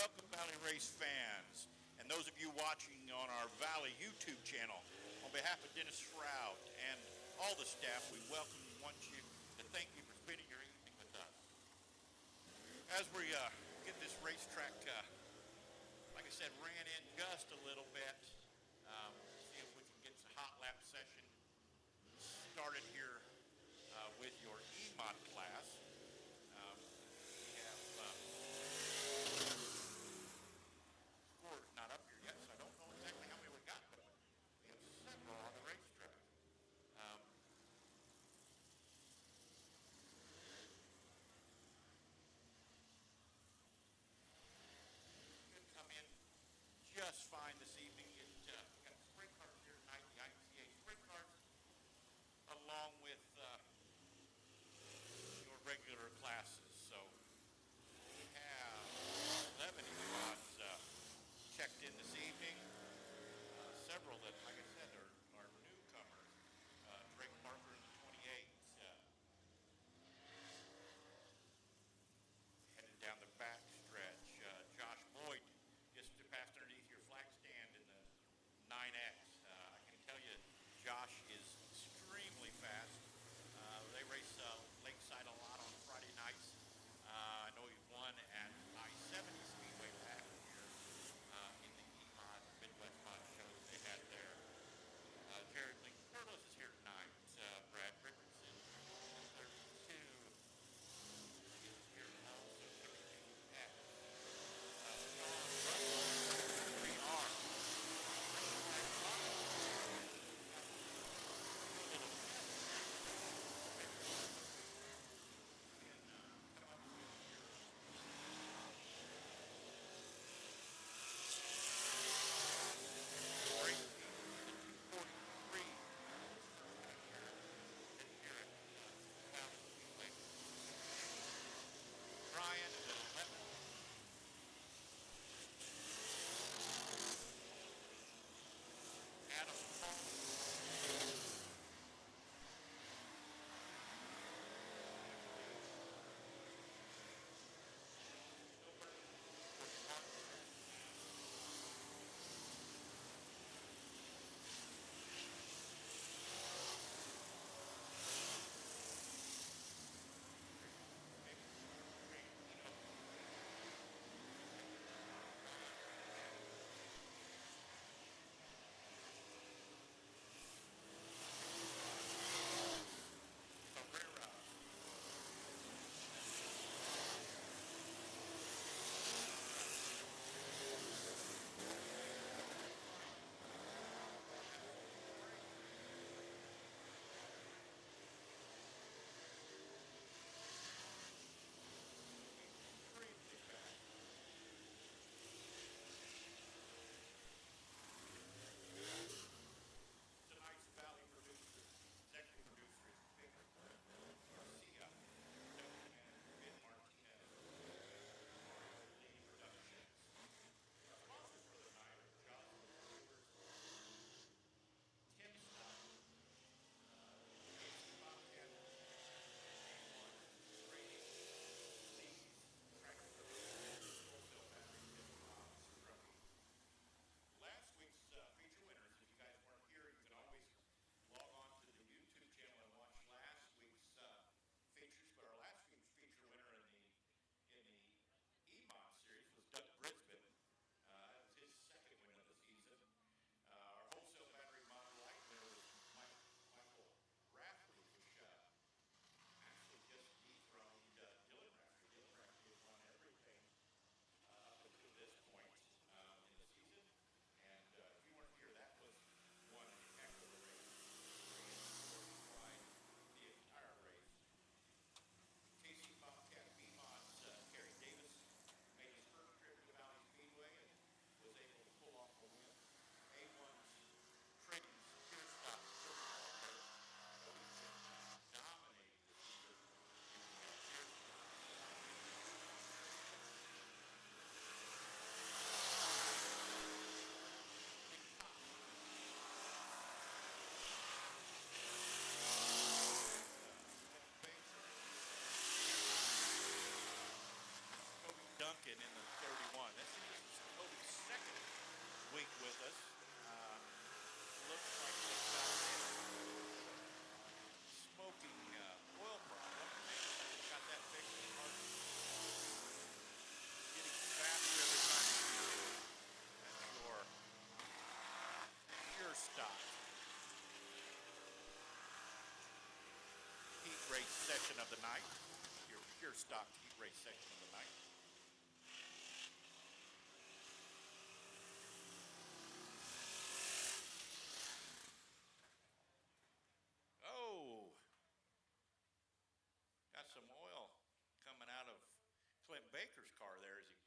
Welcome, Valley Race fans, and those of you watching on our Valley YouTube channel. On behalf of Dennis Shroud and all the staff, we welcome and want you to thank you for spending your evening with us. As we get this racetrack, like I said, ran in just a little bit, see if we can get some hot lap session started here with your E-Mod class. We have scores not up here yet, so I don't know exactly how many we got, but we have several on the racetrack. Should come in just fine this evening. We got sprint cars here tonight, the ICA sprint cars, along with your regular classes. So we have 11 E-Mods checked in this evening. Several that, like I said, are newcomers. Drake Parker in the 28. Headed down the back stretch. Josh Boyd just passed underneath your flag stand in the 9X. I can tell you Josh is extremely fast. Duncan in the 31. This is Toby's second week with us. Looks like they've got smoking oil problem. They got that fixed. Getting faster every time you do. That's your pure stock heat race session of the night. Your pure stock heat race section of the night. Oh, got some oil coming out of Clint Baker's car there as he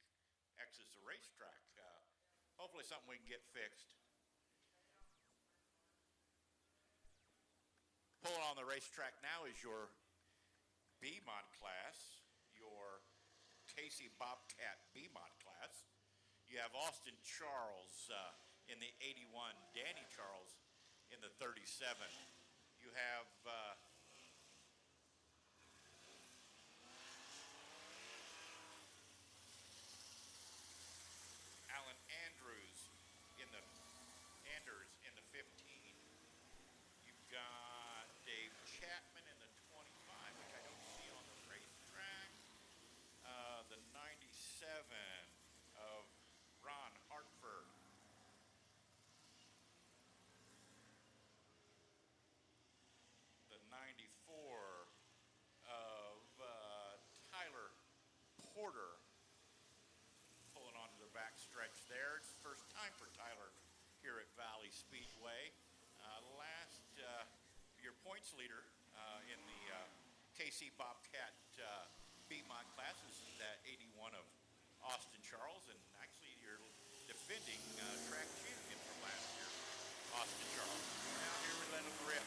exits the racetrack. Hopefully something we can get fixed. Pulling on the racetrack now is your B-Mod class, your Casey Bobcat B-Mod class. You have Austin Charles in the 81, Danny Charles in the 37. You have Alan Andrews in the 15. You've got Dave Chapman in the 25, which I don't see on the racetrack. The 97 of Ron Hartford. The 94 of Tyler Porter. Pulling onto the back stretch there. It's the first time for Tyler here at Valley Speedway. Your points leader in the KC Bobcat B-Mod class is that 81 of Austin Charles, and actually your defending track champion from last year, Austin Charles. Now here we let him rip.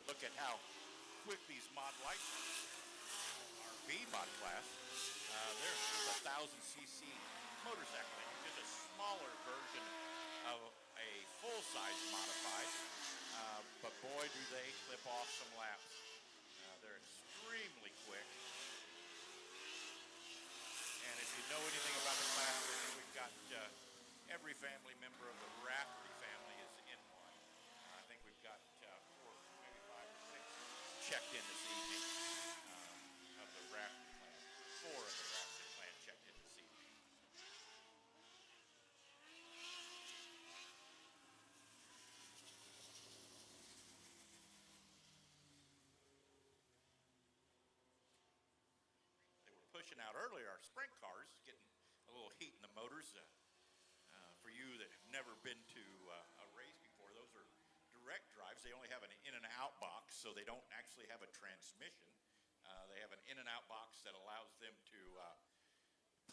Look at how quick these mod lights are. Our B modified class. There's a 1,000cc motorcycle, which is a smaller version of a full-size modified. But boy, do they clip off some laps. They're extremely quick. And if you know anything about the class, we've got every family member of the Rafferty family is in one. I think we've got 4, maybe 5 or 6 checked in this evening of the Rafferty clan. 4 of the Rafferty clan checked in this evening. They were pushing out earlier, our sprint cars, getting a little heat in the motors. For you that have never been to a race before, those are direct drives. They only have an in and out box, so they don't actually have a transmission. They have an in and out box that allows them to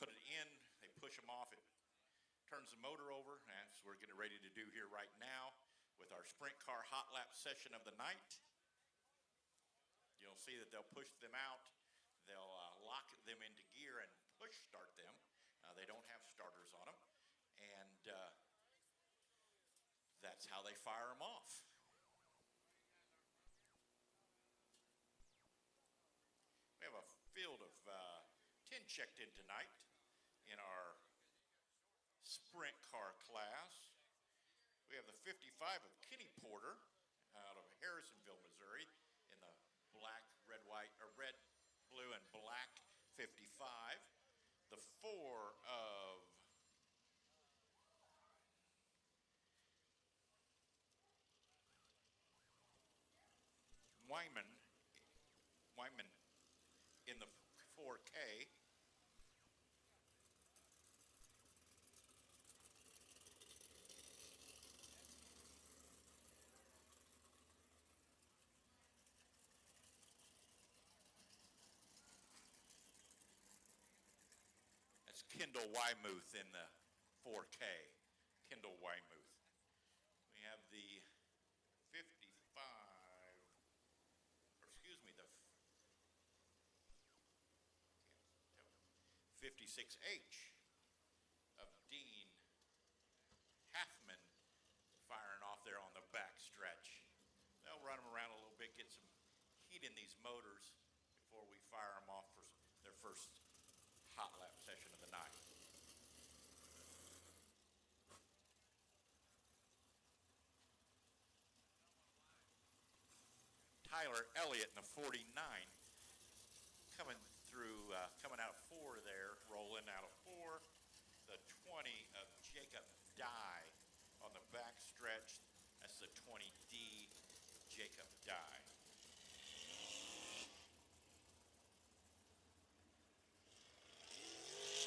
put it in. They push them off. It turns the motor over. That's what we're getting ready to do here right now with our sprint car hot lap session of the night. You'll see that they'll push them out. They'll lock them into gear and push start them. They don't have starters on them. And that's how they fire them off. We have a field of 10 checked in tonight in our sprint car class. We have the 55 of Kenny Porter out of Harrisonville, Missouri, in the black, red, white, or red, blue, and black 55. The 4 of Wyman in the 4K. That's Kendall Wymuth in the 4K. Kendall Wymuth. We have the 55, or excuse me, the 56H of Dean Halfman firing off there on the back stretch. They'll run them around a little bit, get some heat in these motors before we fire them off for their first hot lap session of the night. Tyler Elliott in the 49 coming out of 4 there, rolling out of 4. The 20 of Jacob Dye on the back stretch. That's the 20D Jacob Dye.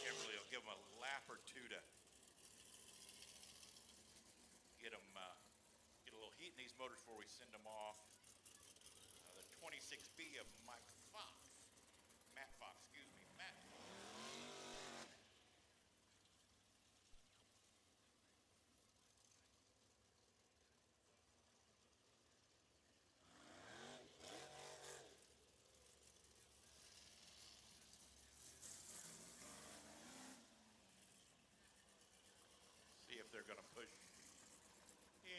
Kimberly will give them a lap or two to get a little heat in these motors before we send them off. The 26B of Matt Fox. See if they're going to push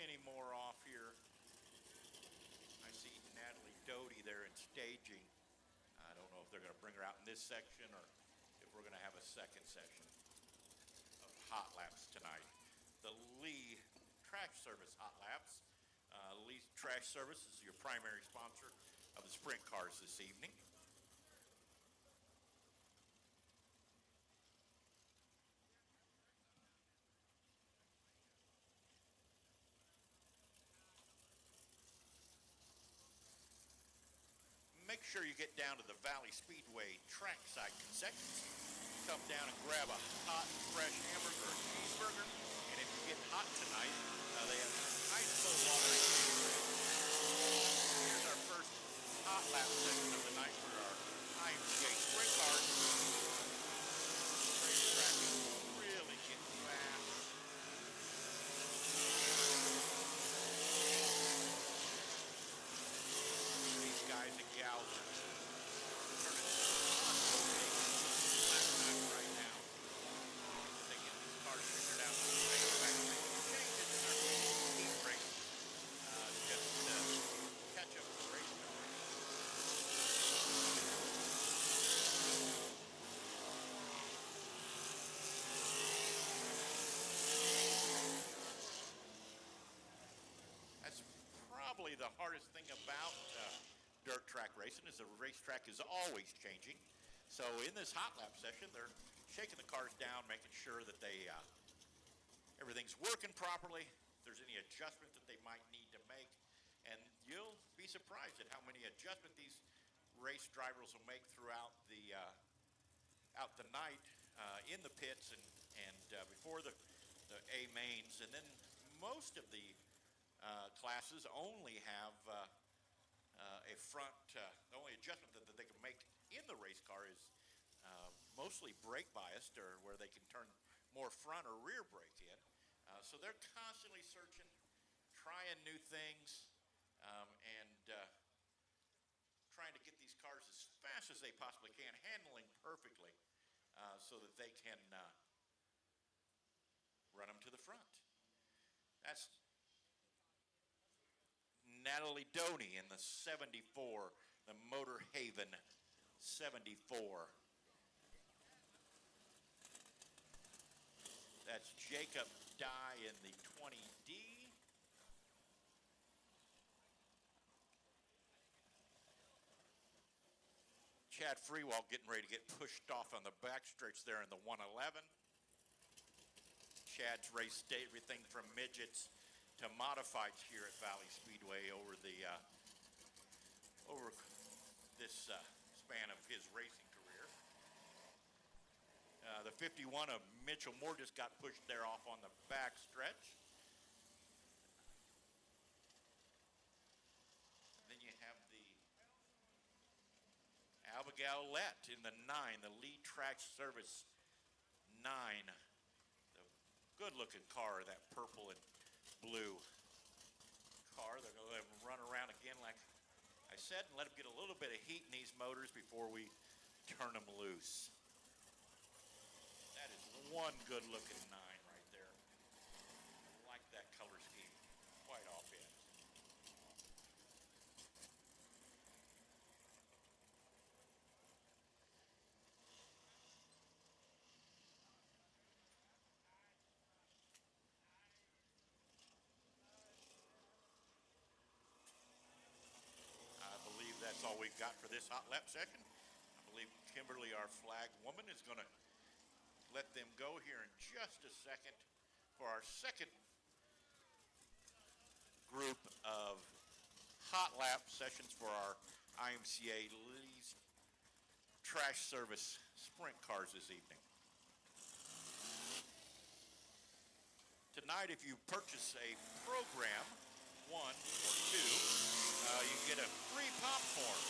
any more off here. I see Natalie Doty there in staging. I don't know if they're going to bring her out in this section or if we're going to have a second section of hot laps tonight. The Lee Trash Service hot laps. Lee Trash Service is your primary sponsor of the sprint cars this evening. Make sure you get down to the Valley Speedway trackside concessions. Come down and grab a hot, fresh hamburger or cheeseburger. And if you get hot tonight, they have ice cold water. Here's our first hot lap session of the night for our IMCA sprint cars. Racetrack is really getting fast. These guys and gals are turning probably the hardest thing about dirt track racing is the racetrack is always changing. So in this hot lap session, they're shaking the cars down, making sure that they everything's working properly. If there's any adjustment that they might need to make, and you'll be surprised at how many adjustments these race drivers will make throughout the out the night in the pits and before the A mains, and then most of the classes only have a front. The only adjustment that they can make in the race car is mostly brake biased, or where they can turn more front or rear brake in. So they're constantly searching, trying new things, and trying to get these cars as fast as they possibly can, handling perfectly, so that they can run them to the front. That's Natalie Doney in the 74, the Motor Haven 74. That's Jacob Dye in the 20D. Chad Freewall getting ready to get pushed off on the backstretch there in the 111. Chad's raced everything from midgets to modifieds here at Valley Speedway over this span of his racing career. The 51 of Mitchell Moore just got pushed there off on the backstretch. Then you have the Abigail Lett in the 9, the Lee Track Service 9. The good-looking car, that purple and blue car. They're going to let him run around again, like I said, and let him get a little bit of heat in these motors before we turn them loose. That is one good-looking 9 right there. I like that color scheme quite off it. I believe that's all we've got for this hot lap session. I believe Kimberly, our flag woman, is going to let them go here in just a second for our second group of hot lap sessions for our IMCA Lee's Trash Service sprint cars this evening. Tonight, if you purchase a program, 1 or 2, you can get a free popcorn.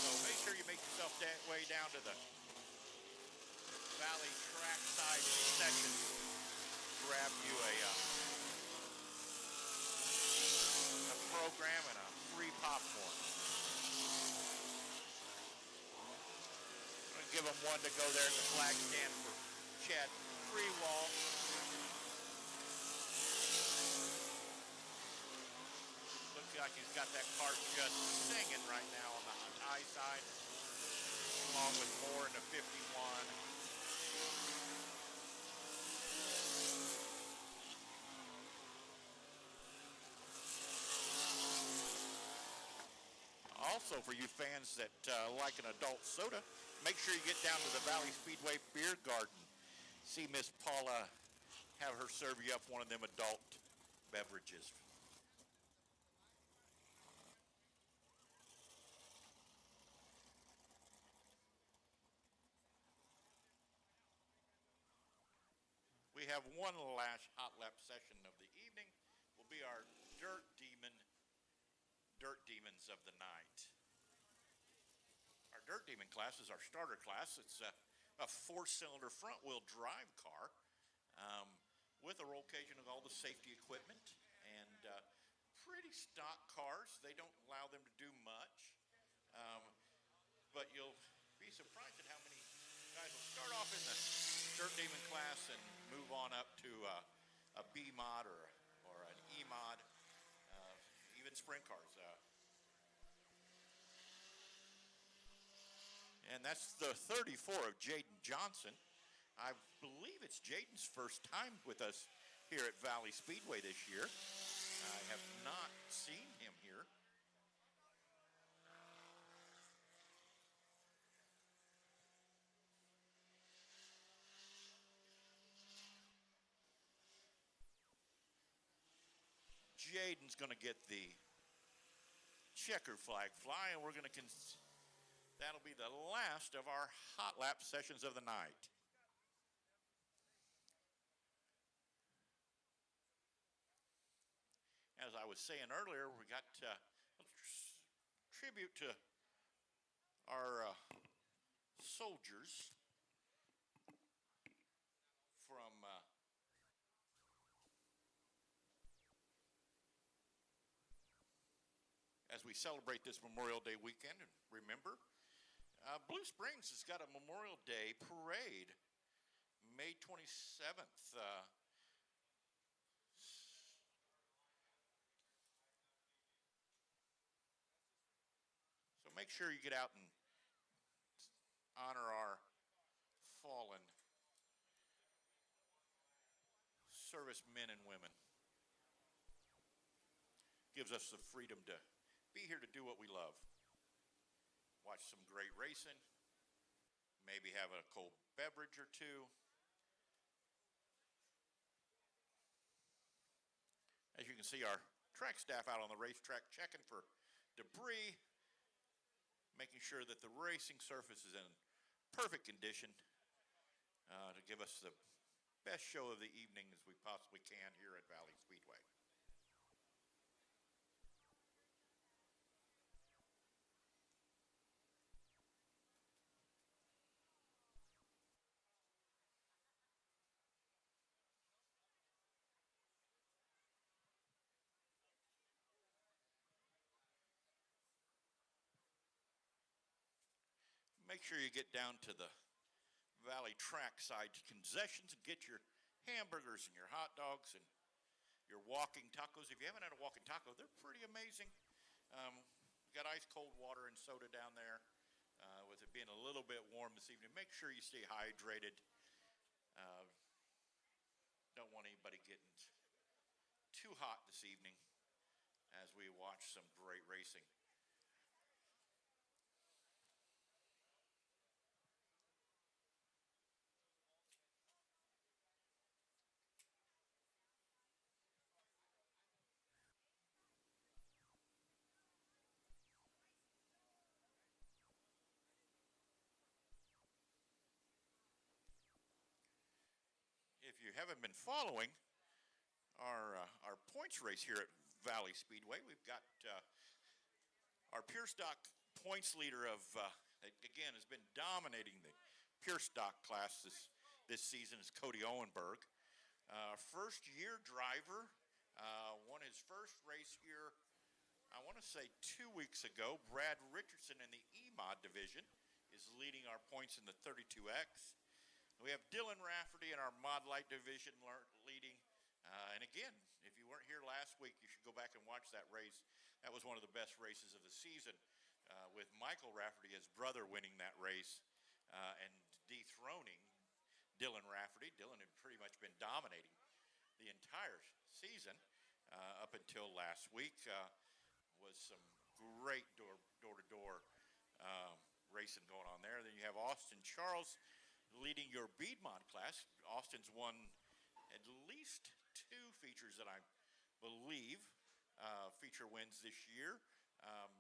So make sure you make yourself that way down to the Valley trackside section. Grab you a program and a free popcorn. I'm going to give them one to go there at the flag stand for Chad Freewall. Looks like he's got that car just singing right now on the high side, along with Moore in the 51. Also, for you fans that like an adult soda, make sure you get down to the Valley Speedway Beer Garden. See Miss Paula, have her serve you up one of them adult beverages. We have one last hot lap session of the evening. Will be our Dirt Demons of the night. Our Dirt Demon class is our starter class. It's a 4-cylinder front-wheel drive car with a roll cage and all the safety equipment, and pretty stock cars. They don't allow them to do much, but you'll be surprised at how many guys will start off in the Dirt Demon class and move on up to a B mod or an E mod, even sprint cars. And that's the 34 of Jaden Johnson. I believe it's Jaden's first time with us here at Valley Speedway this year. I have not seen him here Jaden's going to get the checker flag fly, and we're going to that'll be the last of our hot lap sessions of the night. As I was saying earlier, we got a tribute to our soldiers from as we celebrate this Memorial Day weekend. And remember, Blue Springs has got a Memorial Day parade, May 27th. So make sure you get out and honor our fallen servicemen and women. Gives us the freedom to be here to do what we love. Watch some great racing, maybe have a cold beverage or two. As you can see, our track staff out on the racetrack checking for debris, making sure that the racing surface is in perfect condition to give us the best show of the evening as we possibly can here at Valley Speedway. Make sure you get down to the Valley trackside concessions and get your hamburgers and your hot dogs and your walking tacos. If you haven't had a walking taco, they're pretty amazing. We got ice cold water and soda down there. With it being a little bit warm this evening, make sure you stay hydrated. Don't want anybody getting too hot this evening as we watch some great racing. If you haven't been following our points race here at Valley Speedway, we've got our pure stock points leader again has been dominating the pure stock class this season is Cody Owenberg. First year driver, won his first race here, I want to say 2 weeks ago. Brad Richardson in the E-Mod division is leading our points in the 32X. We have Dylan Rafferty in our Mod Light division leading. And again, if you weren't here last week, you should go back and watch that race. That was one of the best races of the season, with Michael Rafferty, his brother, winning that race and dethroning Dylan Rafferty. Dylan had pretty much been dominating the entire season up until last week. Was some great door-to-door racing going on there. Then you have Austin Charles leading your bead mod class. Austin's won at least 2 features that I believe feature wins this year.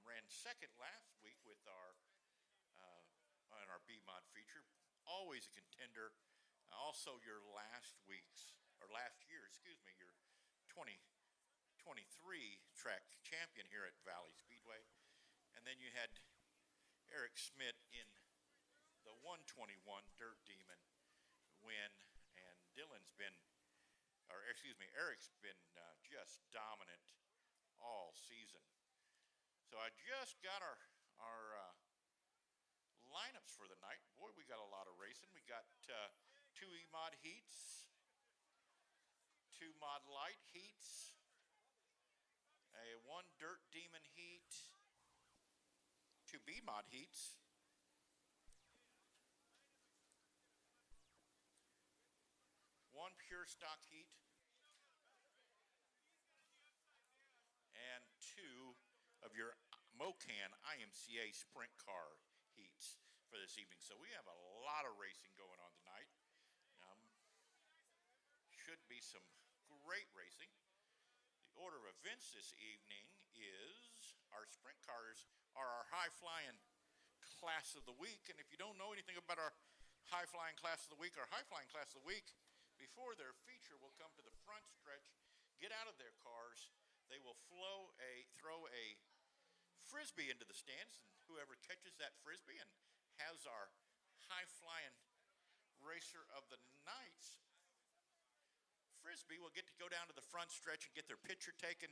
Ran second last week with on our bead mod feature. Always a contender. Also your last year, your 2023 track champion here at Valley Speedway. And then you had Eric Schmidt in the 121 Dirt Demon win, and Eric's been just dominant all season. So I just got our lineups for the night. Boy, we got a lot of racing. We got 2 E-Mod heats, 2 Mod Light heats, a 1 Dirt Demon heat, 2 B-Mod heats, 1 pure stock heat, and 2 of your Mocan IMCA sprint car heats for this evening. So we have a lot of racing going on tonight. Should be some great racing. order of events this evening is our sprint cars are our high-flying class of the week. And if you don't know anything about our high-flying class of the week, before their feature will come to the front stretch, get out of their cars. They will throw a frisbee into the stands, and whoever catches that frisbee and has our high-flying racer of the night's frisbee will get to go down to the front stretch and get their picture taken.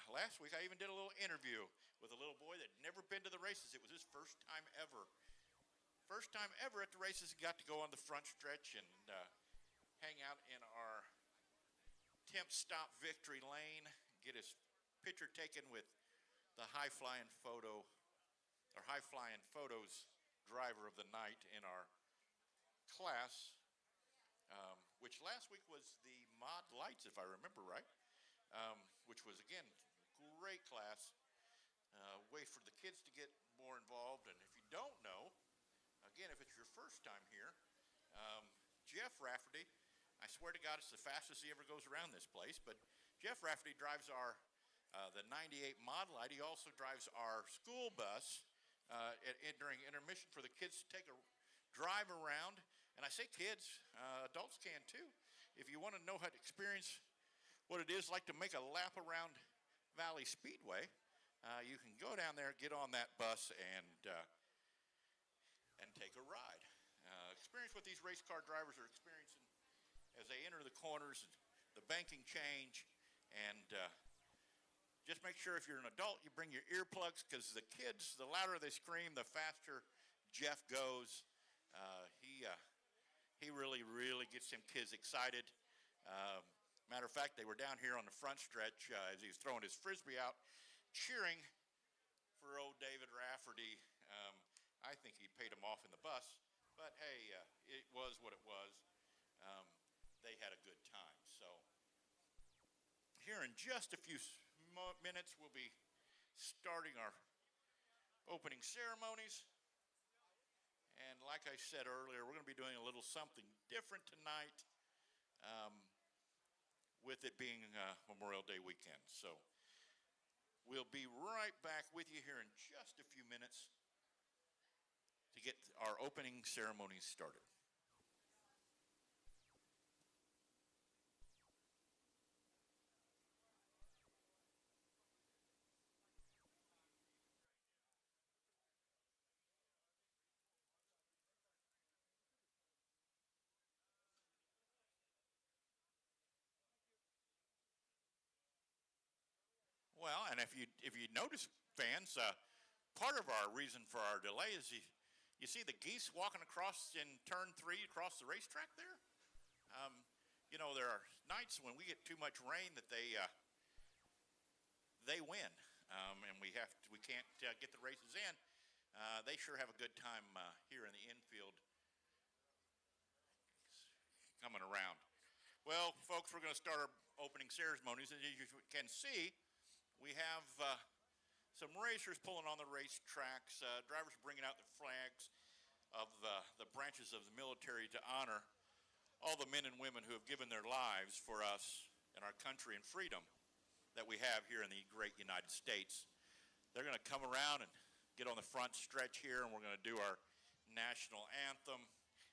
Last week I even did a little interview with a little boy that had never been to the races. It was his first time ever. First time ever at the races. He got to go on the front stretch and hang out in our temp stop victory lane, get his picture taken with the high-flying photos driver of the night in our class, which last week was the Mod Lights, if I remember right, which was, again, great class. Way for the kids to get more involved. And if you don't know, again, if it's your first time here, Jeff Rafferty, I swear to God, it's the fastest he ever goes around this place, but Jeff Rafferty drives the 98 Mod Light. He also drives our school bus during intermission for the kids to take a drive around. And I say kids, adults can too. If you want to know how to experience what it is like to make a lap around Valley Speedway, you can go down there, get on that bus, and take a ride. Experience what these race car drivers are experiencing as they enter the corners, and the banking change, and just make sure if you're an adult, you bring your earplugs, because the kids, the louder they scream, the faster Jeff goes. He really, really gets them kids excited. Matter of fact, they were down here on the front stretch as he was throwing his frisbee out, cheering for old David Rafferty. I think he paid him off in the bus, but hey, it was what it was. They had a good time. So here in just a few minutes, we'll be starting our opening ceremonies. And like I said earlier, we're going to be doing a little something different tonight, with it being Memorial Day weekend. So we'll be right back with you here in just a few minutes to get our opening ceremonies started. Well, and if you notice, fans, part of our reason for our delay is you see the geese walking across in turn 3 across the racetrack there. There are nights when we get too much rain that they win, and we can't get the races in. They sure have a good time here in the infield coming around. Well, folks, we're going to start our opening ceremonies, and as you can see, we have some racers pulling on the racetracks, drivers bringing out the flags of the branches of the military to honor all the men and women who have given their lives for us and our country and freedom that we have here in the great United States. They're going to come around and get on the front stretch here, and we're going to do our national anthem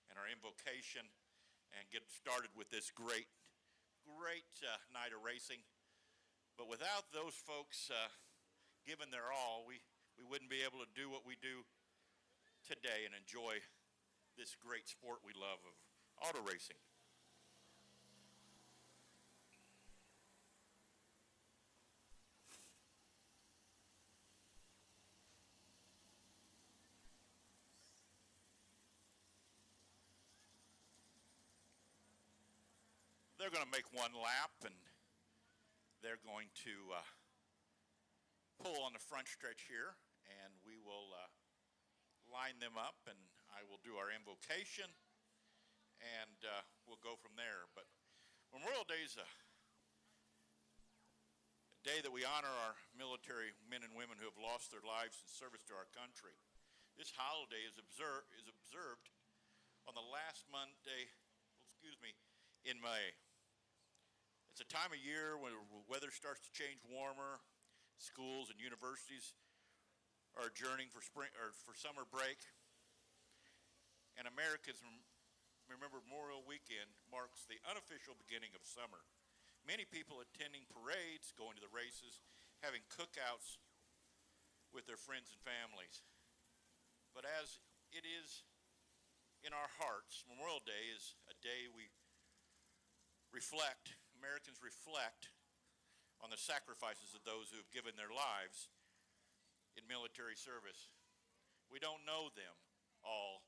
and our invocation and get started with this great night of racing. But without those folks giving their all, we wouldn't be able to do what we do today and enjoy this great sport we love of auto racing. They're going to make one lap, and they're going to pull on the front stretch here, and we will line them up, and I will do our invocation, and we'll go from there. But Memorial Day is a day that we honor our military men and women who have lost their lives in service to our country. This holiday is observed on the last Monday, in May. It's a time of year when the weather starts to change warmer. Schools and universities are adjourning for spring or for summer break. And Americans remember Memorial Weekend marks the unofficial beginning of summer. Many people attending parades, going to the races, having cookouts with their friends and families. But as it is in our hearts, Memorial Day is a day we reflect, Americans reflect on the sacrifices of those who have given their lives in military service. We don't know them all,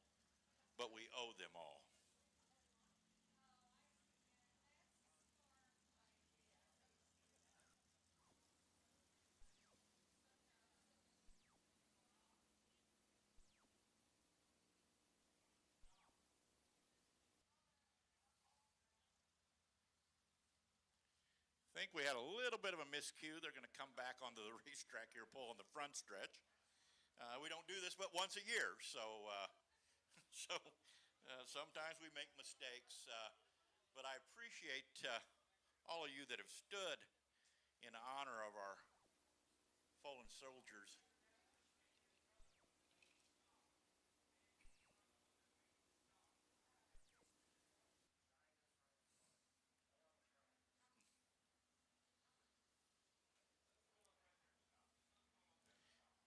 but we owe them all. I think we had a little bit of a miscue. They're going to come back onto the racetrack here, pull on the front stretch. We don't do this but once a year, so sometimes we make mistakes. But I appreciate all of you that have stood in honor of our fallen soldiers.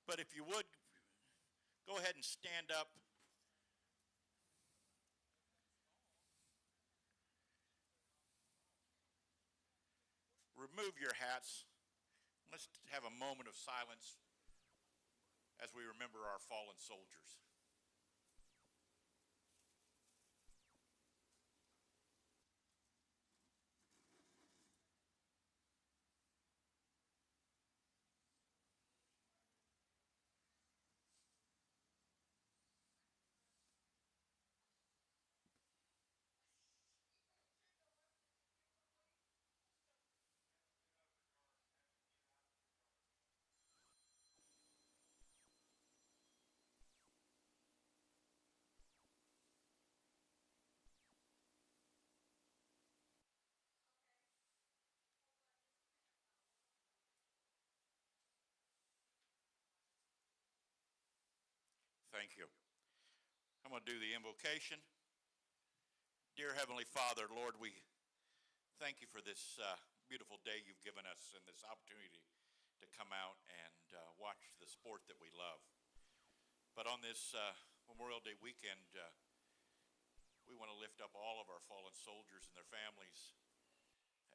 But if you would, go ahead and stand up. Remove your hats. Let's have a moment of silence as we remember our fallen soldiers. Thank you. I'm going to do the invocation. Dear Heavenly Father, Lord, we thank you for this beautiful day you've given us and this opportunity to come out and watch the sport that we love. But on this Memorial Day weekend, we want to lift up all of our fallen soldiers and their families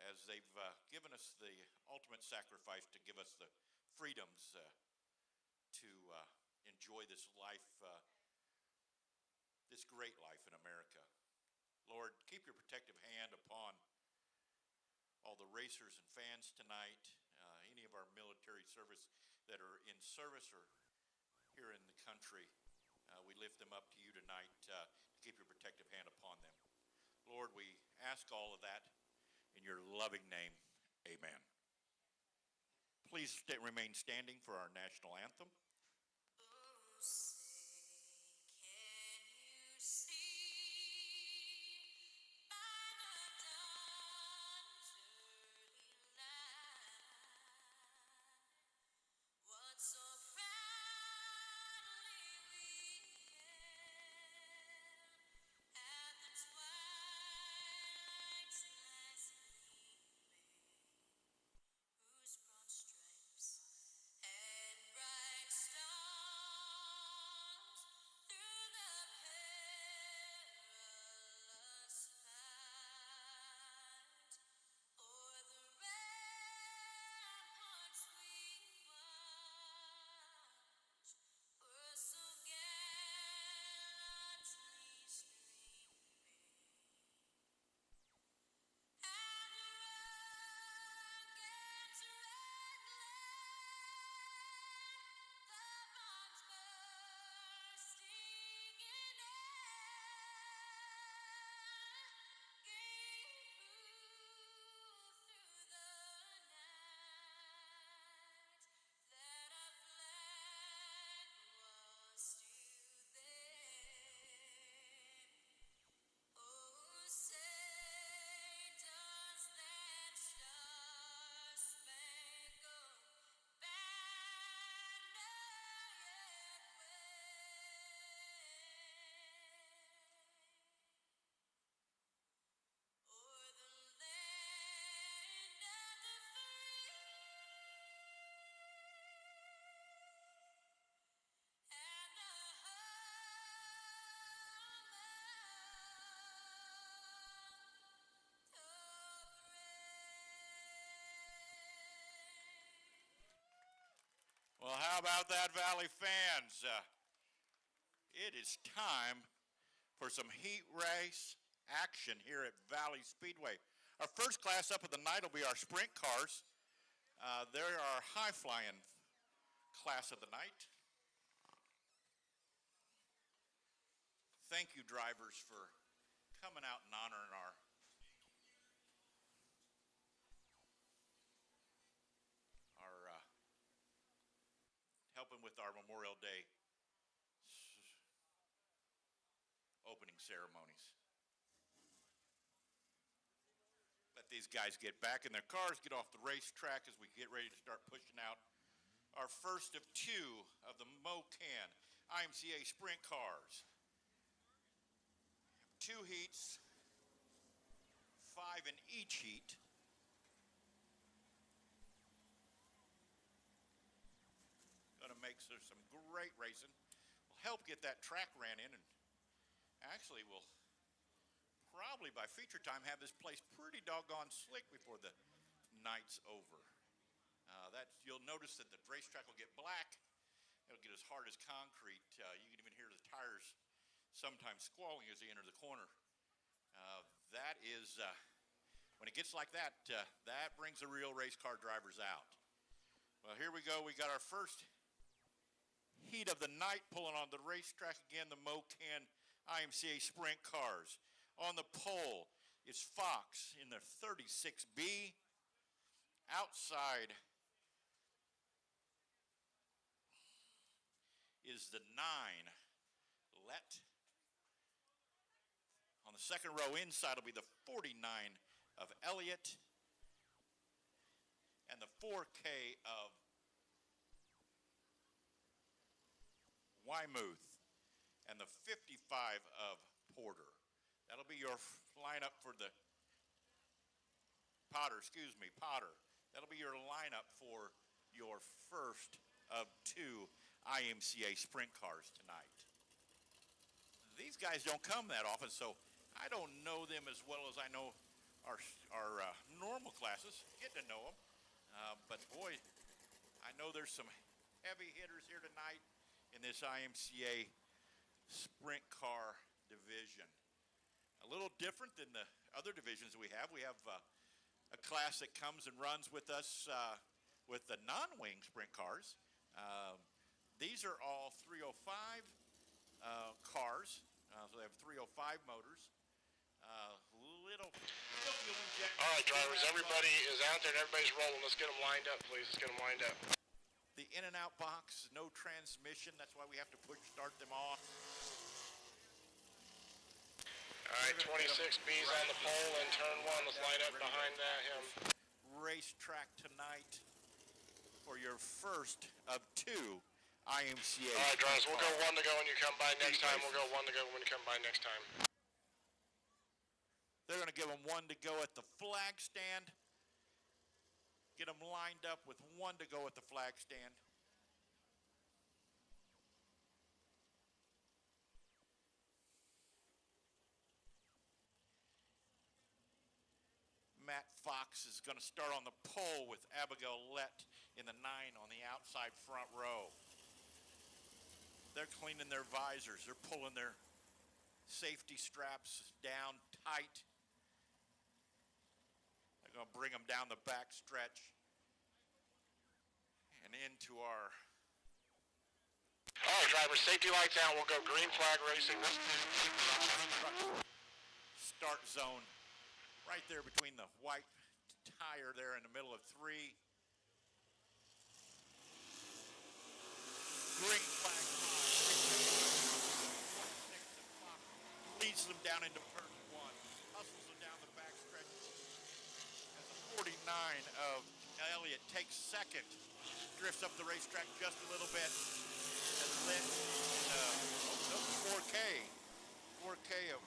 as they've given us the ultimate sacrifice to give us the freedoms to enjoy this life, this great life in America. Lord, keep your protective hand upon all the racers and fans tonight, any of our military service that are in service or here in the country. We lift them up to you tonight to keep your protective hand upon them. Lord, we ask all of that in your loving name. Amen. Please remain standing for our national anthem. Oh, say, can you see by the dawn's early light what so proudly we hailed at the twilight's last gleaming, whose broad stripes and bright Well, how about that, Valley fans? It is time for some heat race action here at Valley Speedway. Our first class up of the night will be our sprint cars. They're our high-flying class of the night. Thank you, drivers, for coming out and honoring our helping with our Memorial Day opening ceremonies. Let these guys get back in their cars, get off the racetrack as we get ready to start pushing out our first of two of the Mocan IMCA sprint cars. 2 heats, 5 in each heat. Going to make some great racing. Will help get that track ran in, and actually will probably by feature time have this place pretty doggone slick before the night's over. You'll notice that the racetrack will get black. It'll get as hard as concrete. You can even hear the tires sometimes squalling as they enter the corner. That is, when it gets like that, that brings the real race car drivers out. Well, here we go. We got our first heat of the night pulling on the racetrack again, the Mocan IMCA sprint cars. On the pole is Fox in their 36B. Outside is the 9 Let. On the second row inside will be the 49 of Elliott and the 4K of Wymuth and the 55 of Porter. That'll be your lineup for the Potter. That'll be your lineup for your first of 2 IMCA sprint cars tonight. These guys don't come that often, so I don't know them as well as I know our normal classes. Get to know them. But boy, I know there's some heavy hitters here tonight in this IMCA sprint car division. A little different than the other divisions we have. We have a class that comes and runs with us with the non-wing sprint cars. These are all 305 cars, so they have 305 motors. All right, drivers, everybody is out there and everybody's rolling. Let's get them lined up, please. Let's get them lined up. The in and out box, no transmission. That's why we have to push start them off. All right, 26B's on the pole in turn 1. Let's line up behind him. Racetrack tonight for your first of 2 IMCA. All right, drivers, we'll go 1 to go when you come by next time. We'll go 1 to go when you come by next time. They're going to give them 1 to go at the flag stand. Get them lined up with 1 to go at the flag stand. Matt Fox is going to start on the pole with Abigail Lett in the 9 on the outside front row. They're cleaning their visors. They're pulling their safety straps down tight. They're going to bring them down the back stretch and into our... All right, drivers, safety lights out. We'll go green flag racing. Start zone right there between the white tire there in the middle of 3. Green flag. Leads them down into turn 1. Hustles them down the back stretch. As the 49 of Elliott takes second. Drifts up the racetrack just a little bit. As Lynn in 4K of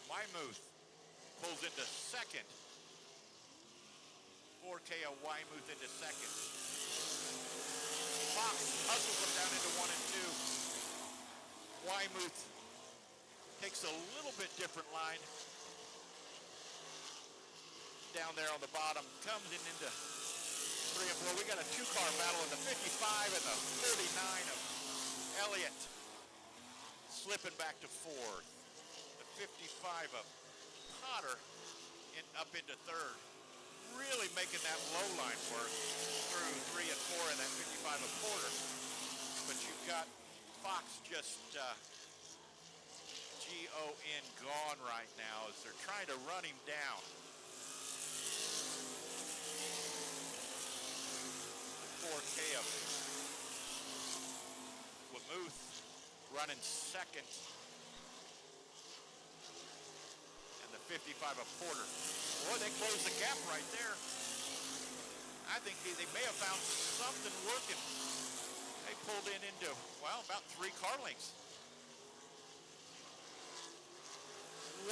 Wymuth pulls into second. 4K of Wymuth into second. Fox hustles them down into 1 and 2. Wymuth takes a little bit different line down there on the bottom, comes in into 3 and 4. We got a two-car battle in the 55 and the 49 of Elliott slipping back to fourth. The 55 of Potter up into third. Really making that low line work through 3 and 4 in that 55 of Porter. But you've got Fox just G-O-N gone right now as they're trying to run him down. 4K of Wamuth running second. And the 55 of Porter. Boy, they closed the gap right there. I think they may have found something working. They pulled into, well, about 3 car lengths.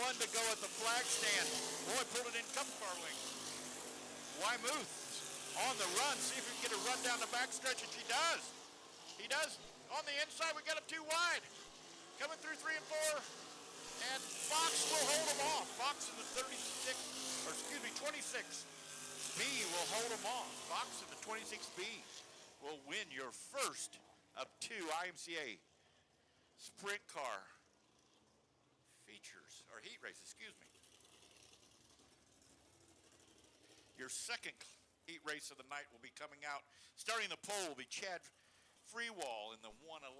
1 to go at the flag stand. Boy, pulled it in a couple car lengths. Wymuth on the run. See if he can get a run down the backstretch, and she does. He does. On the inside, we got him too wide. Coming through 3 and 4. And Fox will hold him off. Fox in the 26B will hold him off. Fox in the 26B will win your first of 2 IMCA sprint car features, or heat races, excuse me. Your second heat race of the night will be coming out. Starting the pole will be Chad Freewall in the 111.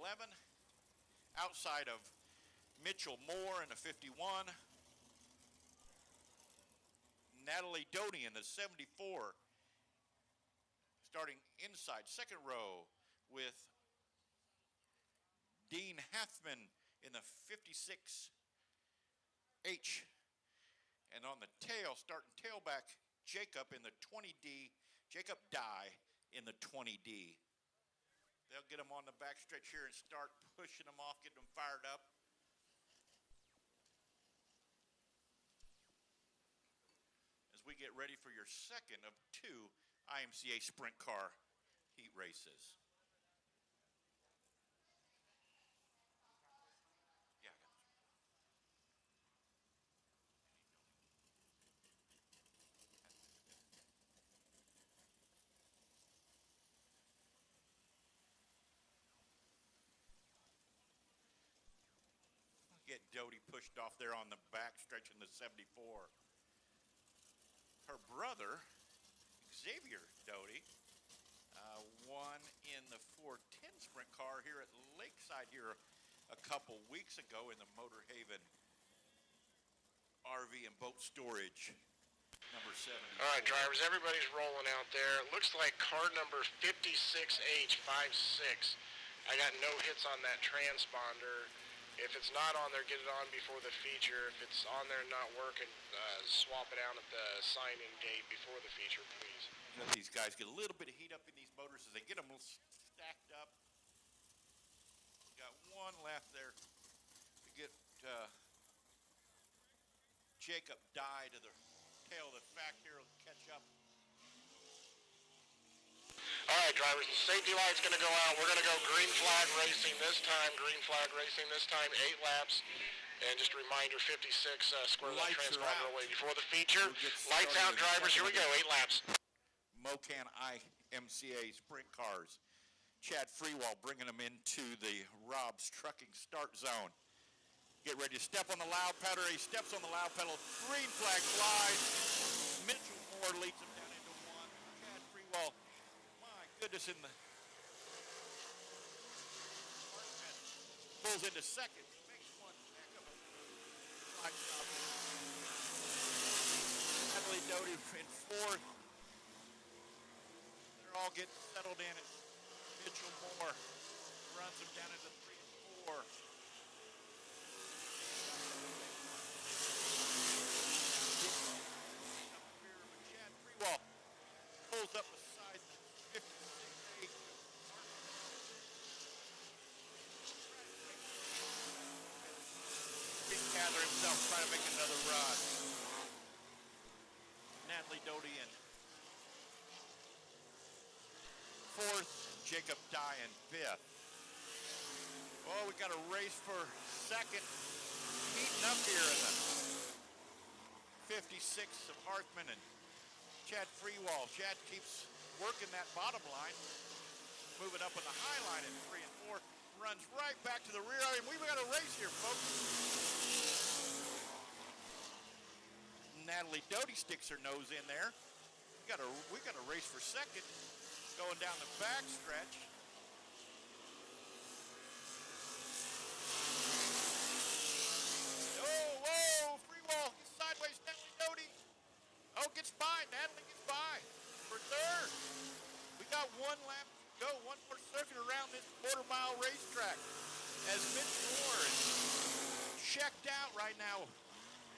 Outside of Mitchell Moore in the 51. Natalie Doty in the 74. Starting inside, second row with Dean Halfman in the 56H. And on the tail, starting tailback, Jacob in the 20D. Jacob Dye in the 20D. They'll get them on the backstretch here and start pushing them off, getting them fired up. As we get ready for your second of 2 IMCA sprint car heat races. Yeah, I got you. Get Doty pushed off there on the back stretch in the 74. Her brother, Xavier Doty, won in the 410 sprint car here at Lakeside here a couple weeks ago in the Motor Haven RV and boat storage number 7. All right, drivers, everybody's rolling out there. It looks like car number 56H56. I got no hits on that transponder. If it's not on there, get it on before the feature. If it's on there and not working, swap it out at the sign-in gate before the feature, please. Let these guys get a little bit of heat up in these motors as they get them stacked up. Got one left there to get Jacob Dye to the tail of the back here. Will catch up. All right, drivers, the safety light's going to go out. We're going to go green flag racing this time. Green flag racing this time, 8 laps. And just a reminder, 56, square that transponder away before the feature. Lights out, drivers. Here we go, 8 laps. Mocan IMCA sprint cars. Chad Freewall bringing them into the Rob's Trucking start zone. Get ready to step on the loud pedal. He steps on the loud pedal. Green flag flies. Mitchell Moore leads him down into 1. Chad Freewall, my goodness, in the pulls into second. Makes one heck of a slide stop. Natalie Doty in 4th. They're all getting settled in. And Mitchell Moore runs them down into 3 and 4. Chad Freewall pulls up beside the 56A. Gather himself, trying to make another run. Natalie Doty in 4th, Jacob Dye in 5th. Well, we got a race for second, heating up here in the 56 of Hartman and Chad Freewall. Chad keeps working that bottom line, moving up on the high line in 3 and 4, runs right back to the rear. I mean, we've got a race here, folks. Natalie Doty sticks her nose in there. We got a race for second going down the back stretch. Oh, whoa, free wall, gets sideways, Natalie Doty. Oh, gets by, Natalie gets by for third. We got one lap to go, one more circuit around this quarter-mile racetrack as Mitch Moore is checked out right now.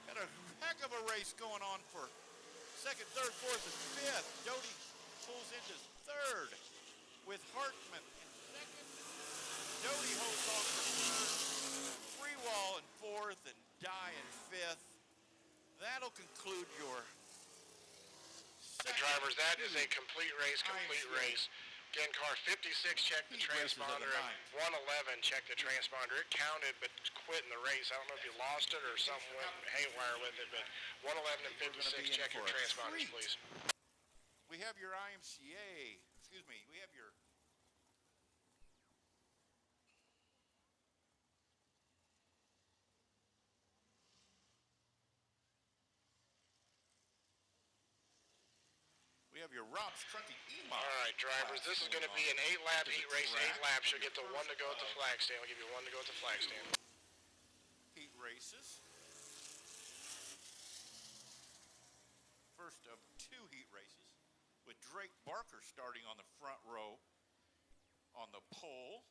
Got a heck of a race going on for second, third, fourth, and fifth. Doty pulls into third with Hartman in second. Doty holds on for third. Freewall in fourth and Dye in fifth. That'll conclude your The drivers, that is a complete race, race. Again, car 56 checked the transponder, and 111 checked the transponder. It counted, but quit in the race. I don't know if you lost it or something went haywire with it, but 111 and 56 check your transponders, please. We have your IMCA, excuse me, we have your Rob's Trucking EMA. All right, drivers, this is going to be an 8-lap heat race, 8 laps. You'll get the 1 to go at the flag stand. I'll give you 1 to go at the flag stand. Heat races. First of 2 heat races with Drake Barker starting on the front row on the pole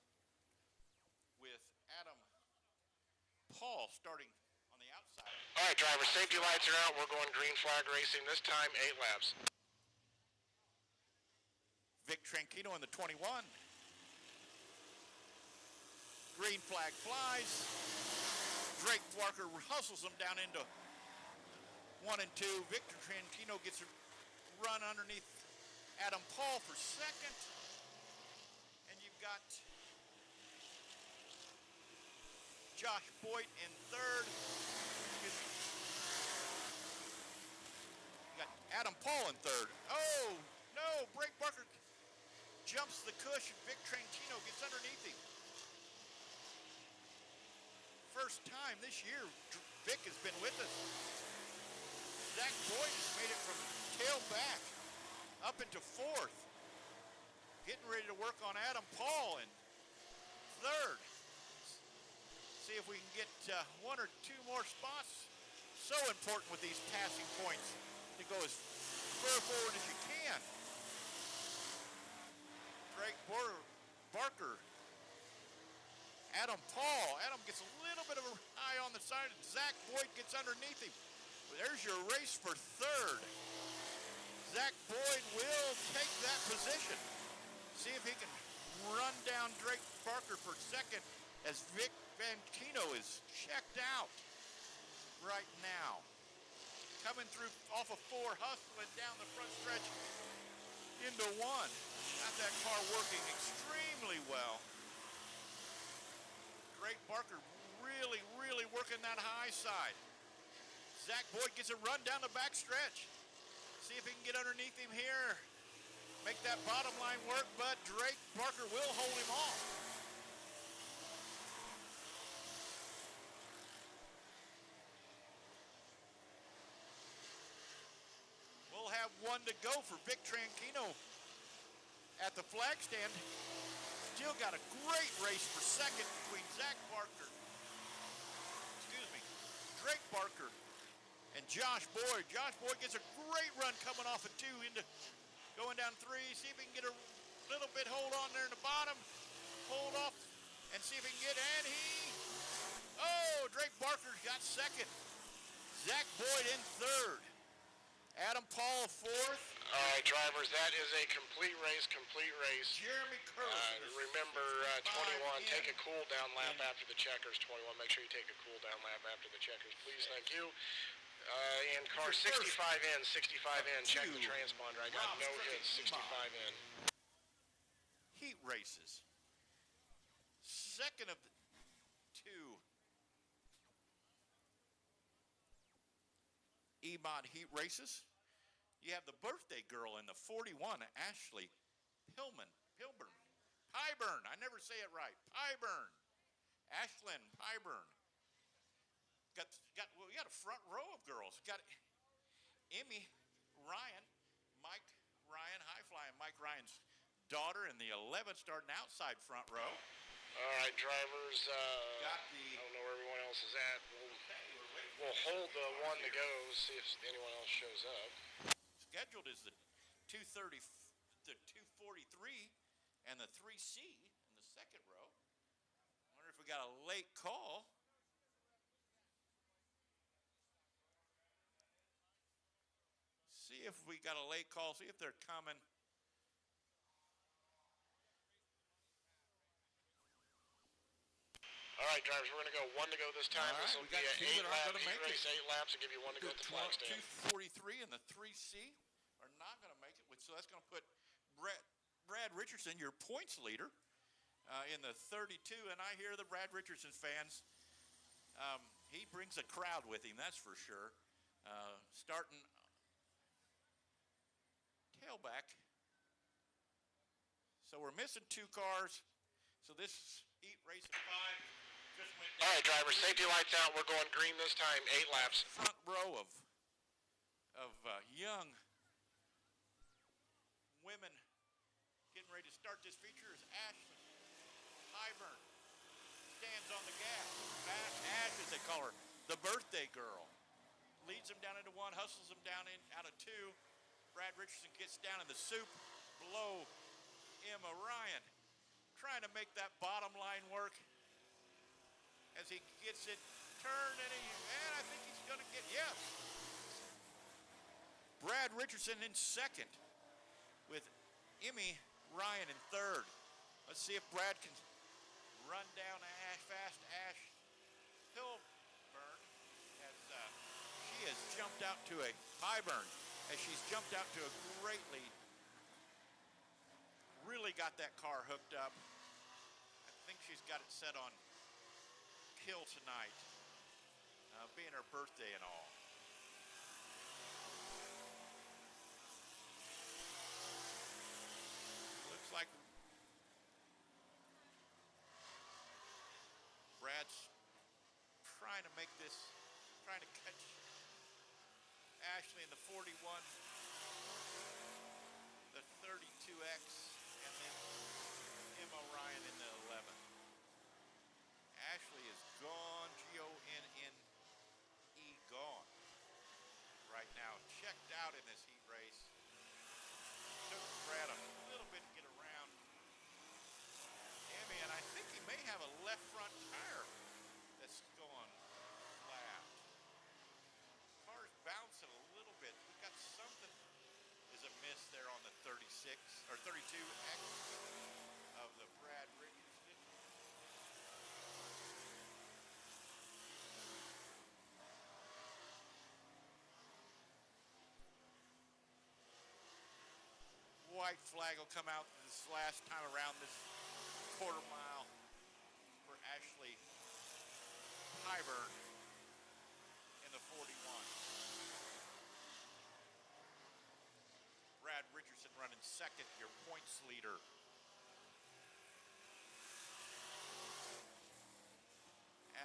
with Adam Paul starting on the outside. All right, drivers, safety lights are out. We're going green flag racing. This time, 8 laps. Vic Tranquino in the 21. Green flag flies. Drake Barker hustles him down into 1 and 2. Victor Tranquino gets a run underneath Adam Paul for second. And you've got Josh Boyd in third. You got Adam Paul in third. Oh, no, Drake Barker jumps the cushion. Vic Tranquino gets underneath him. First time this year Vic has been with us. Zach Boyd has made it from tail back up into fourth. Getting ready to work on Adam Paul in third. See if we can get 1 or 2 more spots. So important with these passing points to go as far forward as you can. Drake Barker, Adam Paul. Adam gets a little bit of a high on the side, and Zach Boyd gets underneath him. There's your race for third. Zach Boyd will take that position. See if he can run down Drake Barker for second as Vic Tranquino is checked out right now. Coming through off of 4, hustling down the front stretch into 1. Got that car working extremely well. Drake Barker really, really working that high side. Zach Boyd gets a run down the back stretch. See if he can get underneath him here. Make that bottom line work, but Drake Barker will hold him off. We'll have 1 to go for Vic Tranquino at the flag stand. Still got a great race for second between Drake Barker and Josh Boyd. Josh Boyd gets a great run coming off of 2 into going down 3. See if he can get a little bit hold on there in the bottom. Hold off and see if he can get, and Drake Barker got second. Zach Boyd in third. Adam Paul fourth. All right, drivers, that is a complete race. Jeremy Curtis. Remember, 21, take a cool down lap after the checkers. 21, make sure you take a cool down lap after the checkers, please. Thank you. And car 65 in, check the transponder. I got no hits, 65 in. Heat races. Second of the 2. EMOD heat races. you have the birthday girl in the 41, Ashley Pilburn. I never say it right. Pyburn. Ashlyn Pyburn. We got a front row of girls. Got Emmy Ryan, Mike Ryan, high flying Mike Ryan's daughter in the 11th, starting outside front row. All right, drivers. Got I don't know where everyone else is at. We'll hold the one to go, see if anyone else shows up. Scheduled is the 230, the 243, and the 3C in the second row. Wonder if we got a late call. See if we got a late call. See if they're coming. All right, drivers, we're going to go one to go this time. All right, This will we be got an two that aren't 8-lap gonna heat make it. race, 8 laps, and give you one to go at the flag stand. 243 and the 3C are not going to make it. So that's going to put Brad Richardson, your points leader, in the 32. And I hear the Brad Richardson fans. He brings a crowd with him, that's for sure. Starting tailback. So we're missing 2 cars. So this heat race at 5 just went down. All right, drivers, safety lights out. We're going green this time, 8 laps. Front row of young women getting ready to start this feature is Ashley Hyburn. Stands on the gas. Ash, as they call her, the birthday girl. Leads them down into 1, hustles them down in out of 2. Brad Richardson gets down in the soup below Emma Ryan, trying to make that bottom line work as he gets it turned, and I think he's going to get, yes. Brad Richardson in second with Emmy Ryan in third. Let's see if Brad can run down Ash Pilburn as she has jumped out to a Pyburn, as she's jumped out to a great lead. Really got that car hooked up. I think she's got it set on kill tonight, being her birthday and all. Looks like Brad's trying to make this, trying to catch Ashley in the 41, the 32X, and then Emma Ryan in the 11. Ashley is gone, G-O-N-N-E, gone. Right now, checked out in this heat race. Took Brad a little bit to get around Emmy, and I think he may have a left front tire that's going flat. Car's bouncing a little bit. We got something is amiss there on the 36 or 32X of the Brad Richardson. White flag will come out this last time around this quarter mile for Ashley Hyburn in the 41. Brad Richardson running second, your points leader.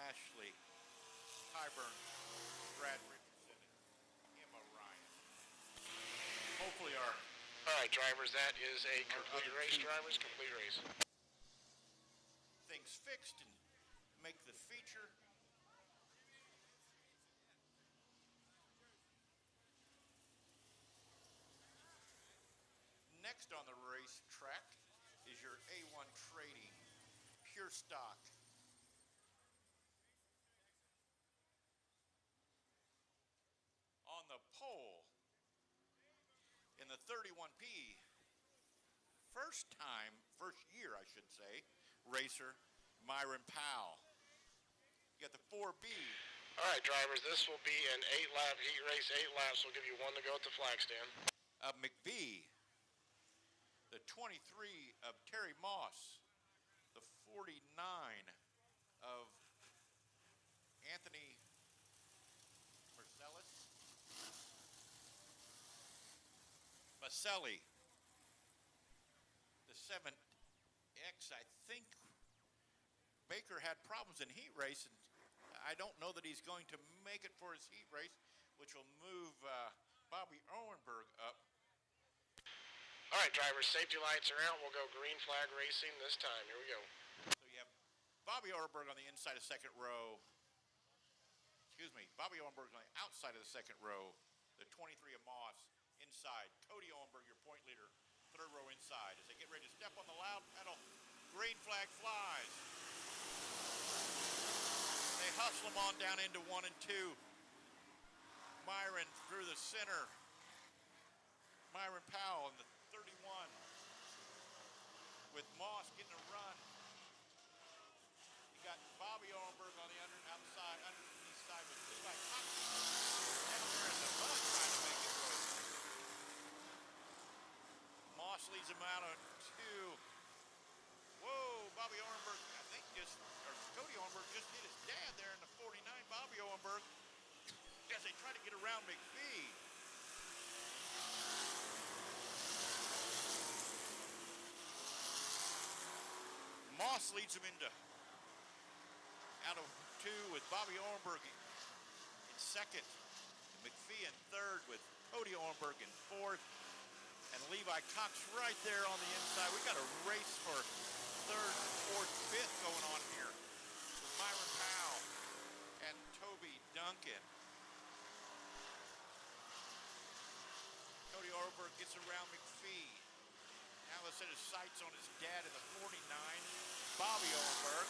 Ashley Hyburn, Brad Richardson, and Emma Ryan. Hopefully our All right, drivers, that is a complete race, drivers, complete race. things fixed and make the feature. Next on the racetrack is your A1 Trading Pure Stock. On the pole in the 31P, first year, I should say, racer Myron Powell. You got the 4B. All right, drivers, this will be an 8-lap heat race, 8 laps. We'll give you one to go at the flag stand. McBee. The 23 of Terry Moss. The 49 of Anthony Marcellus. Maselli. The 7X, I think Baker had problems in heat race, and I don't know that he's going to make it for his heat race, which will move Bobby Owenberg up. All right, drivers, safety lights are out. We'll go green flag racing this time. Here we go. So you have Bobby Owenberg on the inside of second row. Excuse me, Bobby Owenberg on the outside of the second row. The 23 of Moss inside. Cody Owenberg, your point leader, third row inside. As they get ready to step on the loud pedal, green flag flies. They hustle them on down into 1 and 2. Myron through the center. Myron Powell in the 31. With Moss getting a run. You got Bobby Owenberg on the outside, underneath side with Levi Cox down there in the mud trying to make it work. Moss leads him out on 2. Whoa, Bobby Owenberg, I think Cody Owenberg just hit his dad there in the 49. Bobby Owenberg, as they try to get around McPhee. Moss leads him out of 2 with Bobby Owenberg in second. McPhee in third with Cody Owenberg in fourth. And Levi Cox right there on the inside. We got a race for third, fourth, fifth going on here with Myron Powell and Toby Duncan. Cody Owenberg gets around McPhee. Now let's set his sights on his dad in the 49, Bobby Owenberg.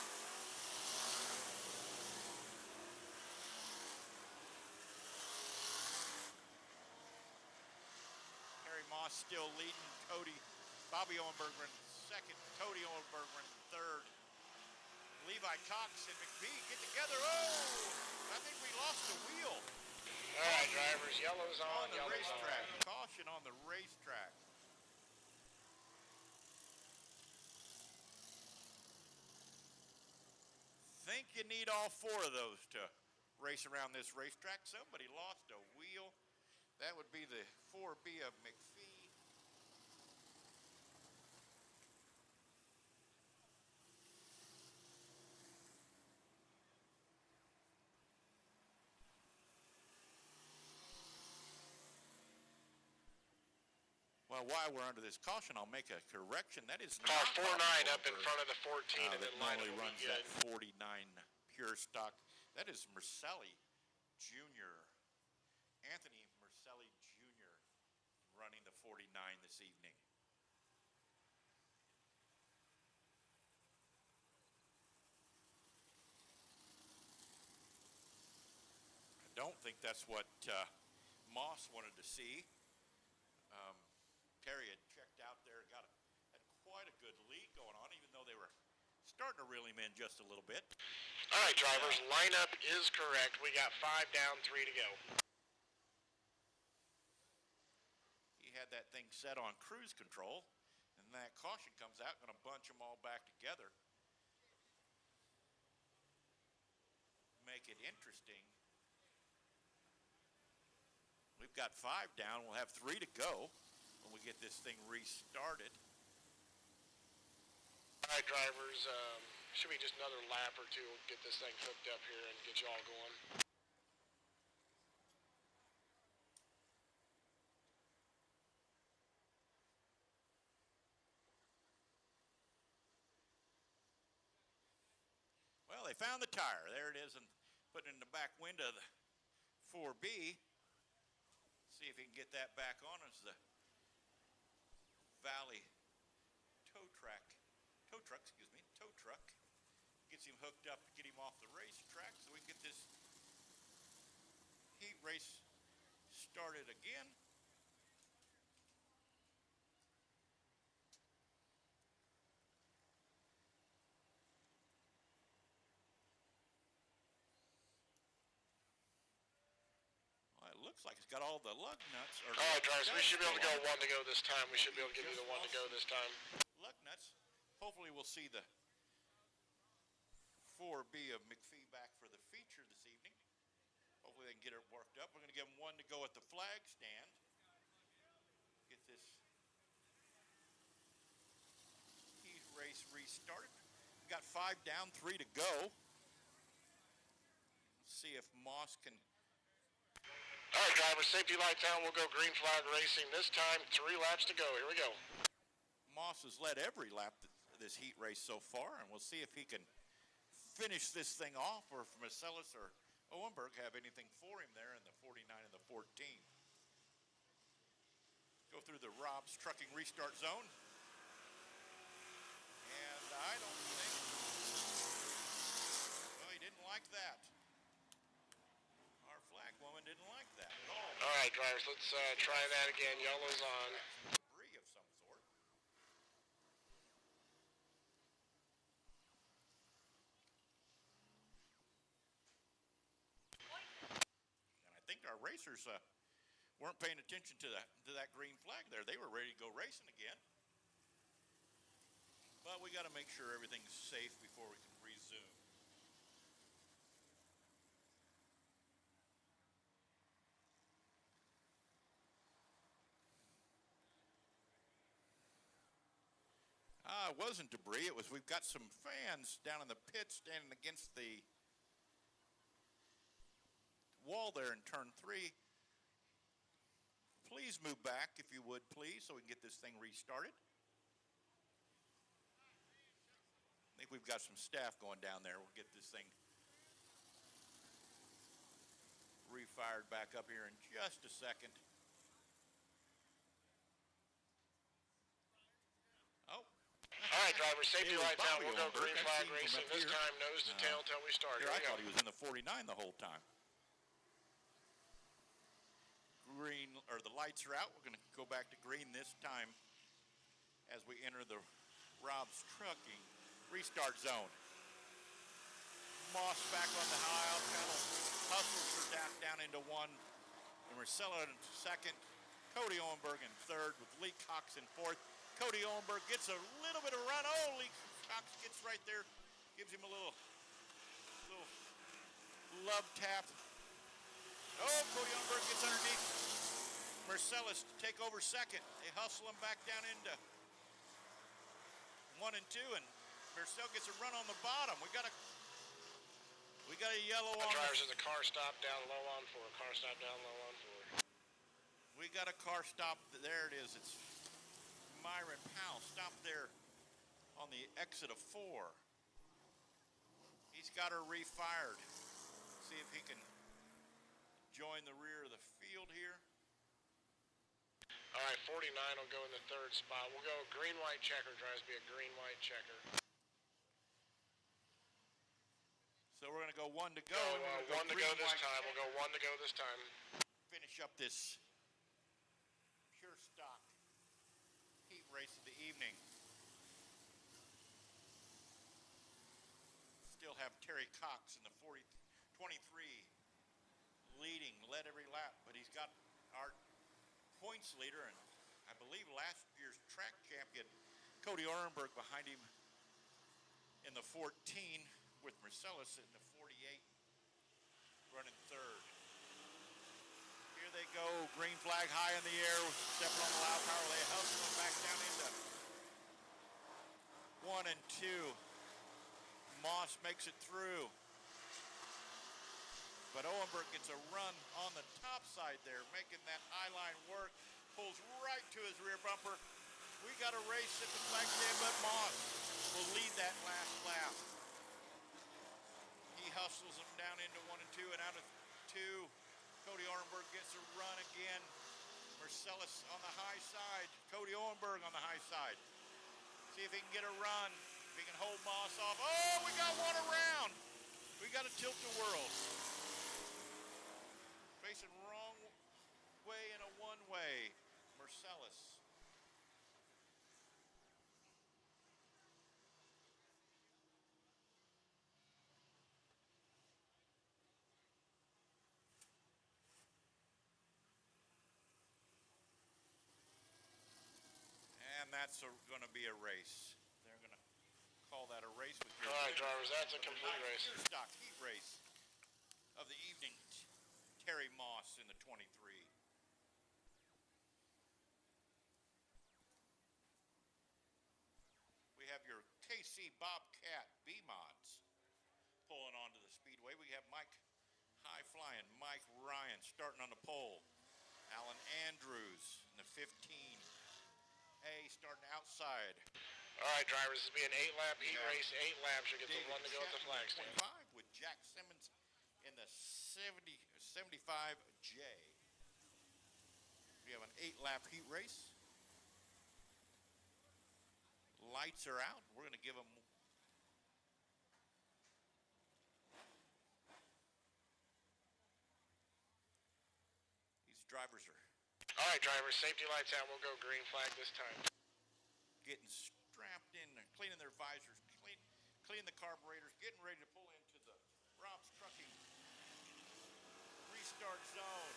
Harry Moss still leading. Bobby Owenberg in second. Cody Owenberg in third. Levi Cox and McPhee get together. Oh, I think we lost the wheel. All right, drivers, yellow's on, the yellow's racetrack. on. Caution on the racetrack. Think you need all 4 of those to race around this racetrack. Somebody lost a wheel. That would be the 4B of McPhee. Well, while we're under this caution, I'll make a correction. That is Car not 49 Bobby up in Owenberg, front of the 14 and that then line normally will runs be that good. 49 pure stock. That is Mercelli Jr. Anthony Mercelli Jr. running the 49 this evening. I don't think that's what Moss wanted to see. Terry had checked out there, had quite a good lead going on, even though they were starting to reel him in just a little bit. All right, drivers, lineup is correct. We got 5 down, 3 to go. He had that thing set on cruise control, and that caution comes out, going to bunch them all back together. Make it interesting. We've got 5 down. We'll have 3 to go when we get this thing restarted. All right, drivers, should be just another lap or 2. We'll get this thing hooked up here and get you all going. Well, they found the tire. There it is, and putting it in the back window of the 4B. See if he can get that back on as the Valley tow truck gets him hooked up to get him off the racetrack so we can get this heat race started again. Well, it looks like it's got all the lug nuts. All right, drivers, we should be able to go 1 to go this time. We should be able to give you the 1 to go this time. Lug nuts. Hopefully we'll see the 4B of McPhee back for the feature this evening. Hopefully they can get it worked up. We're going to give them 1 to go at the flag stand. Get this race restarted. We got 5 down, 3 to go. Let's see if Moss can. All right, drivers, safety lights out. We'll go green flag racing this time. 3 laps to go. Here we go. Moss has led every lap this heat race so far, and we'll see if he can finish this thing off, or if Marcellus or Owenberg have anything for him there in the 49 and the 14. Go through the Rob's Trucking restart zone. And I don't think, well, he didn't like that. Our flag woman didn't like that at all. All right, drivers, let's try that again. Yellow's on. Debris of some sort. And I think our racers weren't paying attention to that green flag there. They were ready to go racing again. But we got to make sure everything's safe before we can resume. It wasn't debris. It was, we've got some fans down in the pit standing against the wall there in turn 3. Please move back, if you would, please, so we can get this thing restarted. I think we've got some staff going down there. We'll get this thing refired back up here in just a second. Oh. All right, drivers, safety It was lights out. Bobby We'll go Owenberg. green I've flag seen him racing up this here. time, nose to tail till we start. Here, Here I we go. thought he was in the 49 the whole time. Green, or the lights are out. We're going to go back to green this time as we enter the Rob's Trucking restart zone. Moss back on the high pedal, hustles her down into 1, and Marcella in second. Cody Owenberg in third with Lee Cox in fourth. Cody Owenberg gets a little bit of run. Oh, Lee Cox gets right there, gives him a little love tap. Oh, Cody Owenberg gets underneath Marcellus to take over second. They hustle him back down into 1 and 2, and Marcel gets a run on the bottom. We got a yellow on. Drivers, there's a car stop down low on 4. Car stop down low on 4. We got a car stop. There it is. It's Myron Powell stopped there on the exit of 4. He's got her refired. See if he can join the rear of the field here. All right, 49 will go in the 3rd spot. We'll go green-white checker. Drives be a green-white checker. So we're going to go 1 to go. Go, and we're gonna 1 to go this green-white time. checker. We'll go 1 to go this time. Finish up this pure stock heat race of the evening. Still have Terry Cox in the 23 leading, led every lap, but he's got our points leader and I believe last year's track champion Cody Orenberg behind him in the 14 with Marcellus in the 48 running third. Here they go, green flag high in the air, stepping on the loud power. They hustle them back down into 1 and 2. Moss makes it through. But Owenberg gets a run on the top side there, making that high line work. Pulls right to his rear bumper. We got a race at the flag stand, but Moss will lead that last lap. He hustles them down into 1 and 2 and out of 2. Cody Owenberg gets a run again. Marcellus on the high side. Cody Owenberg on the high side. See if he can get a run. If he can hold Moss off. Oh, we got one around. We got to tilt the world. Facing wrong way in a one-way. Marcellus. And that's going to be a race. They're going to call that a race with your All right, drivers, that's a complete race. pure stock heat race of the evening. Terry Moss in the 23. We have your KC Bobcat B-Mods pulling onto the speedway. We have high flying Mike Ryan starting on the pole. Alan Andrews in the 15A starting outside. All right, drivers, this will be an 8-lap heat race. 8 laps. You get the one to go at the flag stand. 25 with Jack Simmons in the 75J. We have an 8-lap heat race. Lights are out. We're going to give them. These drivers are All right, drivers, safety lights out. We'll go green flag this time. getting strapped in, cleaning their visors, cleaning the carburetors, getting ready to pull into the Rob's Trucking restart zone.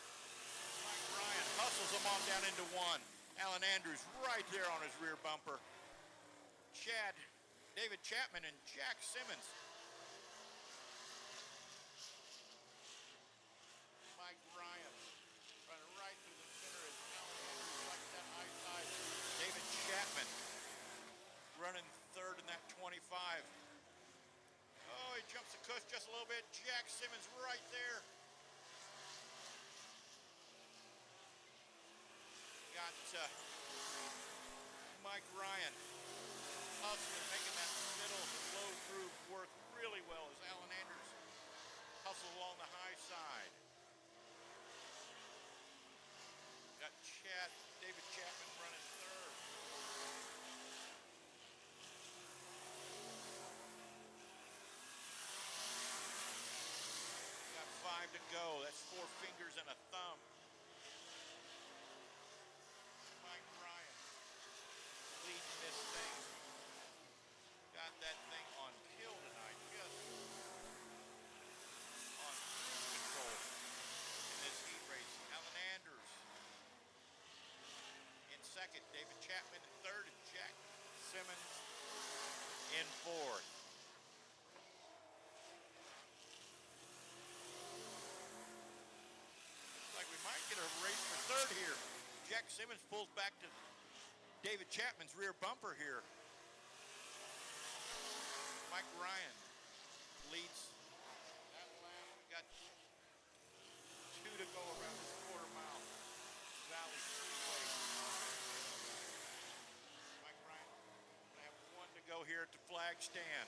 Mike Ryan hustles them on down into one. Alan Andrews right there on his rear bumper. David Chapman and Jack Simmons. Mike Ryan running right through the center as Alan Andrews like that high side. David Chapman running third in that 25. Oh, he jumps the cush just a little bit. Jack Simmons right there. Got Mike Ryan hustling, making that middle low groove work really well as Alan Andrews hustles along the high side. Got David Chapman running third. Got 5 to go. That's 4 fingers and a thumb. Mike Ryan leading this thing. Got that thing on kill tonight. Just on cruise control in this heat race. Alan Andrews in second. David Chapman in third. And Jack Simmons in fourth. Looks like we might get a race for third here. Jack Simmons pulls back to David Chapman's rear bumper here. Mike Ryan leads that lap. We got 2 to go around this quarter-mile Valley Speedway. Mike Ryan going to have 1 to go here at the flag stand.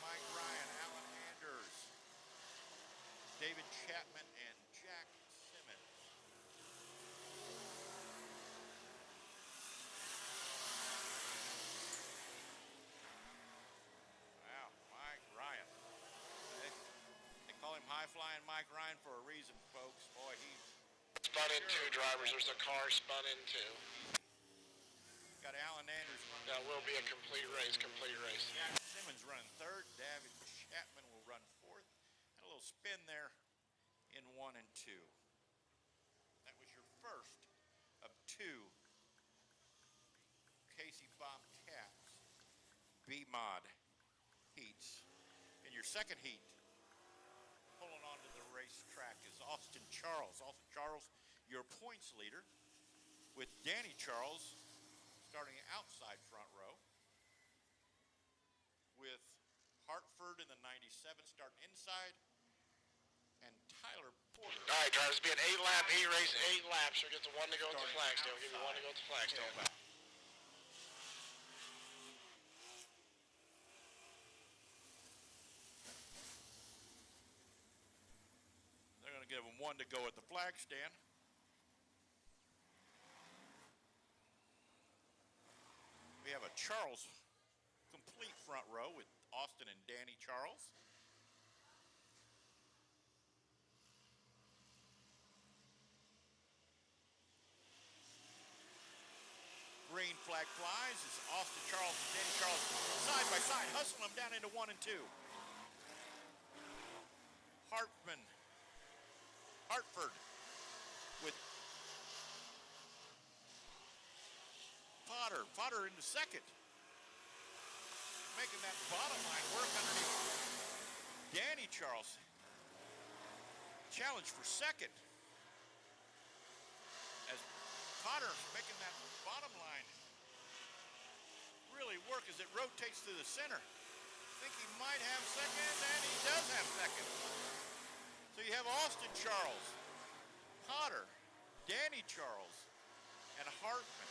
Mike Ryan, Alan Andrews, David Chapman, and Jack Simmons. Wow, Mike Ryan. They call him high-flying Mike Ryan for a reason, folks. Boy, he's Spun in 2, drivers. There's a car spun in 2. got Alan Andrews running. That will be a complete race. Jack Simmons running third. David Chapman will run fourth. And a little spin there in 1 and 2. That was your first of 2 Casey Bobcats B-Mod heats. In your second heat, pulling onto the racetrack is Austin Charles. Austin Charles, your points leader, with Danny Charles starting outside front row, with Hartford in the 97 starting inside, and Tyler Porter. All right, drivers, it'll be an 8-lap heat race, 8 laps. You'll get the 1 to go at the flag stand. We'll give you 1 to go at the flag stand. They're going to give them 1 to go at the flag stand. We have a Charles complete front row with Austin and Danny Charles. Green flag flies as Austin Charles and Danny Charles side by side hustling them down into 1 and 2. Hartford with Potter into second. Making that bottom line work underneath Danny Charles. Challenge for second. As Potter making that bottom line really work as it rotates through the center. I think he might have second, and he does have second. So you have Austin Charles, Potter, Danny Charles, and Hartman.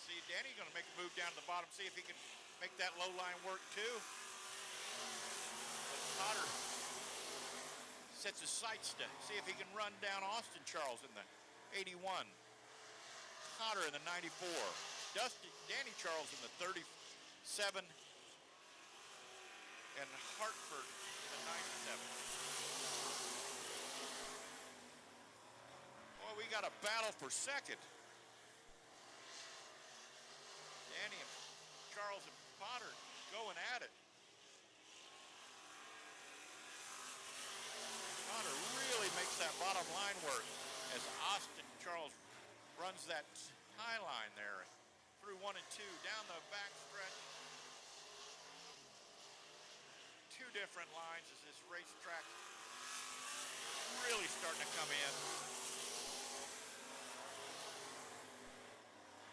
See, Danny's going to make a move down to the bottom, see if he can make that low line work too. But Potter sets his sights to see if he can run down Austin Charles in the 81. Potter in the 94. Danny Charles in the 37. And Hartford in the 97. Boy, we got a battle for second. Danny and Charles and Potter going at it. Potter really makes that bottom line work as Austin Charles runs that high line there through 1 and 2 down the back stretch. Two different lines as this racetrack really starting to come in.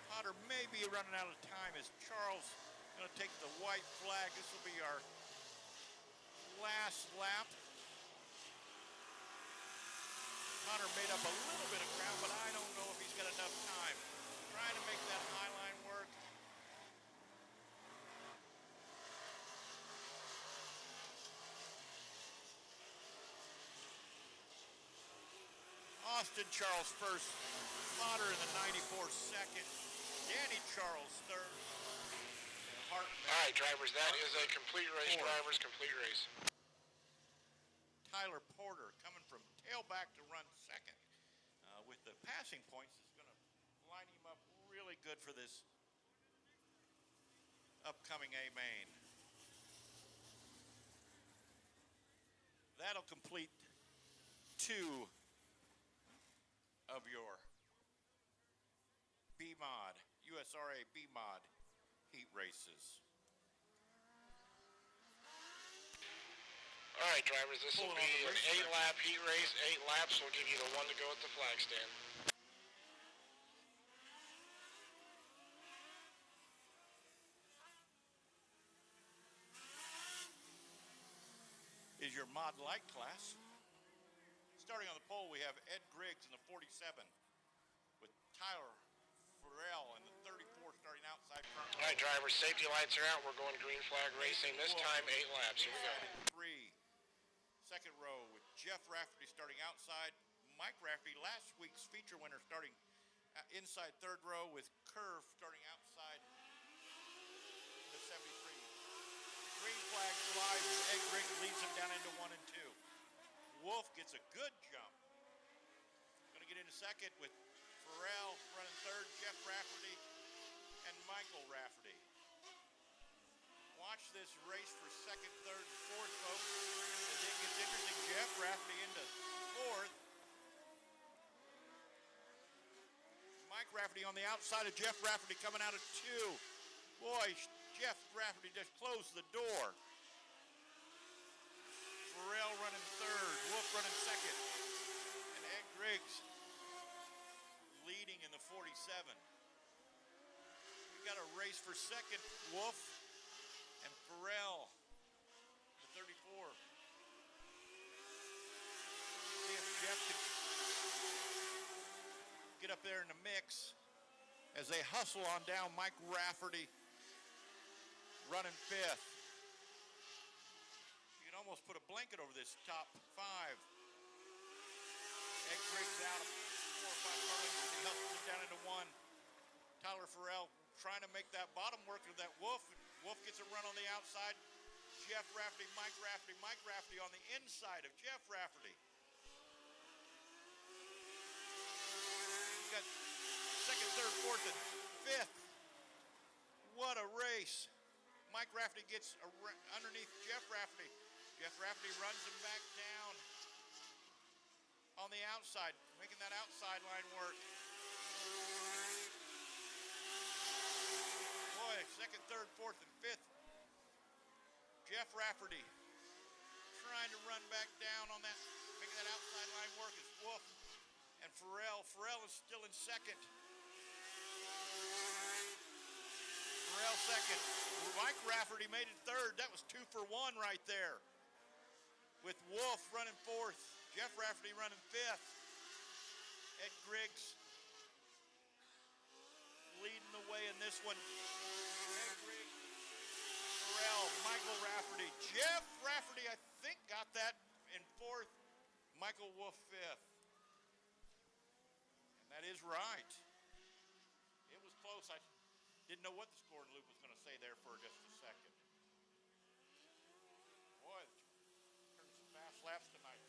Potter may be running out of time as Charles going to take the white flag. This will be our last lap. Potter made up a little bit of ground, but I don't know if he's got enough time. Trying to make that high line work. Austin Charles first, Potter in the 94 second, Danny Charles third, and Hartman. All right, drivers, that is a complete race. Fourth. Drivers, complete race. Tyler Porter coming from tailback to run second. With the passing points, is going to line him up really good for this upcoming A main. That'll complete 2 of your B-Mod, USRA B-Mod heat races. All right, drivers, this will Pulling be on an the 8-lap heat race. 8 laps will give you the one to go at the flag stand. Is your Mod Light class. Starting on the pole, we have Ed Griggs in the 47 with Tyler Farrell in the 34 starting outside front. All right, drivers, safety lights are out. We're going green flag racing. This time, 8 laps. Here we go. Second row with Jeff Rafferty starting outside. Mike Rafferty, last week's feature winner, starting inside third row with Curve starting outside the 73. Green flag flies. Ed Griggs leads him down into 1 and 2. Wolf gets a good jump. Going to get into second with Farrell running third, Jeff Rafferty, and Michael Rafferty. Watch this race for second, third, and fourth, folks. As it gets interesting, Jeff Rafferty into fourth. Mike Rafferty on the outside of Jeff Rafferty coming out of 2. Boy, Jeff Rafferty just closed the door. Farrell running third, Wolf running second, and Ed Griggs leading in the 47. We got a race for second, Wolf and Farrell, the 34. See if Jeff can get up there in the mix as they hustle on down. Mike Rafferty running fifth. You can almost put a blanket over this top 5. Ed Griggs out of 4 or 5 car lengths as he hustles it down into 1. Tyler Farrell trying to make that bottom work of that Wolf. Wolf gets a run on the outside. Jeff Rafferty, Mike Rafferty on the inside of Jeff Rafferty. He's got second, third, fourth, and fifth. What a race. Mike Rafferty gets underneath Jeff Rafferty. Jeff Rafferty runs him back down on the outside, making that outside line work. Boy, second, third, fourth, and fifth. Jeff Rafferty trying to run back down on that, making that outside line work is Wolf and Farrell. Farrell is still in second. Terrell second. Mike Rafferty made it third. That was 2 for 1 right there. With Wolf running fourth. Jeff Rafferty running fifth. Ed Griggs leading the way in this one. Ed Griggs, Terrell, Michael Rafferty. Jeff Rafferty, I think, got that in fourth. Michael Wolf fifth. And that is right. It was close. I didn't know what the scoring loop was going to say there for just a second. Boy, turning some fast laps tonight.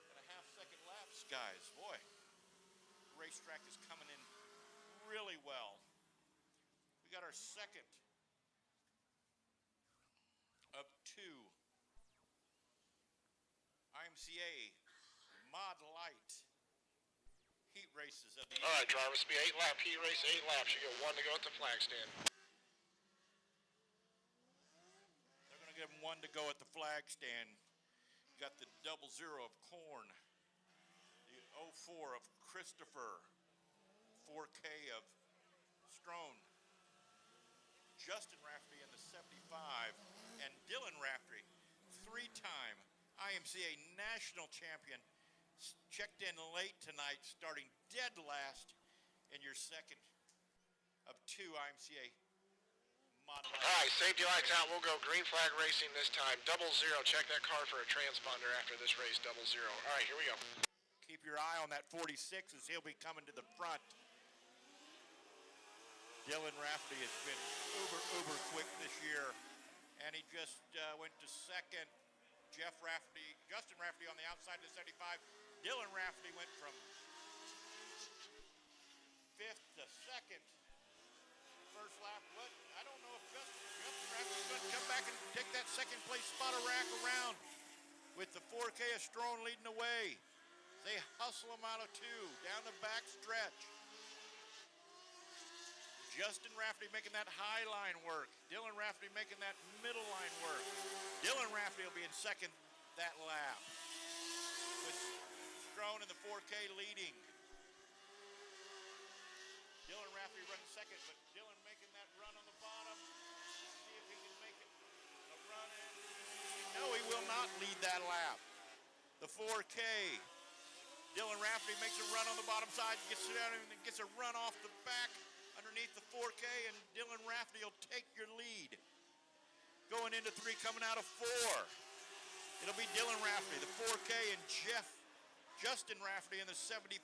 And a half-second laps, guys. Boy, the racetrack is coming in really well. We got our second of 2 IMCA Mod Light heat races of the All right, drivers, be 8-lap heat race, 8 laps. You get 1 to go at the flag stand. They're going to give them 1 to go at the flag stand. You got the 00 of Corn, the 04 of Christopher, 4K of Strone, Justin Rafferty in the 75, and Dylan Rafferty, 3-time IMCA national champion. Checked in late tonight, starting dead last in your second of 2 IMCA Model. All right, safety lights out. We'll go green flag racing this time. 00. Check that car for a transponder after this race. 00. All right, here we go. Keep your eye on that 46 as he'll be coming to the front. Dylan Rafferty has been uber quick this year, and he just went to second. Justin Rafferty on the outside of the 75. Dylan Rafferty went from 5th to 2nd. First lap, what? I don't know if Justin Rafferty's going to come back and take that second place spot around with the 4K of Strone leading the way. They hustle him out of 2 down the back stretch. Justin Rafferty making that high line work. Dylan Rafferty making that middle line work. Dylan Rafferty will be in second that lap, with Strone in the 4K leading. Dylan Rafferty running second, but Dylan making that run on the bottom. See if he can make it a run in. No, he will not lead that lap. The 4K. Dylan Rafferty makes a run on the bottom side, gets down and gets a run off the back underneath the 4K, and Dylan Rafferty will take your lead. Going into 3, coming out of 4. It'll be Dylan Rafferty, the 4K, and Justin Rafferty in the 75.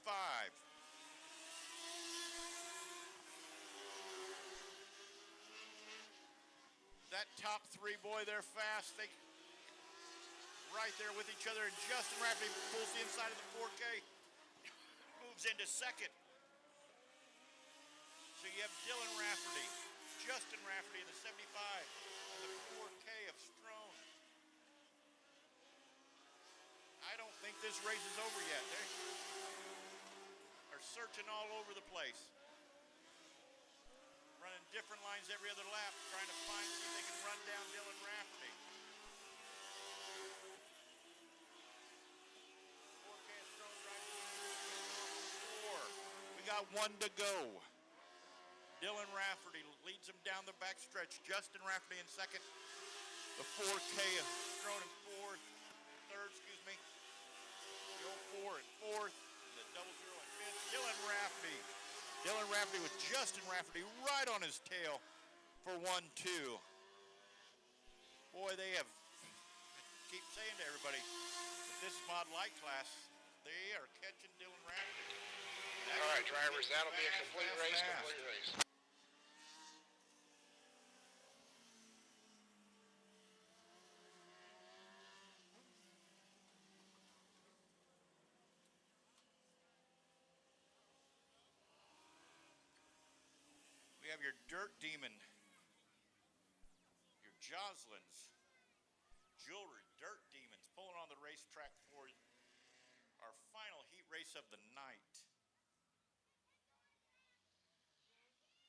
That top 3, boy, they're fast. They right there with each other, and Justin Rafferty pulls the inside of the 4K, moves into second. So you have Dylan Rafferty, Justin Rafferty in the 75, and the 4K of Strone. I don't think this race is over yet. They are searching all over the place. Running different lines every other lap, trying to see if they can run down Dylan Rafferty. 4K of Strone driving 4. We got 1 to go. Dylan Rafferty leads him down the back stretch. Justin Rafferty in second. The 4K of Strone in third, excuse me. The 04 in fourth. And the 00 in fifth. Dylan Rafferty. Dylan Rafferty with Justin Rafferty right on his tail for 1-2. Boy, they have, I keep saying to everybody, with this Mod Light class, they are catching Dylan Rafferty. All right, drivers, that'll be a complete race. We have your Dirt Demon, your Joslins, Jewelry Dirt Demons pulling on the racetrack for our final heat race of the night.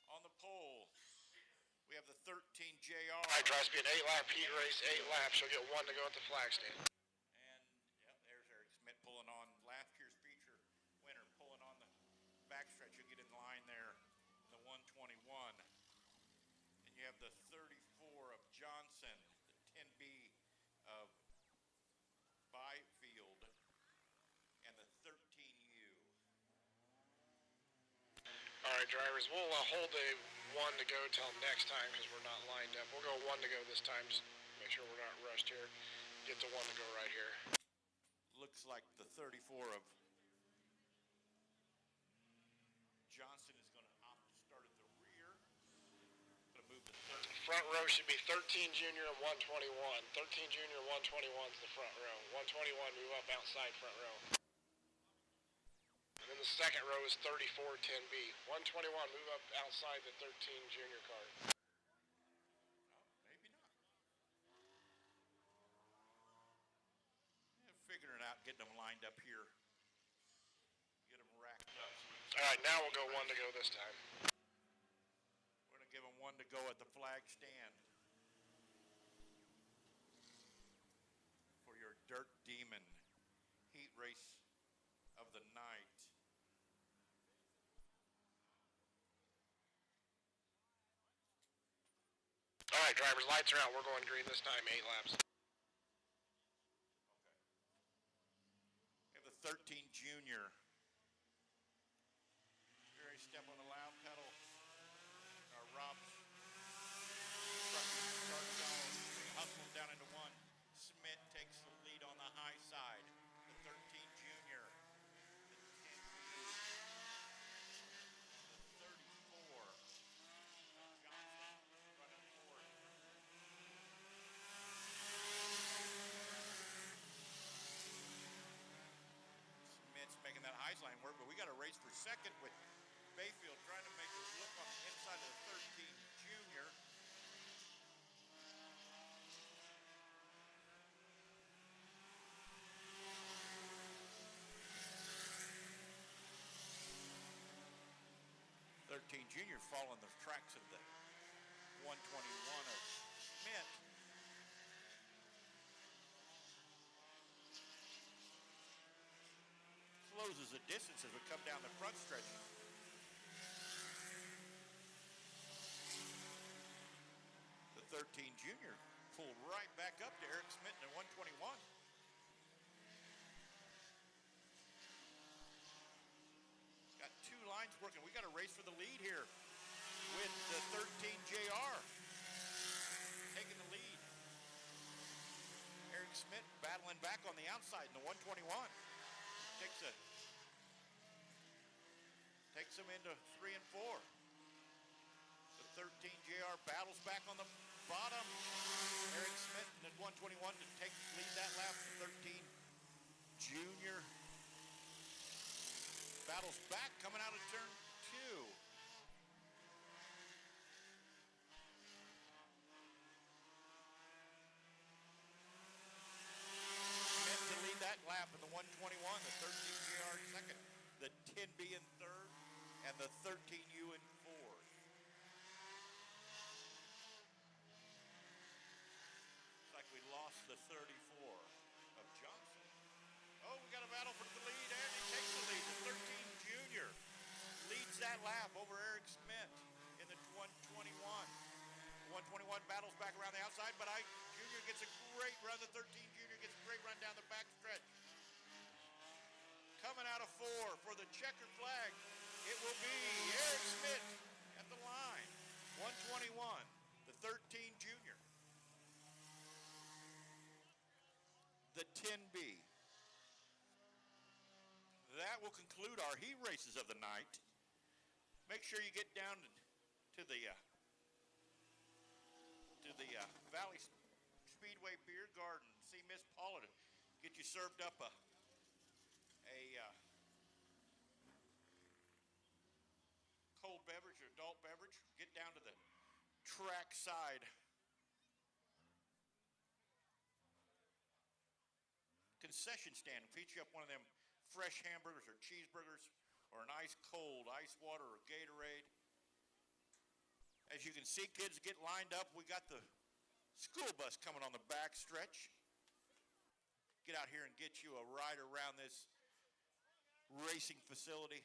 On the pole, we have the 13 JR. All right, tries to be an 8-lap heat race, 8 laps. You'll get 1 to go at the flag stand. And, yep, there's Eric Schmidt pulling on last year's feature winner, pulling on the backstretch. You'll get in line there, the 121. the 34 of Johnson, the 10B of Byfield, and the 13U. All right, drivers, we'll hold a 1 to go till next time because we're not lined up. We'll go 1 to go this time, just make sure we're not rushed here. Get to 1 to go right here. Looks like the 34 of Johnson is going to opt to start at the rear. Going to move the third. Front row should be 13 junior and 121. 13 junior, 121 is the front row. 121 move up outside front row. And then the second row is 34 10B. 121 move up outside the 13 junior car. Oh, maybe not. Yeah, figuring it out, getting them lined up here. Get them racked up. All right, now we'll go 1 to go this time. We're going to give them 1 to go at the flag stand for your Dirt Demon heat race of the night. All right, drivers, lights are out. We're going green this time, 8 laps. Okay. We have the 13 junior. Very step on the loud pedal. Rob's starts on, hustles down into 1. Smith takes the lead on the high side. The 13 junior. The 10B. The 34. Johnson running forward. Smith's making that high line work, but we got a race for second with Bayfield trying to make his look on the inside of the 13 junior. Junior following the tracks of the 121 of Smith. Closes the distance as we come down the front stretch. The 13 junior pulled right back up to Eric Smith in 121. Got 2 lines working. We got a race for the lead here with the 13 JR taking the lead. Eric Smith battling back on the outside in the 121. Takes him into 3 and 4. The 13 JR battles back on the bottom. Eric Smith in 121 to lead that lap. The 13 junior battles back coming out of turn 2. Smith to lead that lap in the 121. The 13 JR second. The 10B in third. And the 13U in fourth. Looks like we lost the 34 of Johnson. Oh, we got a battle for the lead, and he takes the lead. The 13 junior leads that lap over Eric Smith in the 121. The 121 battles back around the outside, but Junior gets a great run. The 13 junior gets a great run down the back stretch. Coming out of 4 for the checkered flag, it will be Eric Smith at the line. 121, the 13 junior. The 10B. That will conclude our heat races of the night. Make sure you get down to the Valley Speedway Beer Garden. See Miss Paula to get you served up a cold beverage or adult beverage. Get down to the track side. Concession stand. Feature up one of them fresh hamburgers or cheeseburgers or an ice cold ice water or Gatorade. As you can see, kids get lined up. We got the school bus coming on the back stretch. Get out here and get you a ride around this racing facility.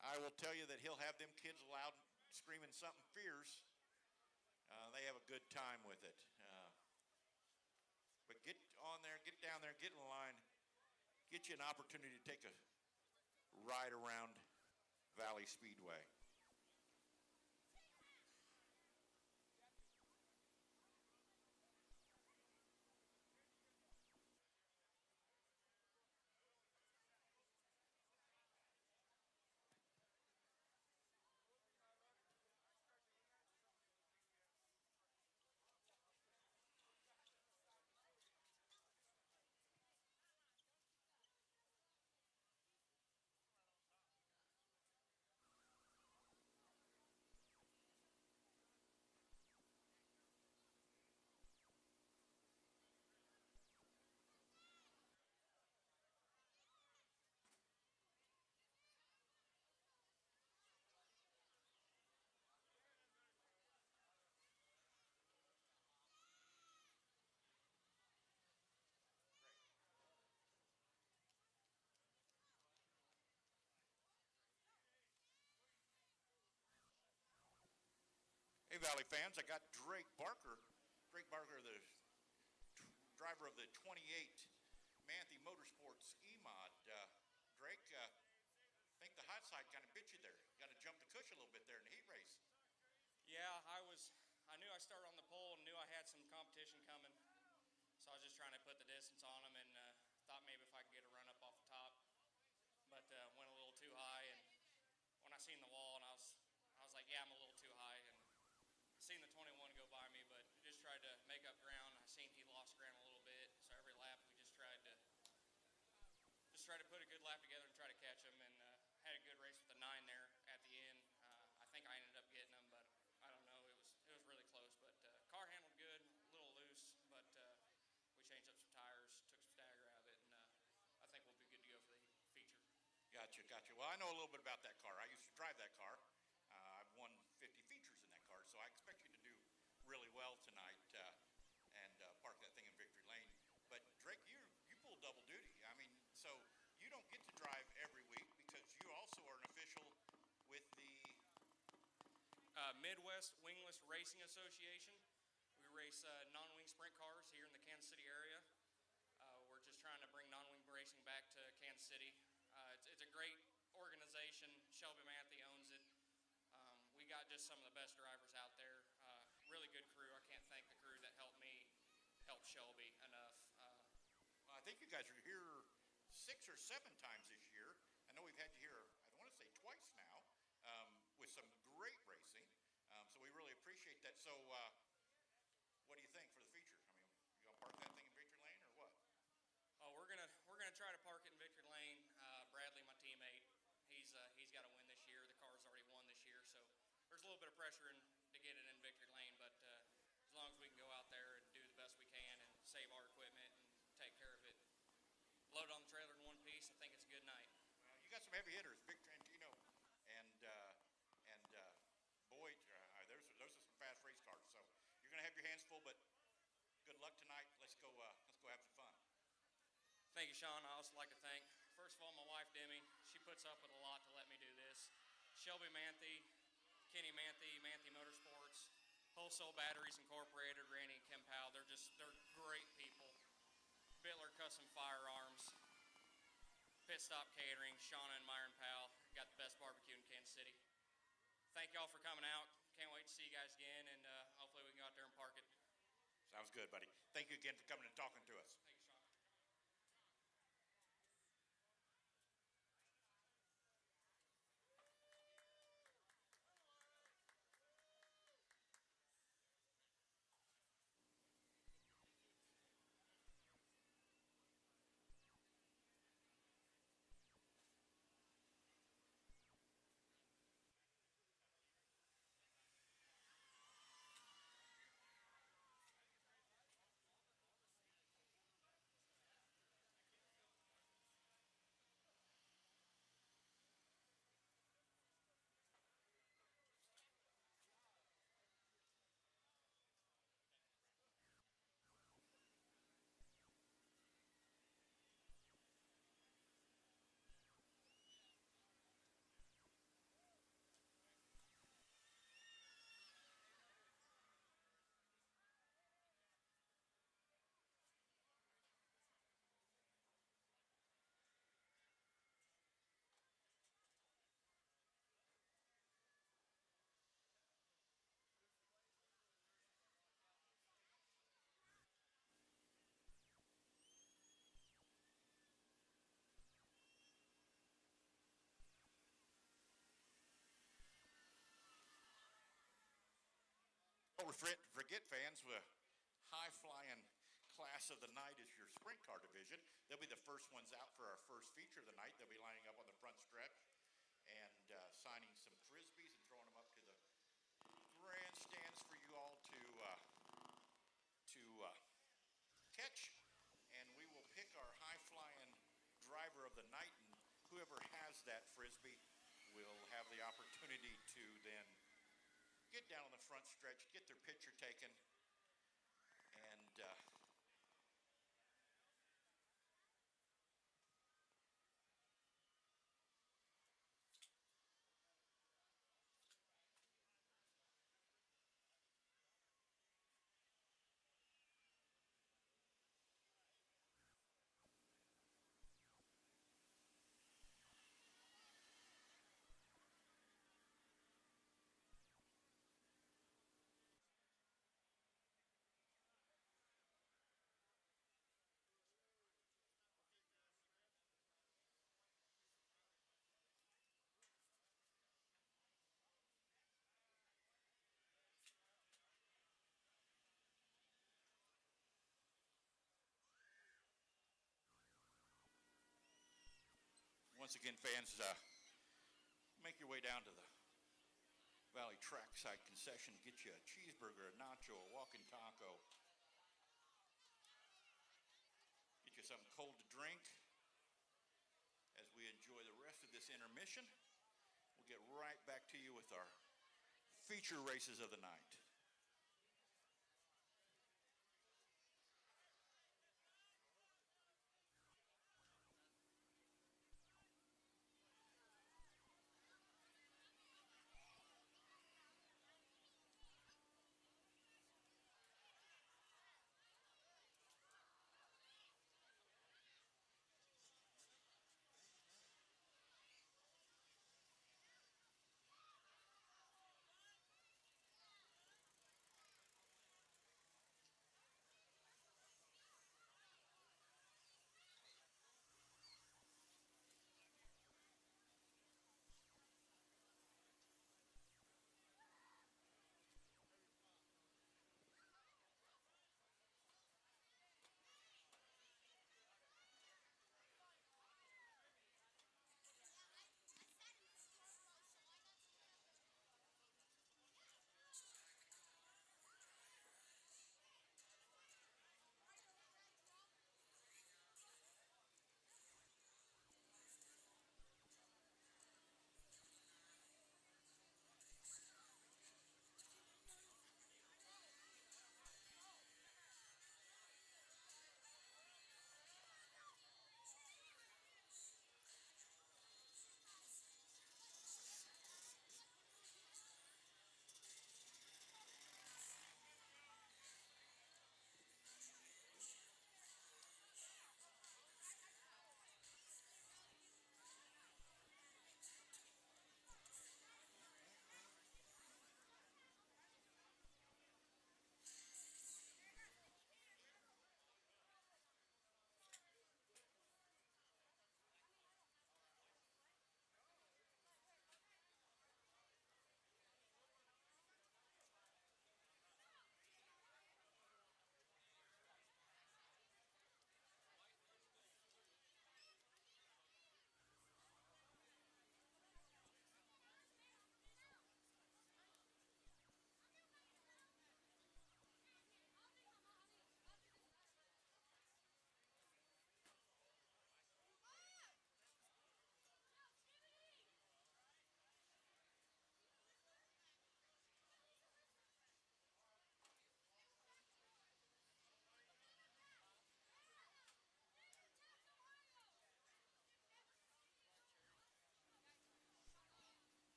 I will tell you that he'll have them kids loud screaming something fierce. They have a good time with it. But get on there, get down there, get in line, get you an opportunity to take a ride around Valley Speedway. Hey, Valley fans, I got Drake Barker, the driver of the 28 Manthe Motorsports E-Mod. Drake, I think the hot side kind of bit you there. Got to jump the cush a little bit there in the heat race. Yeah, I knew I started on the pole and knew I had some competition coming. So I was just trying to put the distance on them and thought maybe if I could get a run up off the top. But went a little too high, and when I seen the wall, and I was like, yeah, I'm a little too high. And seen the 21 go by me, but just tried to make up ground. I seen he lost ground a little bit, so every lap we just tried to put a good lap together and try to catch him, and had a good race with the 9 there at the end. I think I ended up getting him, but I don't know. It was really close, but car handled good, a little loose, but we changed up some tires, took some stagger out of it, and I think we'll be good to go for the feature. Gotcha. Well, I know a little bit about that car. I used to drive that car. I've won 50 features in that car, so I expect you to do really well tonight and park that thing in victory lane. But Drake, you pull double duty. I mean, so you don't get to drive every week because you also are an official with the Midwest Wingless Racing Association. We race non-wing sprint cars here in the Kansas City area. We're just trying to bring non-wing racing back to Kansas City. It's a great organization. Shelby Manthe owns it. We got just some of the best drivers out there. Really good crew. I can't thank the crew that helped me help Shelby enough. Well, I think you guys are here 6 or 7 times this year. I know we've had you here, I want to say twice now, with some great racing. So we really appreciate that. So what do you think for the feature? I mean, you gonna park that thing in victory lane or what? Oh, we're gonna try to park it in victory lane. Bradley, my teammate, he's got to win this year. The car's already won this year, so there's a little bit of pressure to get it in victory lane. But as long as we can go out there and do the best we can and save our equipment and take care of it, load on the trailer in one piece, I think it's a good night. Well, you got some heavy hitters, Vic Trentino, and Boyd. Those are some fast race cars. So you're gonna have your hands full, but good luck tonight. Let's go have some fun. Thank you, Sean. I also like to thank, first of all, my wife, Demi. She puts up with a lot to let me do this. Shelby Manthe, Kenny Manthe, Manthe Motorsports, Wholesale Batteries Incorporated, Randy and Kim Powell. They're great people. Bittler Custom Firearms, Pit Stop Catering, Shauna and Myron Powell. Got the best barbecue in Kansas City. Thank y'all for coming out. Can't wait to see you guys again, and hopefully we can go out there and park it. Sounds good, buddy. Thank you again for coming and talking to us. Thank you, Sean. forget, fans, the high-flying class of the night is your sprint car division. They'll be the first ones out for our first feature of the night. They'll be lining up on the front stretch and signing some Frisbees and throwing them up to the grandstands for you all to catch. And we will pick our high-flying driver of the night, and whoever has that Frisbee will have the opportunity to then get down on the front stretch, get their picture taken, and once again, fans, make your way down to the Valley Trackside concession. Get you a cheeseburger, a nacho, a walking taco. Get you something cold to drink as we enjoy the rest of this intermission. We'll get right back to you with our feature races of the night.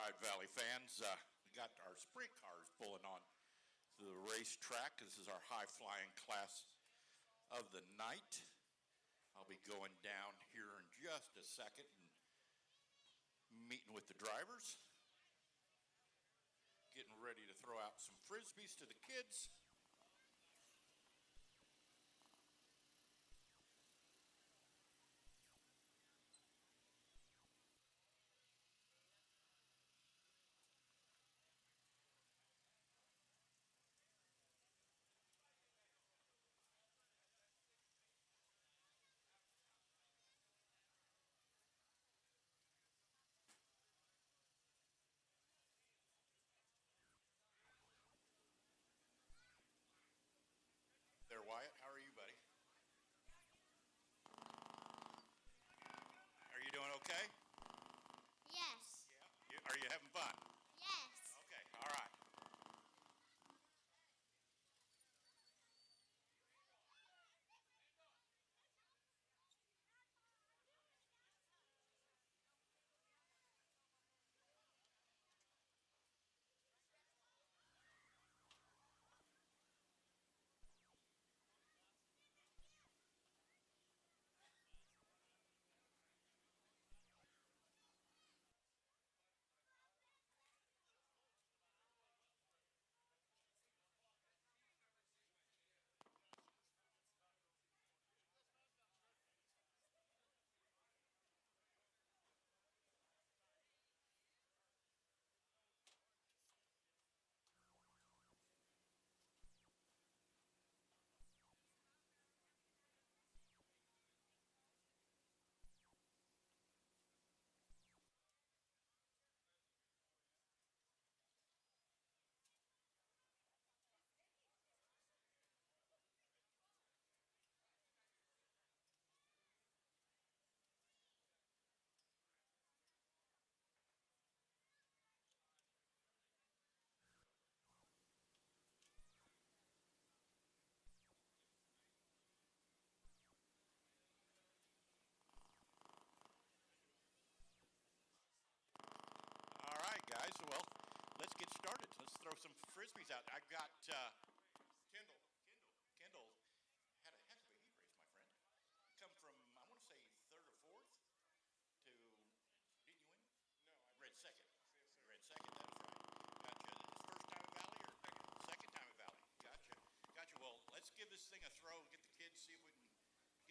right, Valley fans, we got our sprint cars pulling on to the racetrack. This is our high-flying class of the night. I'll be going down here in just a second and meeting with the drivers, getting ready to throw out some Frisbees to the kids. There, Wyatt, how are you, buddy? Are you doing okay? Yes. Are you having fun? Yes. Okay, all right. All right, guys. Well, let's get started. Let's throw some Frisbees out. I've got Kendall had a heck of a heat race, my friend. Come from, I want to say, third or fourth to, didn't you win? No, I Red second. You ran second, that is right. Gotcha. This is first time at Valley or second time at Valley? Gotcha. Gotcha. Well, let's give this thing a throw, get the kids, see if we can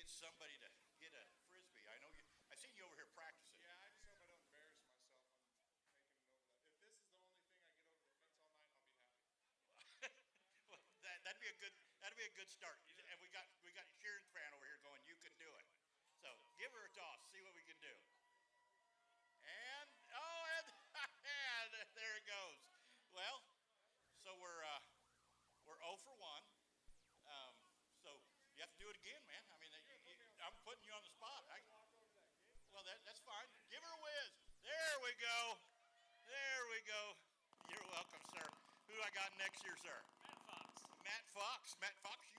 get somebody to get a Frisbee. I know you, I've seen you over here practicing. Yeah, I just hope I don't embarrass myself. I'm making it over that. If this is the only thing I get over the fence all night, I'll be happy. Well, that'd be a good start. And we got Sharon fan over here going, you can do it. So give her a toss, see what we can do. And and there it goes. Well, so we're 0 for 1. So you have to do it again, man. I mean, I'm putting you on the spot. Well, that's fine. Give her a whiz. There we go. There we go. You're welcome, sir. Who do I got next here, sir? Matt Fox. Matt Fox. Matt Fox, you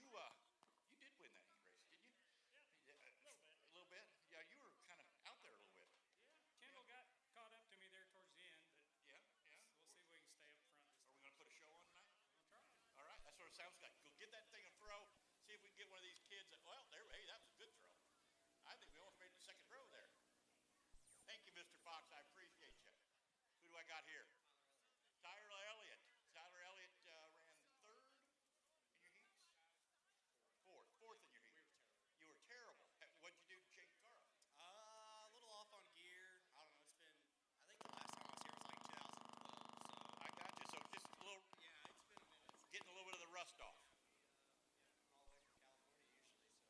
did win that heat race, didn't you? Yeah, A little bit. Yeah, you were kind of out there a little bit. Kendall got caught up to me there towards the end, but Yeah. we'll see if we can stay up front this Are time. we going to put a show on tonight? We'll try. All right, that's what it sounds like. Go get that thing a throw. See if we can get one of these kids. Well, hey, that was a good throw. I think we almost made the second row there. Thank you, Mr. Fox. I appreciate you. Who do I got here? Tyler Elliott. Tyler Elliott ran third in your heats? Fourth in your heat. You were terrible. What'd you do to change the car up? A little off on gear. I don't know. It's been. I think the last time I was here was like 2012. So I got you. So just a little, yeah, it's been a minute. getting a little bit of the rust off. All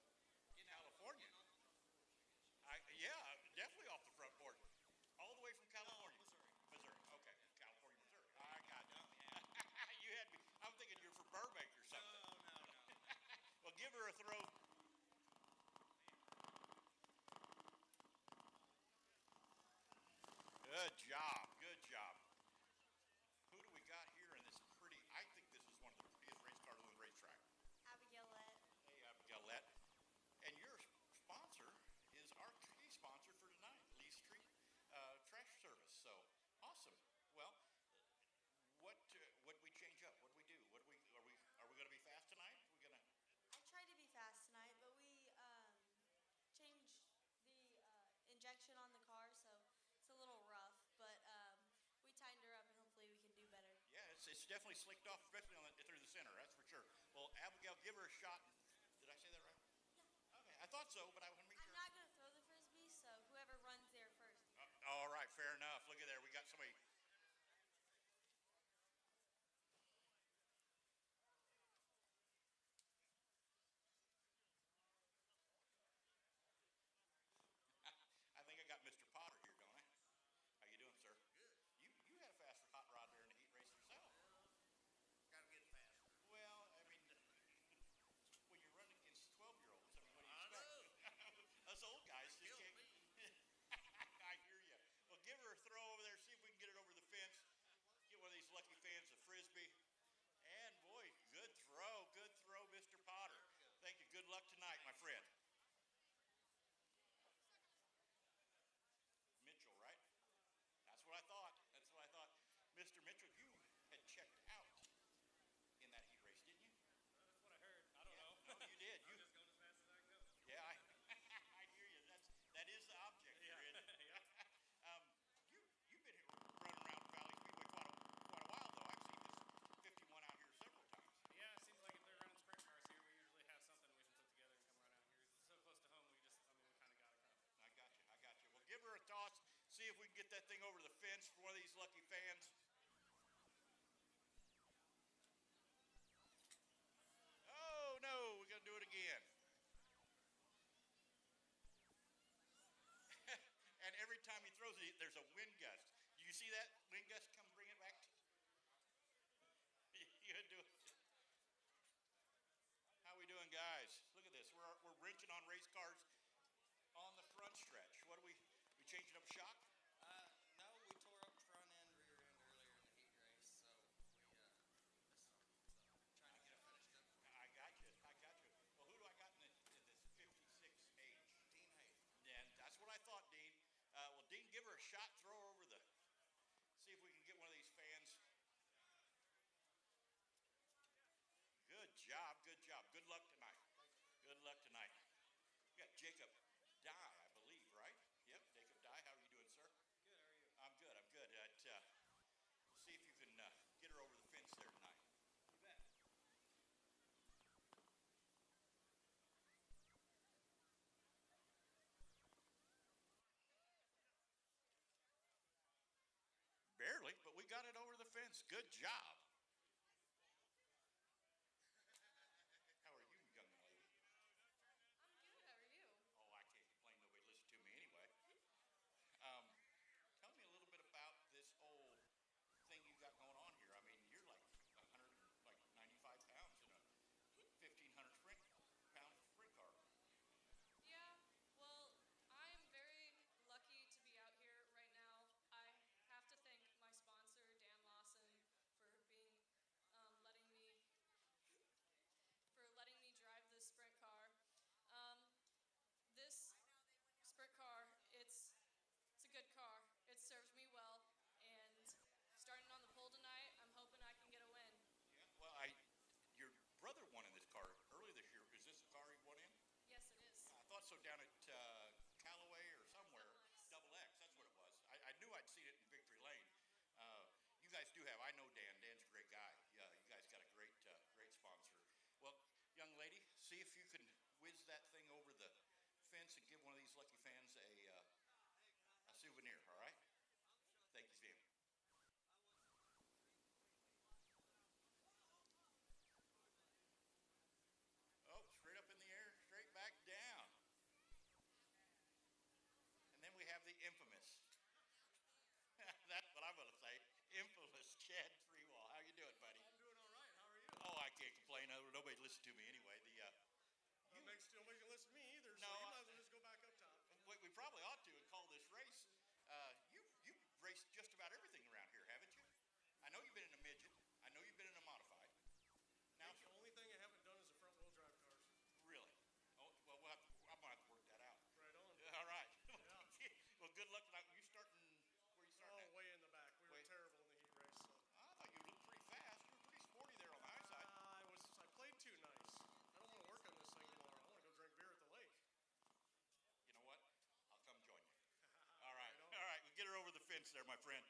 the way from California usually. So California. Yeah, definitely off the front porch. All the way from California. Missouri. Missouri. Okay. connection on the car, so it's a little rough. But we tightened her up, and hopefully we can do better. Yeah, it's definitely slicked off, especially through the center. That's for sure. Well, Abigail, give her a shot. Did I say that right? Yeah. Okay, I thought so, but I want to make I'm sure. not going to throw the frisbee, so whoever runs there first. All right, fair enough. Look at there. We got somebody. I think I got Mr. Potter here, don't I? How you doing, sir? Good. You had a faster hot rod there in the heat race yourself. Gotta get faster. Well, I mean, when you're running against 12-year-olds, I mean, what do you I expect? Us old guys just Kill can't. me. I hear you. Well, give her a throw over there. See if we can get it over the fence. Get one of these lucky fans a frisbee. And boy, good throw, Mr. Potter. Thank you. Good luck tonight, my friend. Mitchell, right? That's what I thought. Mr. Mitchell, you had checked out in that heat race, didn't you? That's what I heard. I don't know. No, you did. I'm just going as fast as I can go. Yeah, I hear you. That is the object Yeah. you're in. Yep. You've been running around Valley Speedway quite a while, though. I've seen this 51 out here several times. Yeah, it seems like if they're running sprint cars here, we usually have something we can put together and come right out here. It's so close to home, we kind of got it covered. I got you. Well, give her a toss. See if we can get that thing over the fence for one of these lucky fans. Oh, no, we're going to do it again. And every time he throws it, there's a wind gust. You see that wind gust? Come bring it back. You do it. How we doing, guys? Look at this. We're wrenching on race cars on the front stretch. What are we changing up shock? No, we tore up front end, rear end earlier in the heat race, so we missed some. So trying to get it finished up. I got you. Well, who do I got in this 56H? Dean Hayes. And that's what I thought, Dean. Well, Dean, give her a shot. Throw her over the. See if we can get one of these fans. Good job. Good luck tonight. We got Jacob Dye, I believe, right? Yep, Jacob Dye. How are you doing, sir? Good, how are you? I'm good. See if you can get her over the fence there tonight. You bet. Barely, but we got it over the fence. Good job. How are you, young lady? I'm good. How are you? Oh, I can't complain. Nobody listened to me anyway. Tell me a little bit about this whole thing you got going on here. I mean, you're like 95 pounds in a 1,500 pound sprint car. Yeah, well, I'm very lucky to be out here right now. I have to thank my sponsor, Dan Lawson, for letting me drive this sprint car. This sprint car, it's a good car. It serves me well, and starting on the pole tonight, I'm hoping I can get a win. Yeah. Well, your brother won in this car earlier this year. Is this the car he won in? Yes, it is. I thought so down at Callaway or somewhere. Double X. Double X, that's what it was. I knew I'd seen it in Victory Lane. You guys do have, I know Dan. Dan's a great guy. Yeah, you guys got a great sponsor. Well, young lady, see if you can whiz that thing over the fence and give one of these lucky fans a souvenir, all right? Thank you, Sam. Oh, straight up in the air, straight back down. And then we have the infamous, that's what I'm going to say, infamous Chad Freewall. How you doing, buddy? I'm doing all right. How are you? Oh, I can't complain. Nobody listened to me anyway. Nobody can listen to me either, so No, you might as well just go back up top. We probably ought to call this race. You've raced just about everything around here, haven't you? I know you've been in a midget. I know you've been in a modified. Now, The only thing I haven't done is the front-wheel drive cars. really? Oh, well, I'm going to have to work that out. Right on. All right. Yeah. Well, good luck tonight. Where are you starting at? Oh, way in the back. We were Way- terrible in the heat race. So. I thought you looked pretty fast. You were pretty sporty there on the high side. I played too nice. I don't want to work on this thing tomorrow. I want to go drink beer at the lake. You know what? I'll come join you. my friend.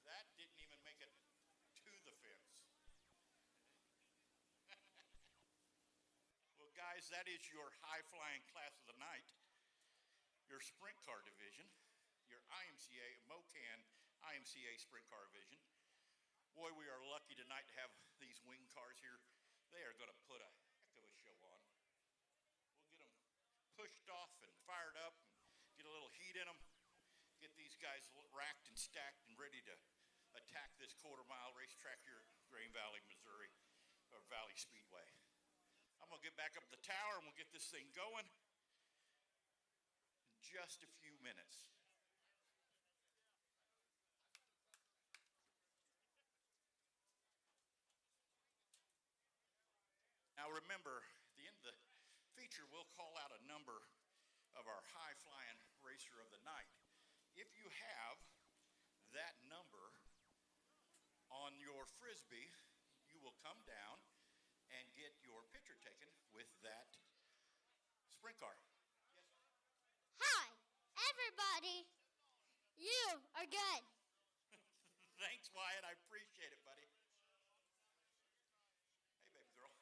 That didn't even make it to the fence. Well, guys, that is your high-flying class of the night. Your sprint car division, your IMCA, MoCan IMCA sprint car division. Boy, we are lucky tonight to have these wing cars here. They are going to put a heck of a show on. We'll get them pushed off and fired up and get a little heat in them. Get these guys racked and stacked and ready to attack this quarter-mile racetrack here at Green Valley, Missouri, or Valley Speedway. I'm going to get back up the tower and we'll get this thing going in just a few minutes. Now remember, at the end of the feature, we'll call out a number of our high-flying racer of the night. If you have that number on your Frisbee, you will come down and get your picture taken with that sprint car. Hi, everybody. You are good. Thanks, Wyatt. I appreciate it, buddy. Hey, baby girl.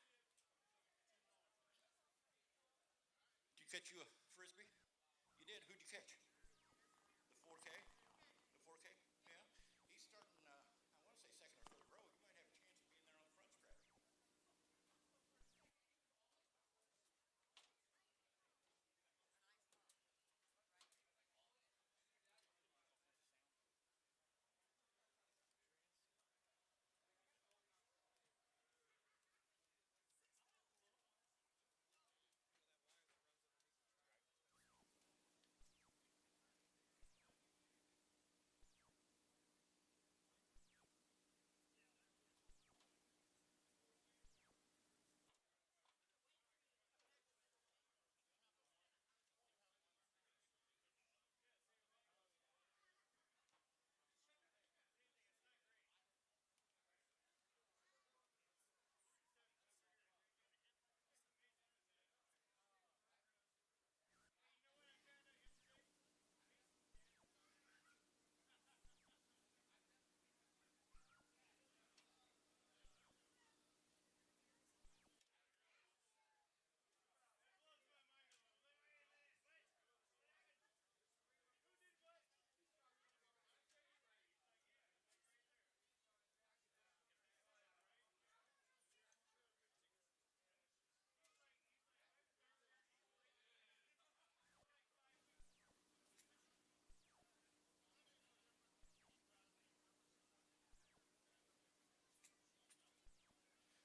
Did you catch you a Frisbee? You did? Who'd you catch? The 4K? The 4K? Yeah. He's starting, I want to say second or third row. You might have a chance of being there on the front stretch.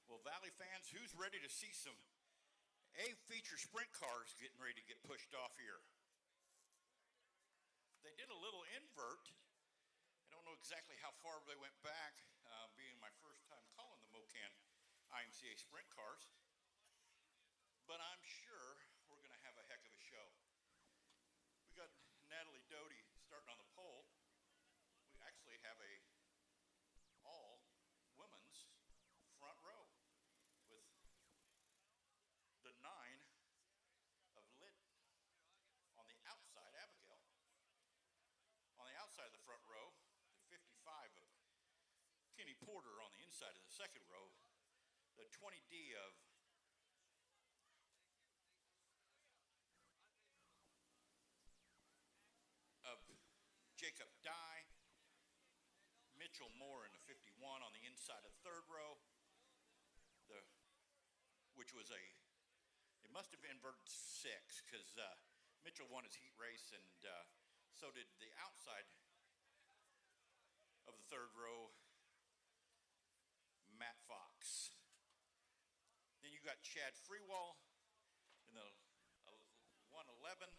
Well, Valley fans, who's ready to see some A-feature sprint cars getting ready to get pushed off here? They did a little invert. I don't know exactly how far they went back, being my first time calling the MoCan IMCA sprint cars. But I'm sure we're going to have a heck of a show. We got Natalie Doty starting on the pole. We actually have a all-women's front row with the 9 of Lit on the outside, Abigail. On the outside of the front row, the 55 of Kenny Porter on the inside of the second row, the 20D of Jacob Dye, Mitchell Moore in the 51 on the inside of the third row, which was it must have inverted 6 because Mitchell won his heat race and so did the outside of the third row, Matt Fox. Then you got Chad Freewall in the 111,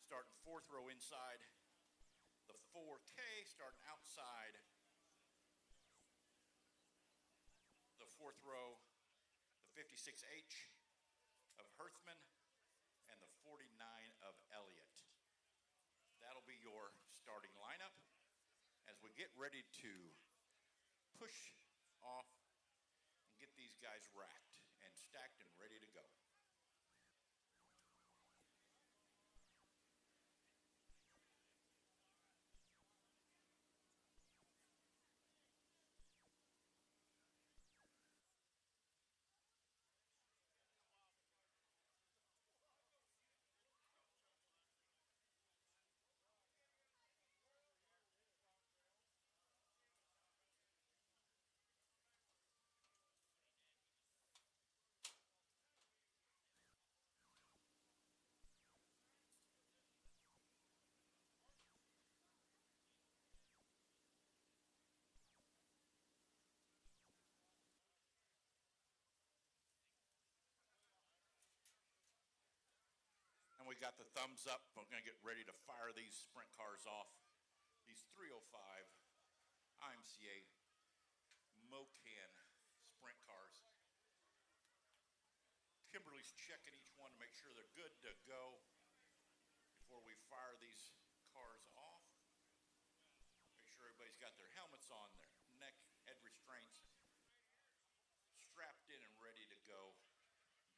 starting fourth row inside. The 4K starting outside the fourth row, the 56H of Herthman, and the 49 of Elliott. That'll be your starting lineup as we get ready to push off and get these guys racked and stacked and ready to go. everybody got the thumbs up. I'm going to get ready to fire these sprint cars off. These 305 IMCA Mocan sprint cars. Kimberly's checking each one to make sure they're good to go before we fire these cars off. Make sure everybody's got their helmets on, their neck, head restraints strapped in and ready to go.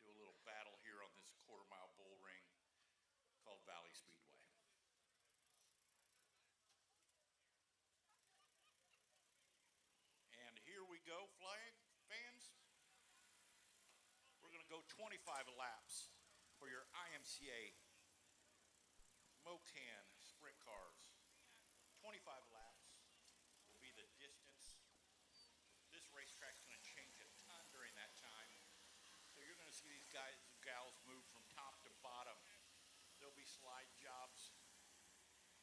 Do a little battle here on this quarter-mile bull ring called Valley Speedway. And here we go, flag fans. We're going to go 25 laps for your IMCA Mocan sprint cars. 25 laps will be the distance. This racetrack's going to change a ton during that time. So you're going to see these guys and gals move from top to bottom. There'll be slide jobs.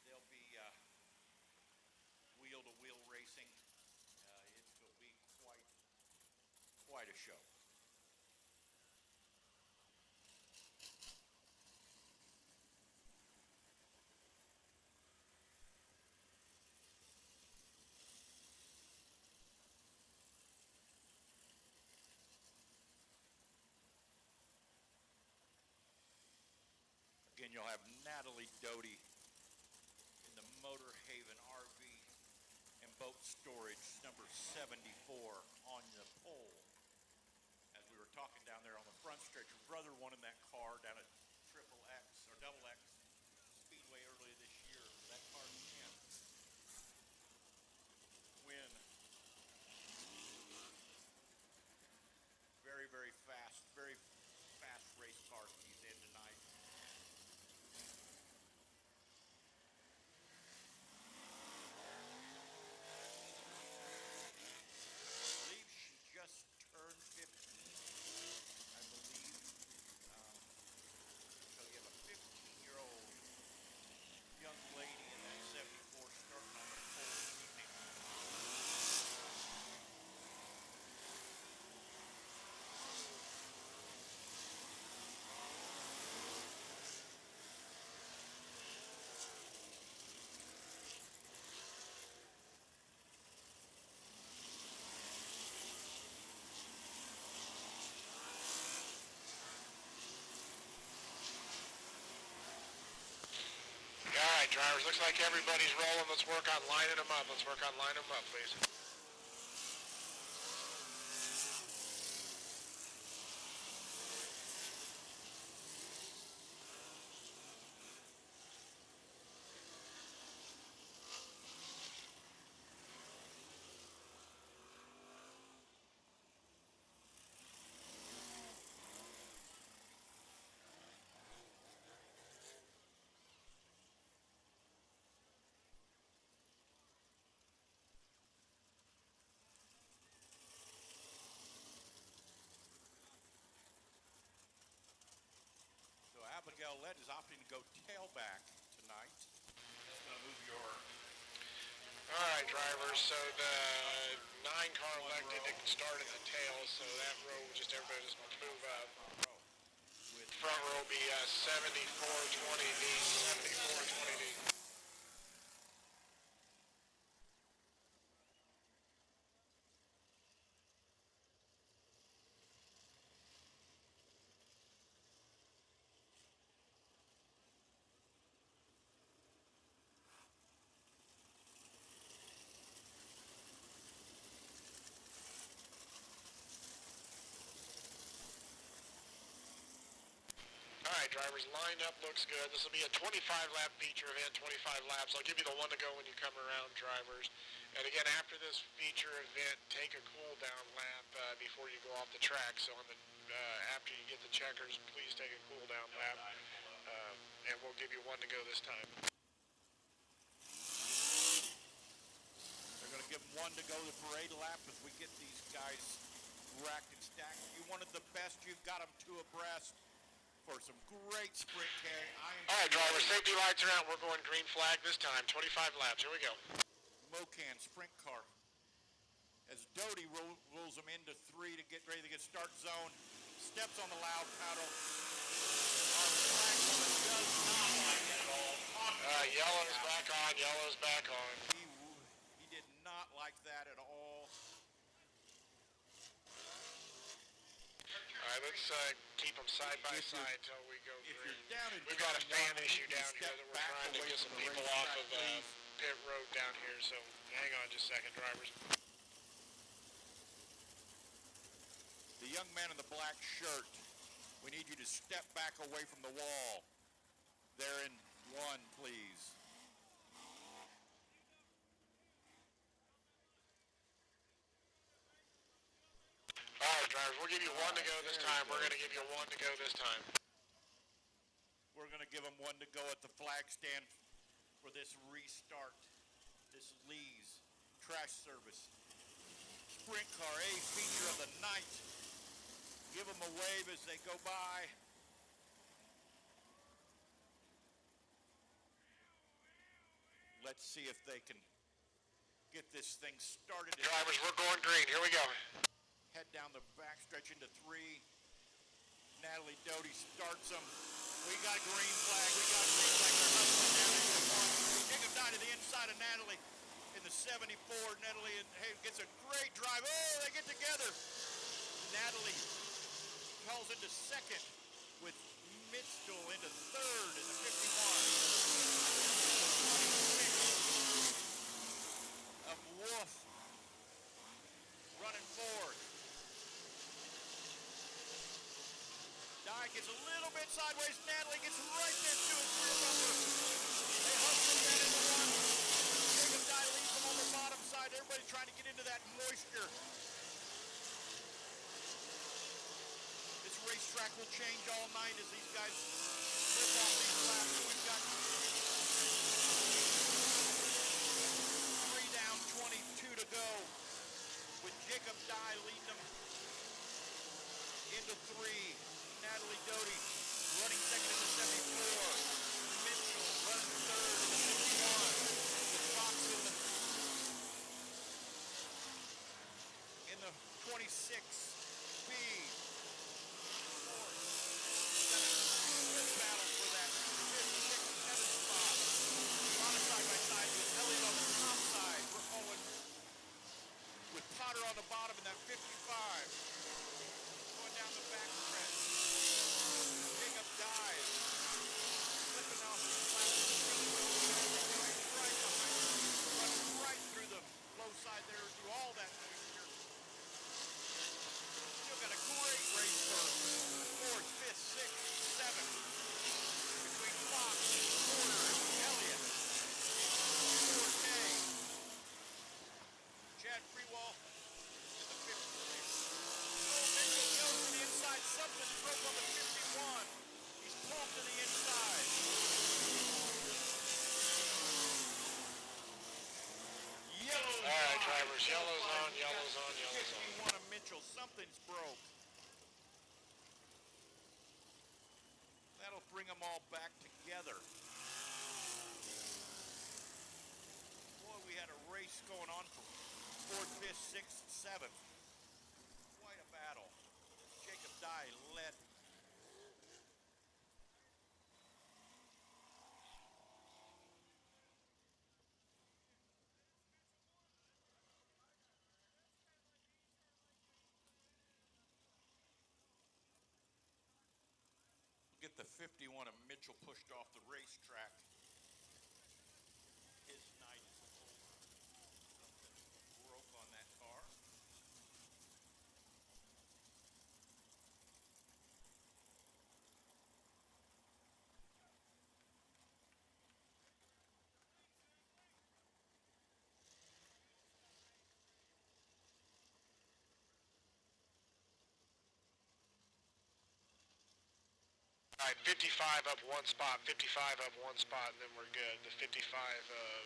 There'll be wheel-to-wheel racing. It will be quite a show. Again, you'll have Natalie Doty in the Motor Haven RV and Boat Storage number 74 on the pole. As we were talking down there on the front stretch, your brother won in that car down at Triple X or Double X Speedway earlier this year. That car can win. Very fast race cars he's in tonight. All right, drivers, looks like everybody's rolling. Let's work on lining them up. Please. Abigail Lett is opting to go tailback tonight. That's going to move your... All right, drivers, so the 9-car elected to start at the tail, so that row, everybody just move up. Front row will be 74-20D, 74-20D. All right, drivers, lined up looks good. This will be a 25-lap feature event, 25 laps. I'll give you the one to go when you come around, drivers. And again, after this feature event, take a cool-down lap before you go off the track. So on the after you get the checkers, please take a cool-down lap, and we'll give you one to go this time. They're going to give them one to go the parade lap as we get these guys racked and stacked. You wanted the best, you've got them two abreast. For some great sprint carry. All right, drivers, safety lights are out. We're going green flag this time. 25 laps. Here we go. Mocan sprint car. As Doty rolls them into 3 to get ready to get start zone. Steps on the loud pedal. Our flag woman does Yellow's back on. Yellow's back on. He did not like that at all. All right, let's keep them side by side until we go If green. you're down in We've got a turn fan one, issue you down step here that we're back trying to away get from some the people racetrack, off of please. pit road down here, so hang on just a second, drivers. The young man in the black shirt, we need you to step back away from the wall. There in one, please. All right, drivers, we'll give you one to go this time. We're going to give you one to go this time. We're going to give them one to go at the flag stand for this restart. This Lee's trash service. Sprint car, a feature of the night. Give them a wave as they go by. Let's see if they can get this thing started. Drivers, we're going green. Here we go. Head down the backstretch into 3. Natalie Doty starts them. We got a green flag. They're hustling down into 1. Jacob died to the inside of Natalie in the 74. Natalie gets a great drive. Oh, they get together. Natalie calls into second with Mitchell into third in the 51. Of Wolf running fourth. Dye gets a little bit sideways. Natalie gets right into his rear bumper. They hustle that into 1. Jacob Dye leaves them on the bottom side. Everybody trying to get into that moisture. This racetrack will change all night as these guys rip off these laps. We've got 3 down, 22 to go, with Jacob Dye leading them into 3. Natalie Doty running second in the 74. Mitchell running third in the 51. With Fox in the 26. Speed. Fourth. Good battle for that 5th, 6th, 7th spot. On a side-by-side with Elliott on the top side. We're following with Potter on the bottom in that 55. Going down the back stretch. Jacob dies. Flipping off the right behind him. Running right through the low side there, through all that moisture. Still got a great race for 4th, 5th, 6th, 7th. Between Fox, Porter, and Elliott. Forte. Chad Freewall in the 56. Oh, Mitchell goes to the inside. Something broke on the 51. He's pulled to the inside. Yellow's All right, on. drivers, yellow's on, yellow's on, yellow's on. 51 of Mitchell. Something's broke. That'll bring them all back together. Boy, we had a race going on for 4th, 5th, 6th, 7th. Quite a battle. Jacob Dye led. Get the 51 of Mitchell pushed off the racetrack. His night is over. Something broke on that car. All right, 55 up 1 spot, 55 up 1 spot, and then we're good. The 55 of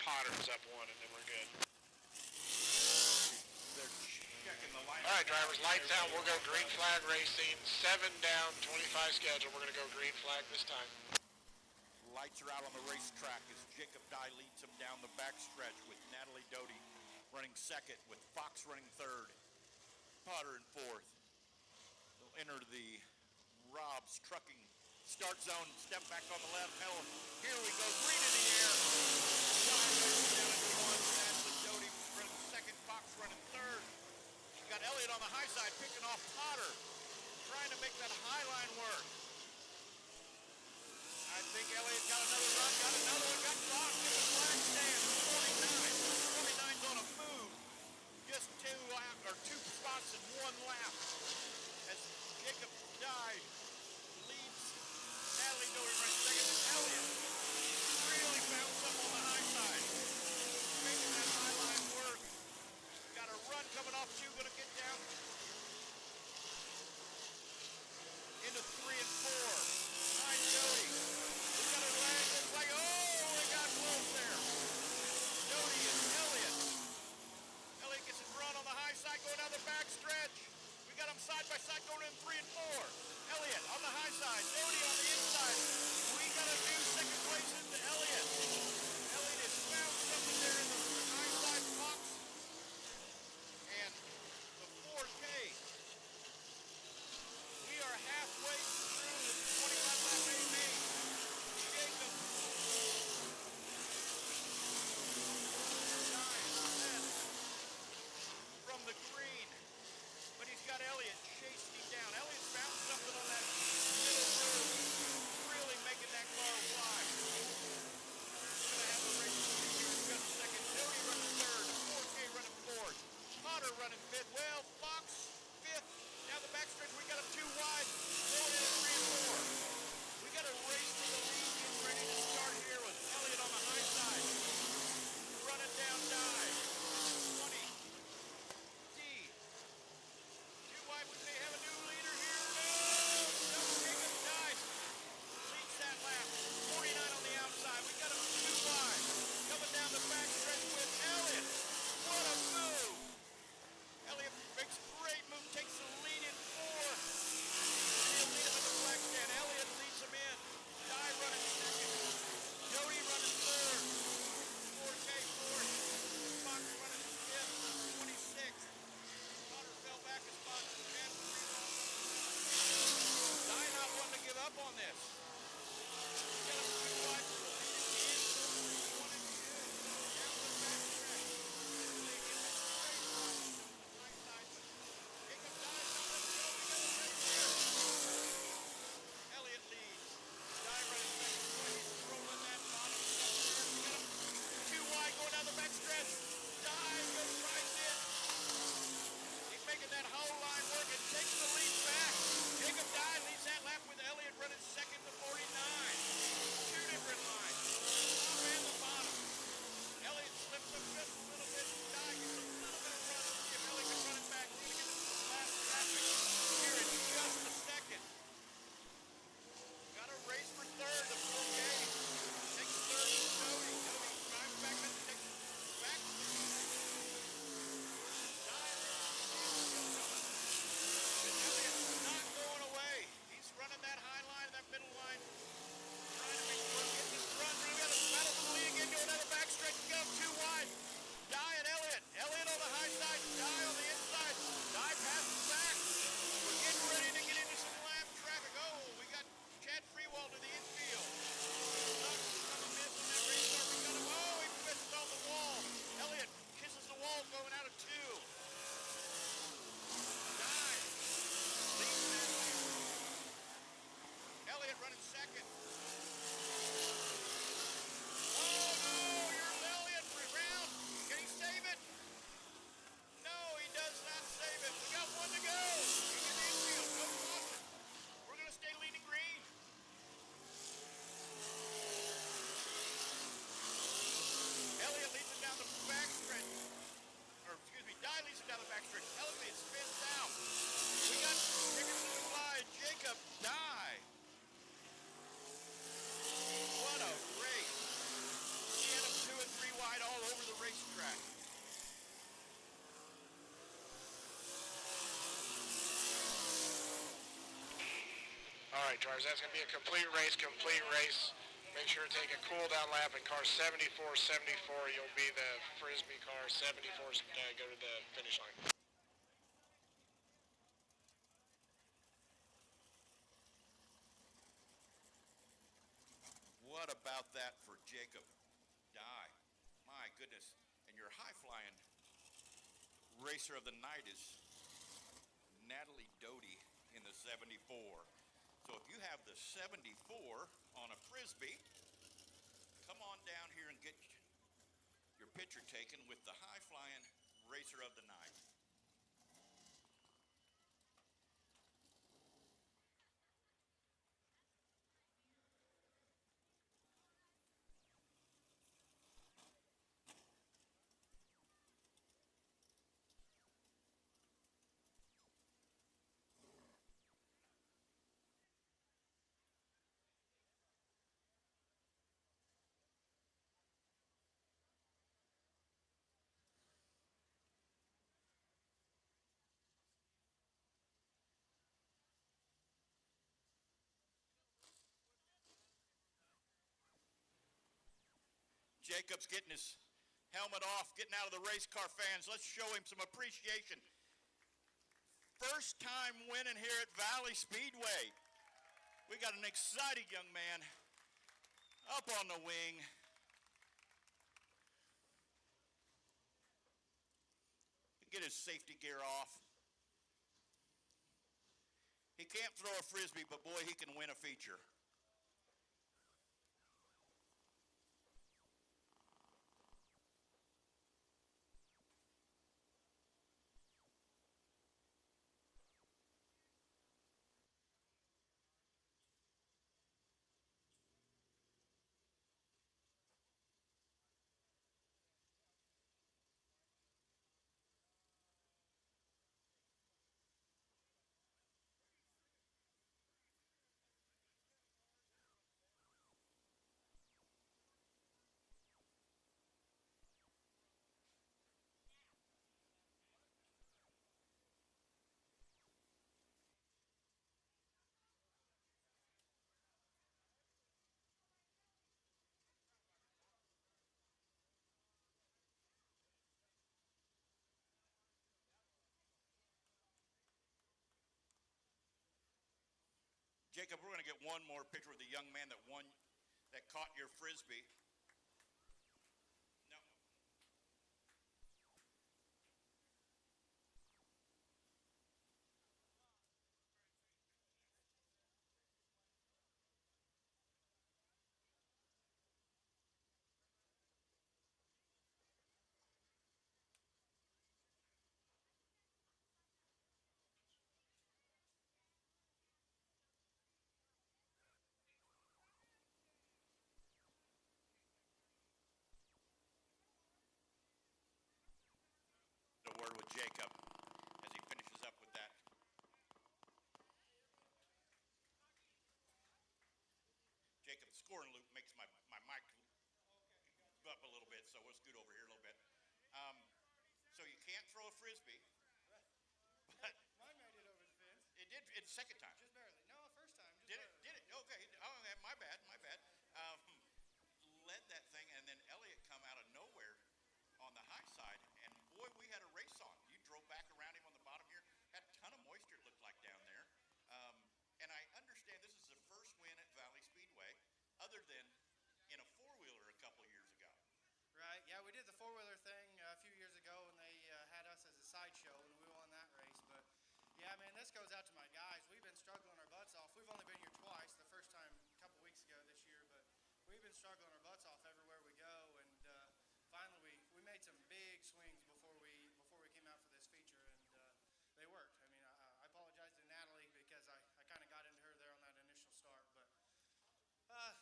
Potter's up 1, and then we're good. They're checking the line. All right, drivers, lights out. We'll go green flag racing. 7 down, 25 schedule. We're going to go green flag this time. Lights are out on the racetrack as Jacob Dye leads them down the backstretch with Natalie Doty running second, with Fox running third, Potter in fourth. They'll enter the Rob's Trucking start zone, step back on the left pedal. Here we go, green in the air. Dye goes down into one. That's the Doty running second, Fox running third. You got Elliott on the high side picking off Potter, trying to make that high line work. I think Elliott got another run, got another one, got blocked in the flag stand. 49. 49's on a move. Just two spots in one lap. As Jacob Dye leads Natalie Doty running second, and Elliott really found something on the high side. Making that high line work. Got a run coming off two, gonna get down into 3 and 4. Behind Doty. We got a lag, looks like, oh, we got close there. Doty and Elliott. Elliott gets his run on the high side, going down the back stretch. We got them side by side going in 3 and 4. Elliott on the high side, Doty on the inside. We got a new second place into Elliott. Elliott has found something there in the high side box. And the 4K. We are halfway through the 25 lap main main. Jacob from the green, but he's got Elliott chasing him down. Elliott's found something on that middle road, really making that car fly. We're gonna have a race. He's got second, Doty running third, 4K running fourth, Potter running fifth. Well, Fox fifth. Down the backstretch, we got him too wide. Going in at 3 and 4. We got a race to the lead, getting ready to start here with Elliott on the high side. Running down Dye. 20. D. Too wide. We may have a new leader here. No. Jacob Dye leads that lap. 49 on the outside. We got him too wide. Coming down the backstretch with Elliott. What a move. Elliott makes a great move, takes the lead in 4. And he'll lead him at the flag stand. Elliott leads him in. Dye running second. Doty running third. 4K fourth. Fox running fifth. 26th. Potter fell back a spot. Chad Dye not wanting to give up on this. Get him too wide for the lead in. 1 and 2. Down the backstretch. Elliott leads. Dye running second. He's rolling that bottom. Too wide going down the backstretch. Dye goes right in. He's making that whole line work and takes the lead back. Jacob Dye leads that lap with Elliott running second to 49. Two different lines. Top and the bottom. Elliott slips up just a little bit. Dye gets a little bit of run. See if Elliott can run it back. We're going to get to the last traffic here in just a second. Got a race for third. The 4K takes third to Doty. Doty drives back and takes back to the Dye. And Elliott's not going away. He's running that high line, that middle line. Trying to make sure get this run. We got a battle for the lead again. Go down the backstretch. Go too wide. Dye and Elliott. Elliott on the high side. Dye on the inside. Dye passes back. We're getting ready to get into some lap traffic. Oh, we got Chad Freewall to the infield. Knox from a miss on that race car. We got him. Oh, he misses on the wall. Elliott kisses the wall going out of 2. Dye leads that lap. Elliott running second. Oh no, here's Elliott round. Can he save it? No, he does not save it. We got one to go. He's in the infield. No Boston. We're going to stay leading green. Elliott leads it down the backstretch. Or, excuse me, Dye leads it down the backstretch. Elliott spins out. We got tickets to the fly. Jacob Dye. What a race. He had him 2 and 3 wide all over the racetrack. All right, drivers, that's going to be a complete race. Make sure to take a cool down lap in car 74, 74. You'll be the Frisbee car 74, go to the finish line. about that for Jacob Dye? My goodness. And your high-flying racer of the night is Natalie Doty in the 74. So if you have the 74 on a Frisbee, come on down here and get your picture taken with the high-flying racer of the night. Jacob's getting his helmet off, getting out of the race car fans. Let's show him some appreciation. First time winning here at Valley Speedway. We got an excited young man up on the wing. Get his safety gear off. He can't throw a Frisbee, but boy, he can win a feature. Jacob, we're going to get one more picture with the young man that won, that caught your Frisbee. No. A word with Jacob as he finishes up with that. Jacob, the scoring loop makes my mic go up a little bit, so we'll scoot over here a little bit. So you can't throw a Frisbee, but Mine made it over the fence. it did. It's the second time. Just barely. No, first time. Just Did it? barely. Did it? Okay. Oh, yeah, my bad. My bad. Led that thing, and then Elliott come out of nowhere on the high side, and boy, we had a race on. You drove back around him on the bottom here. Had a ton of moisture, it looked like, down there. And I understand this is the first win at Valley Speedway, other than in a four-wheeler a couple years ago. Right. Yeah, we did the four-wheeler thing a few years ago, and they had us as a sideshow, and we won that race. But yeah, man, this goes out to my guys. We've been struggling our butts off. We've only been here twice. The first time a couple weeks ago this year, but we've been struggling our butts off everywhere we go. And finally, we made some big swings before we came out for this feature, and they worked. I mean, I apologize to Natalie because I kind of got into her there on that initial start, but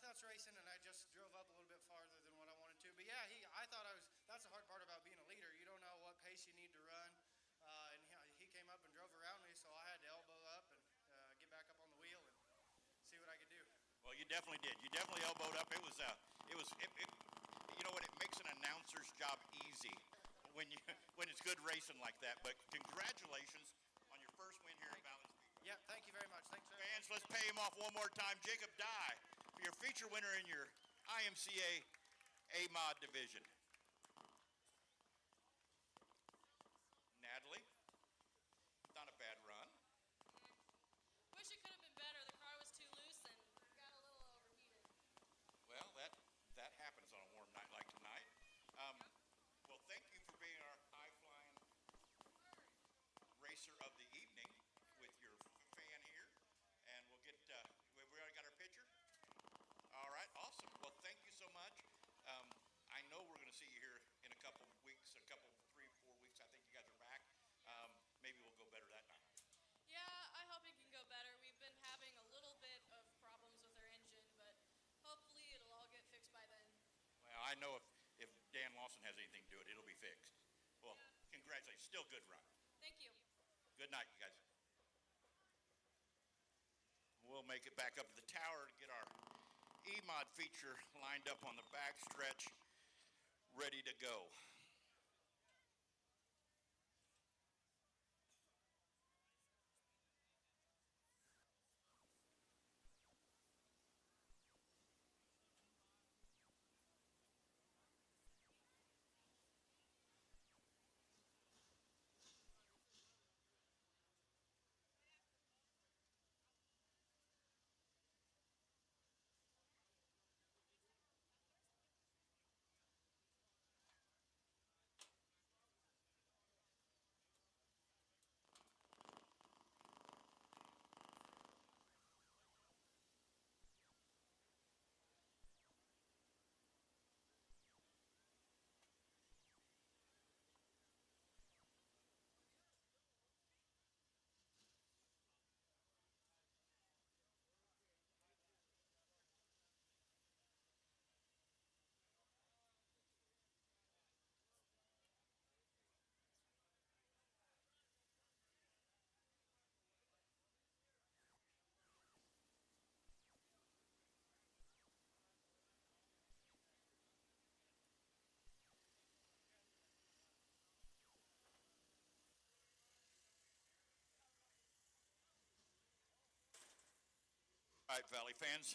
that's racing, and I just drove up a little bit farther than what I wanted to. But yeah, I thought that's the hard part about being a leader. You don't know what pace you need to run, and he came up and drove around me, so I had to elbow up and get back up on the wheel and see what I could do. Well, you definitely did. You definitely elbowed up. It you know what? It makes an announcer's job easy when it's good racing like that. But congratulations on your first win here at Valley Speedway. Yeah, thank you very much. Thanks very Fans, let's pay him off one more time. Jacob Dye for your feature winner in your IMCA A-Mod division. Natalie, not a bad run. Wish it could have been better. The car was too loose and got a little overheated. Well, that I know if Dan Lawson has anything to do it, it'll be fixed. Well, congratulations. Still good run. Thank you. Good night, you guys. We'll make it back up to the tower to get our E-Mod feature lined up on the back stretch, ready to go. All right, Valley fans.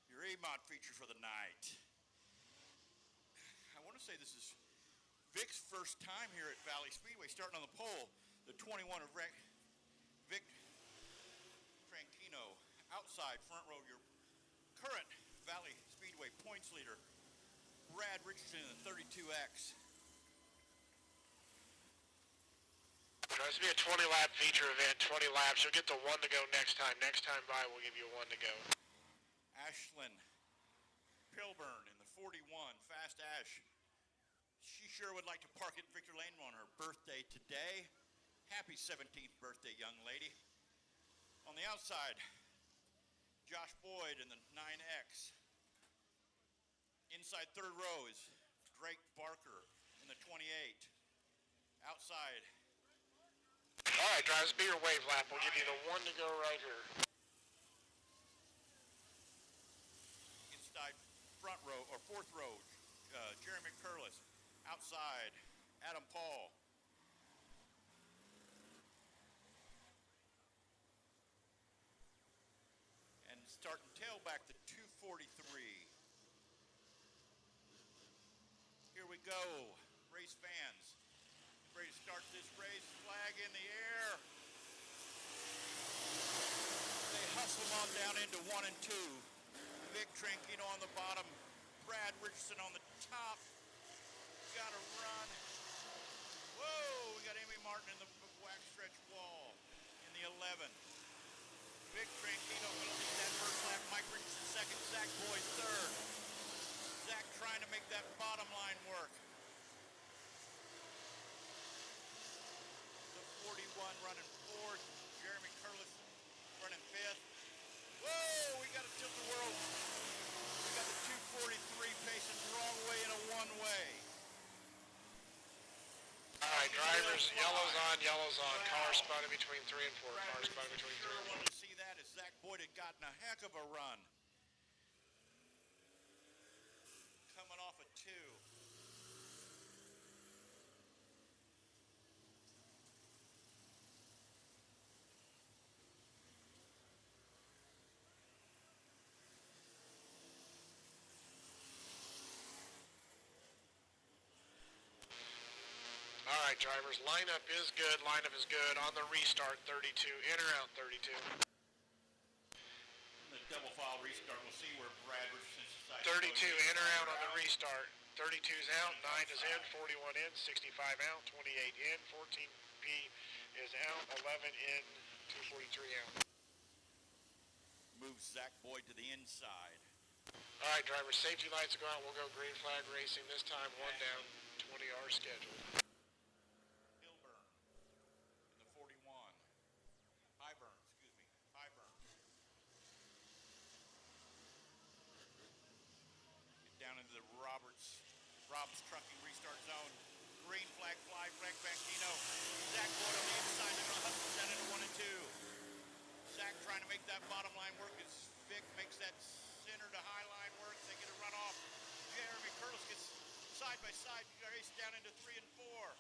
Your E-Mod feature for the night. I want to say this is Vic's first time here at Valley Speedway, starting on the pole. The 21 of Vic Tranquino. Outside, front row, your current Valley Speedway points leader, Brad Richardson in the 32X. Tries to be a 20-lap feature event, 20 laps. You'll get the one to go next time. Next time by, we'll give you a one to go. Ashlyn Pilburn in the 41, Fast Ash. She sure would like to park at Victor Lane on her birthday today. Happy 17th birthday, young lady. On the outside, Josh Boyd in the 9X. Inside third row is Drake Barker in the 28. Outside. All right, drivers, be your wave lap. We'll give you the one to go right here. Inside front row, or fourth row, Jeremy Curlis. Outside, Adam Paul. And starting tailback to 243. Here we go, race fans. Ready to start this race, flag in the air. They hustle on down into 1 and 2. Vic Tranquino on the bottom, Brad Richardson on the top. Got to run. Whoa, we got Amy Martin in the wax stretch wall in the 11. Vic Tranquino will lead that first lap. Mike Richardson second, Zach Boyd third. Zach trying to make that bottom line work. The 41 running fourth. Jeremy Curlis running fifth. Whoa, we got to tilt the world. We got the 243 pacing the wrong way in a one-way. All right, drivers, yellow's on. Car spotted between 3 and 4. Car spotted between 3 and 4. Wanted to see that as Zach Boyd had gotten a heck of a run. Coming off a 2. All right, drivers, lineup is good. Lineup is good. On the restart, 32. In or out, 32. The double file restart, we'll see where Brad Richardson's decided 32 to go. in or out on the restart. 32's out, 9 is in, 41 in, 65 out, 28 in, 14P is out, 11 in, 243 out. Moves Zach Boyd to the inside. All right, drivers, safety lights go out. We'll go green flag racing this time. 1 down, 20 hours scheduled. Pilburn in the 41. Highburn, excuse me. Rob's Trucking Restart Zone. Green flag fly, Greg Banchino. Zach Boyd on the inside, they're gonna hustle down into 1 and 2. Zach trying to make that bottom line work as Vic makes that center to high line work. They get a run off. Jeremy Curtis gets side by side, race down into 3 and 4.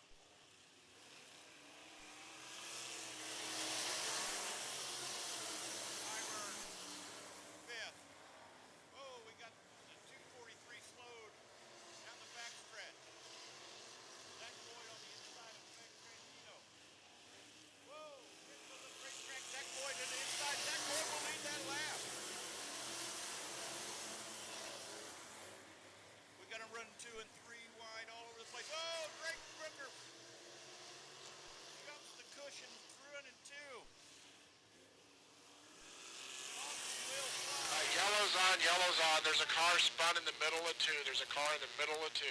Tyburn, 5th. Oh, we got the 243 slowed down the backstretch. Zach Boyd on the inside of Greg Trentino. Whoa, here goes the racetrack. Zach Boyd on the inside. Zach Boyd will lead that lap. We got him running 2 and 3 wide all over the place. Oh, Greg Brooker jumps the cushion, 3 and 2. Yellow's on. There's a car spun in the middle of 2. There's a car in the middle of 2.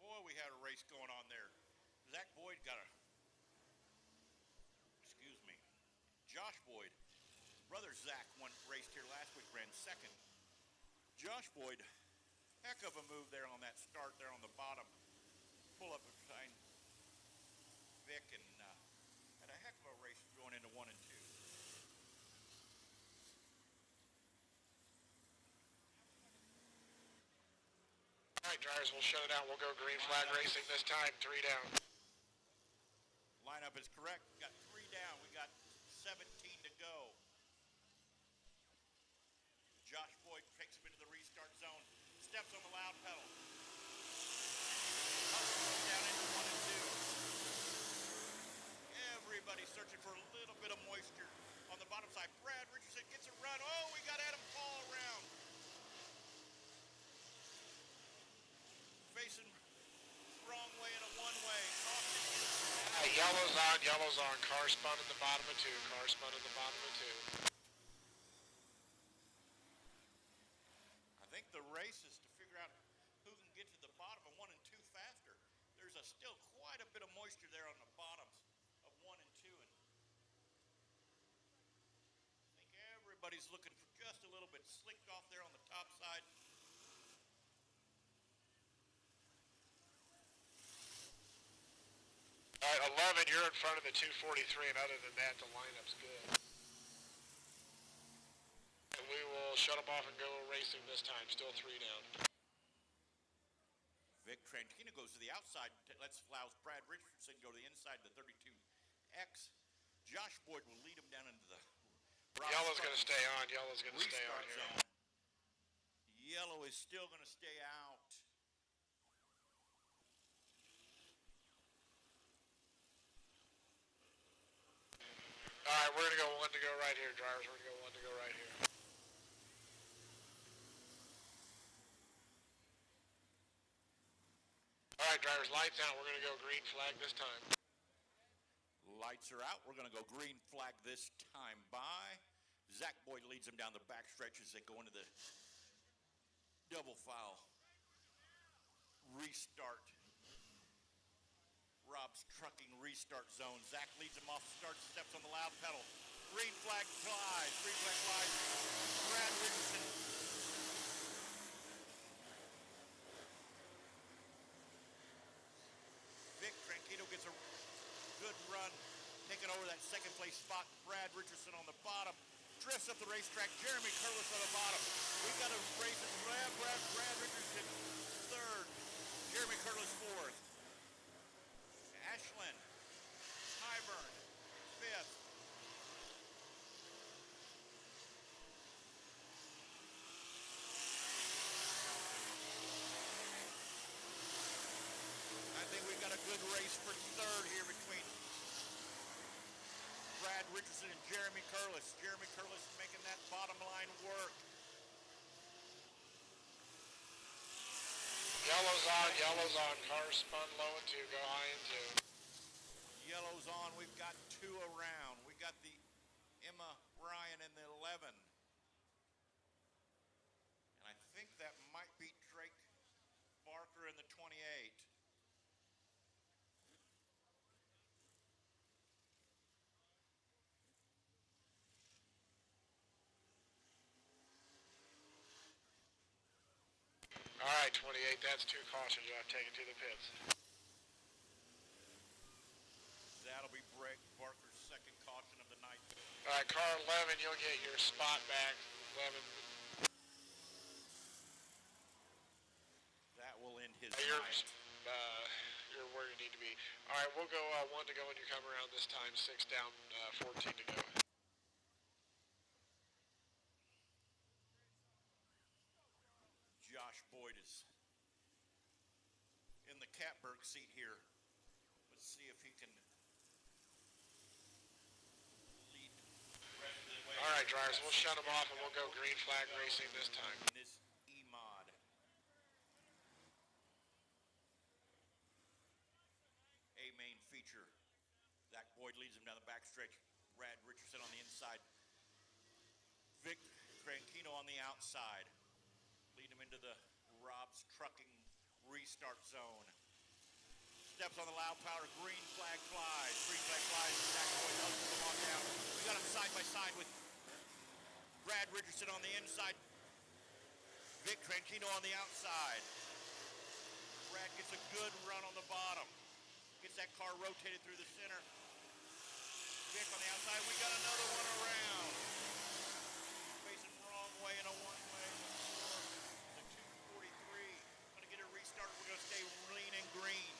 Boy, we had a race going on there. Zach Boyd got a, Josh Boyd, brother Zach raced here last week, ran 2nd. Josh Boyd, heck of a move there on that start there on the bottom. Pull up behind Vic and had a heck of a race going into 1 and 2. All right, drivers, we'll shut it out. We'll go green flag racing this time, 3 down. Lineup is correct. We got 3 down. We got 17 to go. Josh Boyd takes him into the restart zone. Steps on the loud pedal. Hustles down into 1 and 2. Everybody's searching for a little bit of moisture on the bottom side. Brad Richardson gets a run. Oh, we got Adam Paul around. Facing wrong way in a one-way. Yellow's on. Car spun in the bottom of 2. Car spun in the bottom of 2. I think the race is to figure out who can get to the bottom of 1 and 2 faster. There's still quite a bit of moisture there on the bottoms of 1 and 2. And I think everybody's looking for just a little bit slicked off there on the top side. All right, 11, you're in front of the 243, and other than that, the lineup's good. And we will shut them off and go racing this time, still 3 down. Vic Trentino goes to the outside, allows Brad Richardson go to the inside of the 32X. Josh Boyd will lead him down into the Yellow's going to stay on. Yellow's going to stay on here. Zone. Yellow is still going to stay out. All right, we're going to go 1 to go right here, drivers. We're going to go 1 to go right here. All right, drivers, lights out. We're going to go green flag this time. Lights are out. We're going to go green flag this time by. Zach Boyd leads them down the back stretch as they go into the double file restart. Rob's Trucking Restart Zone. Zach leads him off the start, steps on the loud pedal. Green flag flies. Green flag flies. Brad Richardson. Vic Tranquito gets a good run, taking over that second place spot. Brad Richardson on the bottom. Drifts up the racetrack. Jeremy Curlis on the bottom. We got a race at Brad Richardson 3rd. Jeremy Curlis 4th. Ashland, Tyburn, 5th. I think we've got a good race for 3rd here between Brad Richardson and Jeremy Curlis. Jeremy Curlis making that bottom line work. Yellow's on. Car spun low in 2, go high in 2. Yellow's on. We've got 2 around. We got the Emma Ryan in the 11. And I think that might be Drake Barker in the 28. right, 28, that's 2 cautions. You'll have to take it to the pits. That'll be Brett Barker's second caution of the night. All right, car 11, you'll get your spot back. 11. That will end his You're, night. you're where you need to be. All right, we'll go 1 to go when you come around this time. 6 down, 14 to go. Josh Boyd is in the Catberg seat here. Let's see if he can lead the rest of the way. All right, drivers, we'll shut them off and we'll go green flag racing this time. This E-Mod. A main feature. Zach Boyd leads him down the backstretch. Brad Richardson on the inside. Vic Tranquino on the outside. Lead him into the Rob's Trucking restart zone. Steps on the loud powder. Green flag flies. Green flag flies. Zach Boyd helps him on down. We got him side by side with Brad Richardson on the inside. Vic Tranquino on the outside. Brad gets a good run on the bottom. Gets that car rotated through the center. Vic on the outside. We got another one around. Facing wrong way in a one-way. The 243. Gonna get a restart. We're gonna stay lean and green.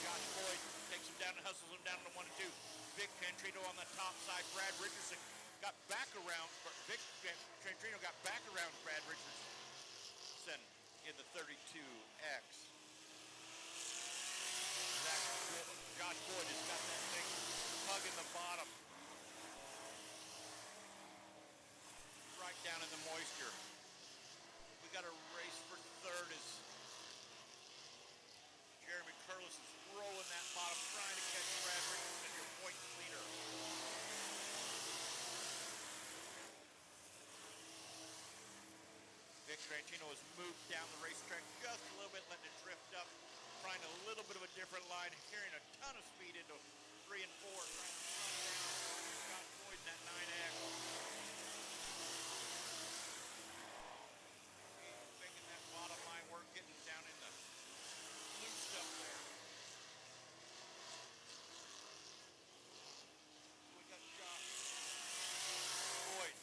Josh Boyd takes him down and hustles him down to 1 and 2. Vic Trantrino on the top side. Brad Richardson got back around. Vic Trantrino got back around Brad Richardson in the 32X. Josh Boyd has got that thing hugging the bottom. Right down in the moisture. We got a race for third as Jeremy Curlis is rolling that bottom, trying to catch Brad Richardson, your point leader. Vic Tranchino has moved down the racetrack just a little bit, letting it drift up, trying a little bit of a different line, carrying a ton of speed into 3 and 4, trying to run down Scott Boyd in that 9X. He's making that bottom line work, getting down in the blue stuff there. We got Josh Boyd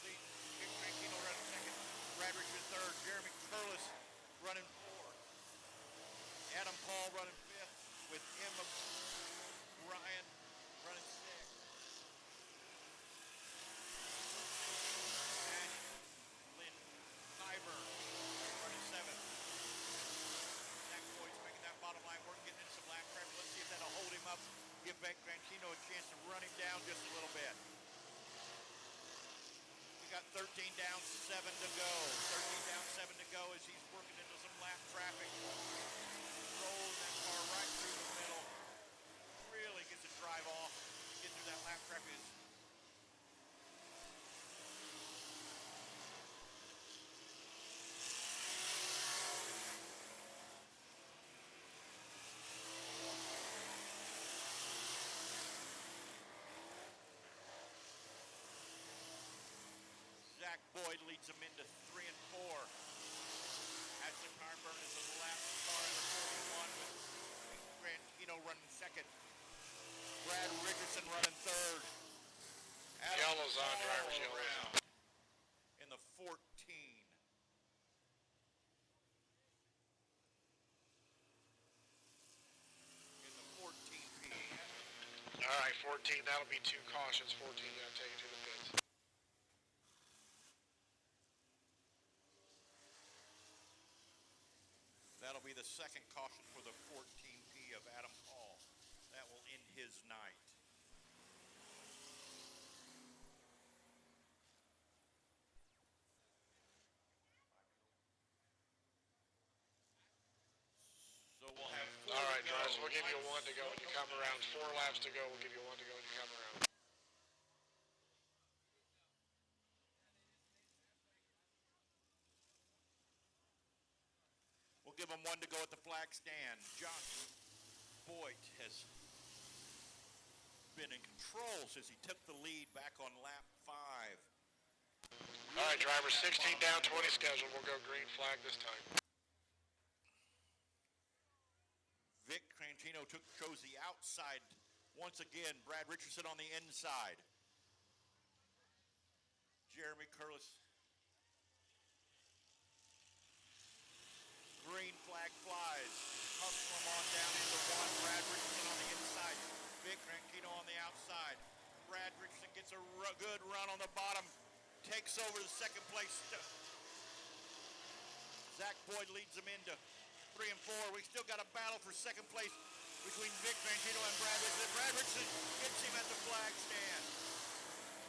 leading, Vic Tranchino running second, Brad Richardson third, Jeremy Curlis running fourth, Adam Paul running fifth, with Emma Ryan running sixth. Ashlyn Kyburn running seventh. Zach Boyd's making that bottom line work, getting into some lap traffic. Let's see if that'll hold him up, give Vic Tranchino a chance to run him down just a little bit. We got 13 down, 7 to go. 13 down, 7 to go as he's working into some lap traffic. Rolling that car right through the middle. Really gets a drive off. Get through that lap traffic. Zach Boyd leads them into 3 and 4. Ashley Carnburn is the last car in the 41 with Tranchino running second. Brad Richardson running third. Adam Yellow's on, Paul drivers, yellow's around on. in the 14. In the 14P. All right, 14, that'll be 2 cautions. 14, you gotta take it to the pits. That'll be the second caution for the 14P of Adam Paul. That will end his night. So we'll have 4 All right, to go. drivers, we'll give you a 1 to go when you come around. 4 laps to go, we'll give you a 1 to go when you come around. We'll give him 1 to go at the flag stand. Josh Boyd has been in control since he took the lead back on lap 5. All right, driver 16 down, 20 scheduled. We'll go green flag this time. Vic Trantino chose the outside once again. Brad Richardson on the inside. Jeremy Curlis. Green flag flies. Hustle him on down into 1. Brad Richardson on the inside. Vic Trantino on the outside. Brad Richardson gets a good run on the bottom. Takes over the second place. Zach Boyd leads them into 3 and 4. We still got a battle for second place between Vic Trantino and Brad Richardson. Brad Richardson gets him at the flag stand.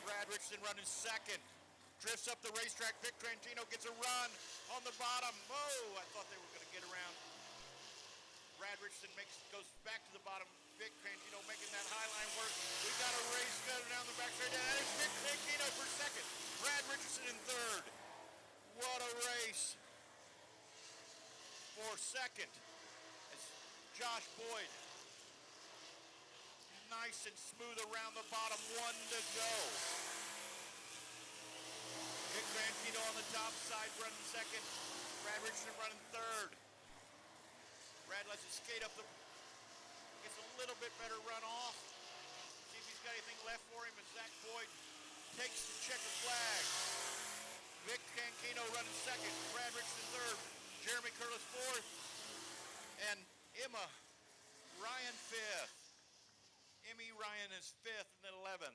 Brad Richardson running second. Drifts up the racetrack. Vic Trantino gets a run on the bottom. Whoa, I thought they were going to get around. Brad Richardson goes back to the bottom. Vic Trantino making that high line work. We got a race going down the back straight. And it's Vic Trantino for second. Brad Richardson in third. What a race for second. As Josh Boyd, nice and smooth around the bottom. 1 to go. Vic Trantino on the top side running second. Brad Richardson running third. Brad lets it skate up gets a little bit better run off. See if he's got anything left for him as Zach Boyd takes the checkered flag. Vic Trantino running second. Brad Richardson third. Jeremy Curlis fourth. And Emma Ryan fifth. Emmy Ryan is fifth and then 11.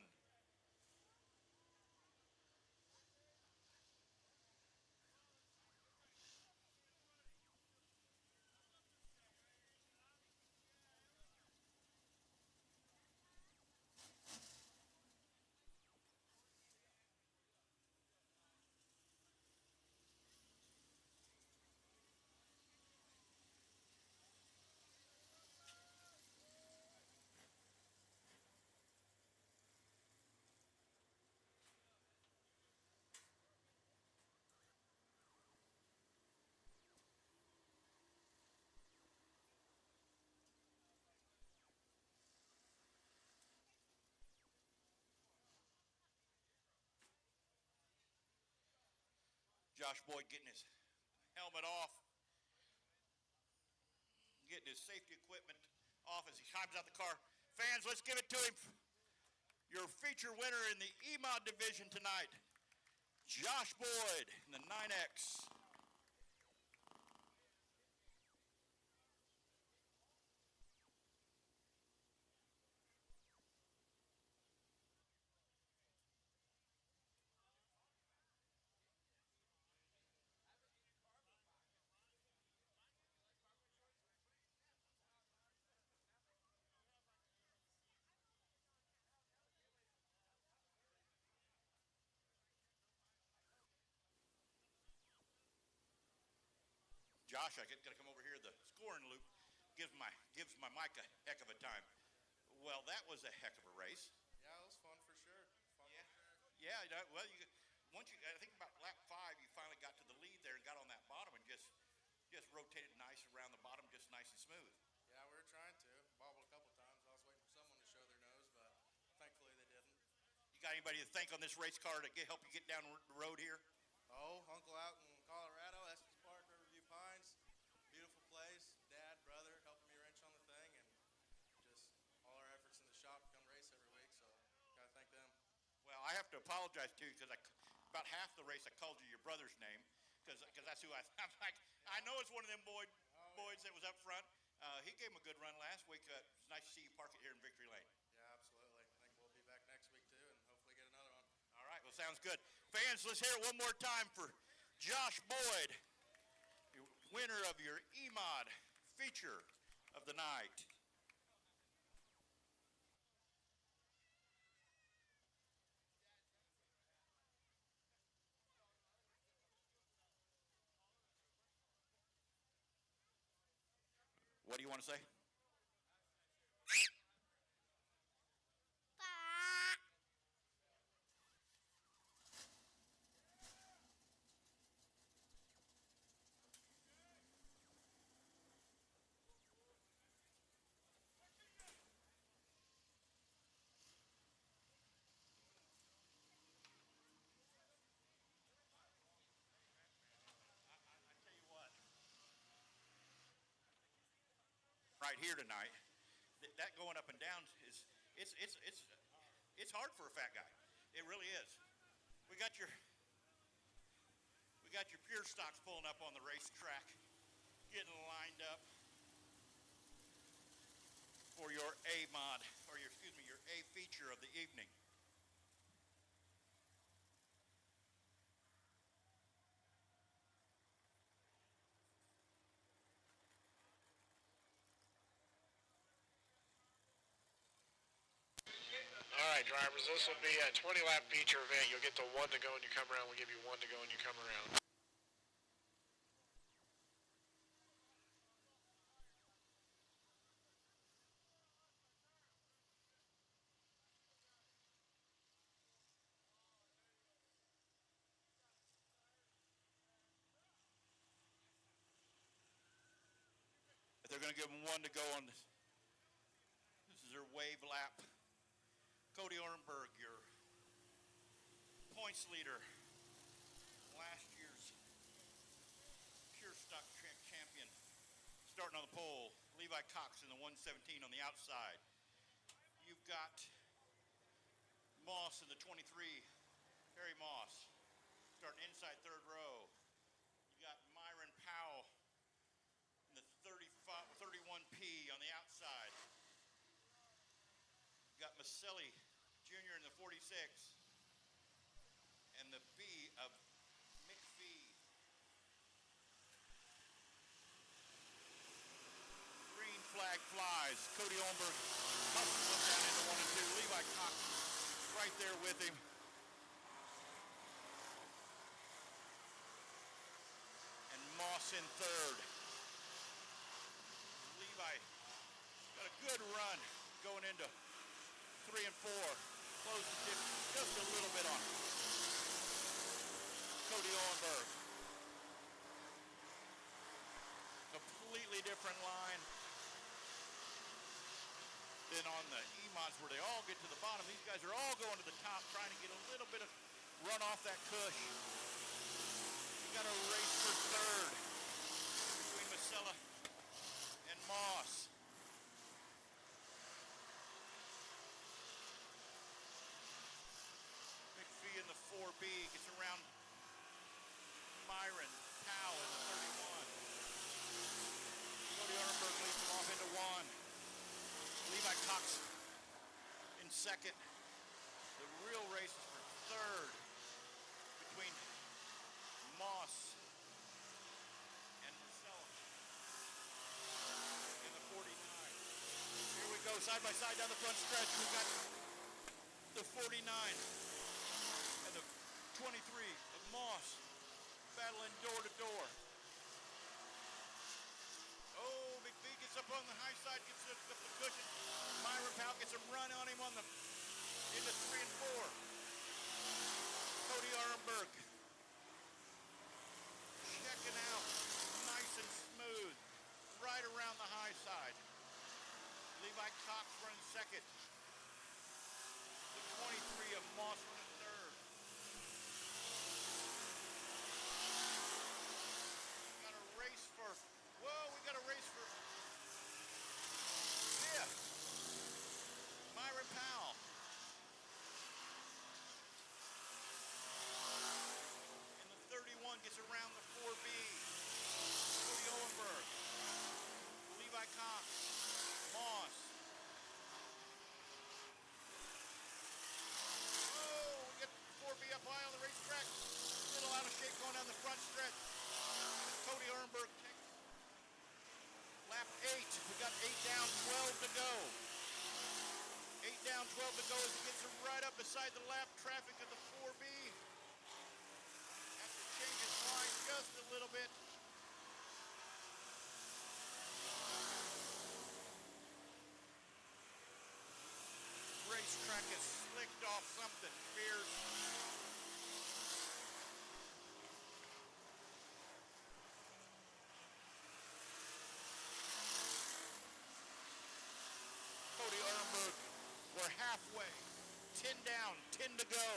Josh Boyd getting his helmet off, getting his safety equipment off as he climbs out the car. Fans, let's give it to him. Your feature winner in the EMOD division tonight, Josh Boyd in the 9X. Josh, I got to come over here. The scoring loop gives my mic a heck of a time. Well, that was a heck of a race. Yeah, it was fun for sure. Yeah. Well, I think about lap 5, you finally got to the lead there and got on that bottom and just rotated nice around the bottom, just nice and smooth. Yeah, we were trying to. Bobbled a couple times. I was waiting for someone to show their nose, but thankfully they didn't. You got anybody to thank on this race car to help you get down the road here? Oh, uncle out in Colorado, Estes Park, Riverview Pines. Beautiful place. Dad, brother, helping me wrench on the thing, and just all our efforts in the shop to come race every week, so gotta thank them. Well, I have to apologize to you because about half the race I called you your brother's name because that's who I'm like. I know it's one of them Boyds that was up front. He gave him a good run last week. It's nice to see you park it here in Victory Lane. Yeah, absolutely. I think we'll be back next week too, and hopefully get another one. All right, well, sounds good. Fans, let's hear it one more time for Josh Boyd, winner of your EMOD feature of the night. What do you want to say? right here tonight. That going up and down is it's hard for a fat guy. It really is. We got your pure stocks pulling up on the racetrack, getting lined up for your A mod, or your A feature of the evening. All right, drivers, this will be a 20-lap feature event. You'll get to 1 to go and you come around. We'll give you 1 to go and you come around. They're going to give them 1 to go on this. This is their wave lap. Cody Ornberg, your points leader, last year's pure stock champion, starting on the pole. Levi Cox in the 117 on the outside. You've got Moss in the 23, Harry Moss, starting inside third row. You got Myron Powell in the 31P on the outside. You got Maselli Jr. in the 46, and the B of McPhee. Green flag flies. Cody Olmberg hustles up down into 1 and 2. Levi Cox right there with him. And Moss in third. Levi got a good run going into 3 and 4. Closed the dip just a little bit on Cody Ollenberg. Completely different line than on the E-mods where they all get to the bottom. These guys are all going to the top trying to get a little bit of run off that cush. You got a race for third between Masella and Moss. McPhee in the 4B gets around Myron Powell in the 31. Cody Arnberg leads him off into 1. Levi Cox in second. The real race is for third between Moss and Marcella in the 49. Here we go, side by side down the front stretch. We've got the 49 and the 23 of Moss battling door to door. Oh, McPhee gets up on the high side, gets up the cushion. Myron Powell gets a run on him into 3 and 4. Cody Arnberg checking out nice and smooth right around the high side. Levi Cox running second. The 23 of Moss running third. We got a race for fifth. Myron Powell. And the 31 gets around the 4B. Cody Owenberg. Levi Cox. Moss. Oh, we get 4B up high on the racetrack. Little out of shape going down the front stretch. Cody Owenberg takes lap 8. We got 8 down, 12 to go. 8 down, 12 to go as he gets right up beside the lap traffic of the 4B. Has to change his line just a little bit. Racetrack has slicked off something fierce. Cody Orenberg, we're halfway. 10 down, 10 to go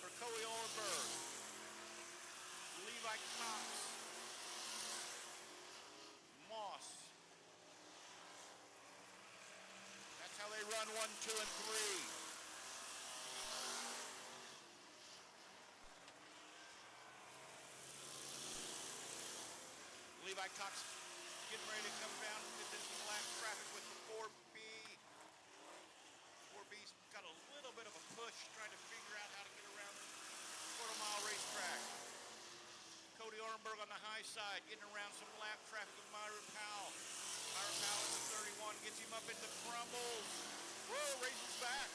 for Cody Orenberg. Levi Cox. Moss. run 1, 2, and 3. Levi Cox getting ready to come down into the lap traffic with the 4B. 4B's got a little bit of a push trying to figure out how to get around the quarter-mile racetrack. Cody Ornberg on the high side, getting around some lap traffic with Myron Powell. Myron Powell in the 31, gets him up into crumbles. Whoa, races back.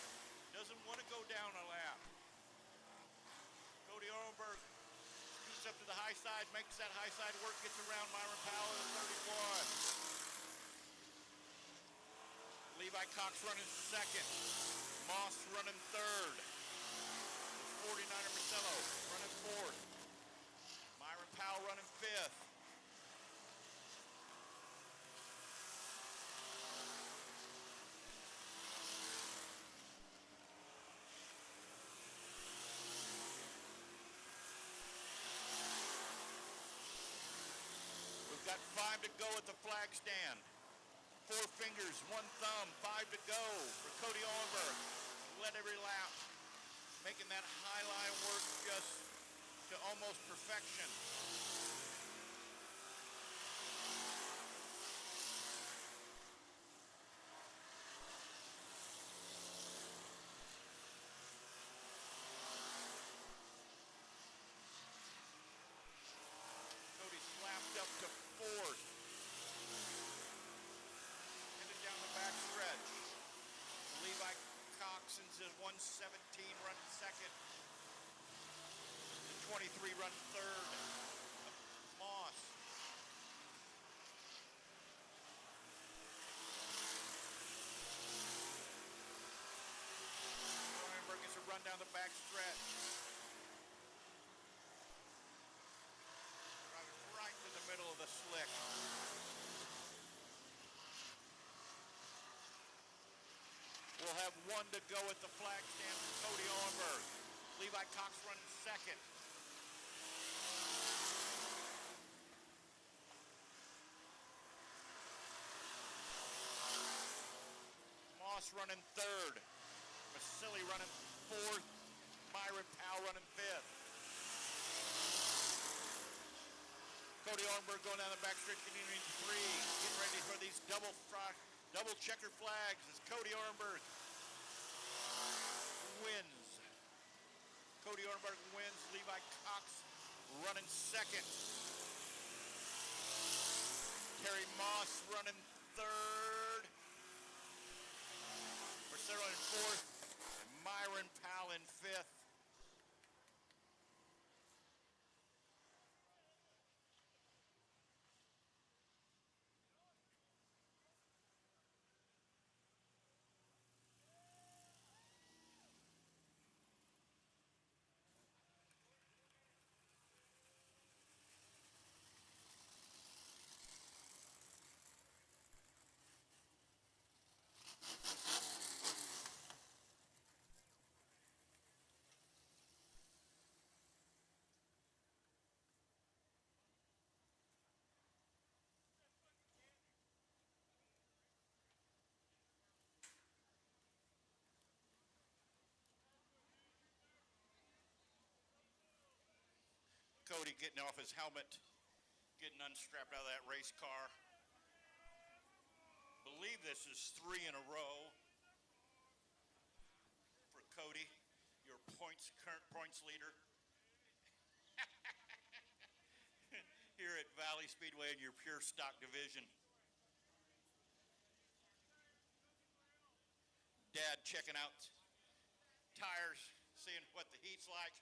Doesn't want to go down a lap. Cody Ornberg scoots up to the high side, makes that high side work, gets around Myron Powell in the 31. Levi Cox running second. Moss running third. The 49er Marcello running fourth. Myron Powell running fifth. We've got 5 to go at the flag stand. 4 fingers, 1 thumb, 5 to go for Cody Ornberg. Led every lap, making that high line work just to almost perfection. Cody slapped up to 4th. Headed down the back stretch. Levi Coxon's at 117 running second. The 23 running third. Moss. Ornberg gets a run down the back stretch. Driving right to the middle of the slick. We'll have 1 to go at the flag stand for Cody Ornberg. Levi Cox running second. Moss running third. Vasily running fourth. Myron Powell running fifth. Cody Ornberg going down the back stretch, getting into 3. Getting ready for these double checker flags as Cody Ornberg wins. Cody Ornberg wins. Levi Cox running second. Terry Moss running third. Marcelo in fourth. And Myron Powell in fifth. Cody getting off his helmet, getting unstrapped out of that race car. Believe this is 3 in a row for Cody, your current points leader. Here at Valley Speedway in your pure stock division. Dad checking out tires, seeing what the heat's like.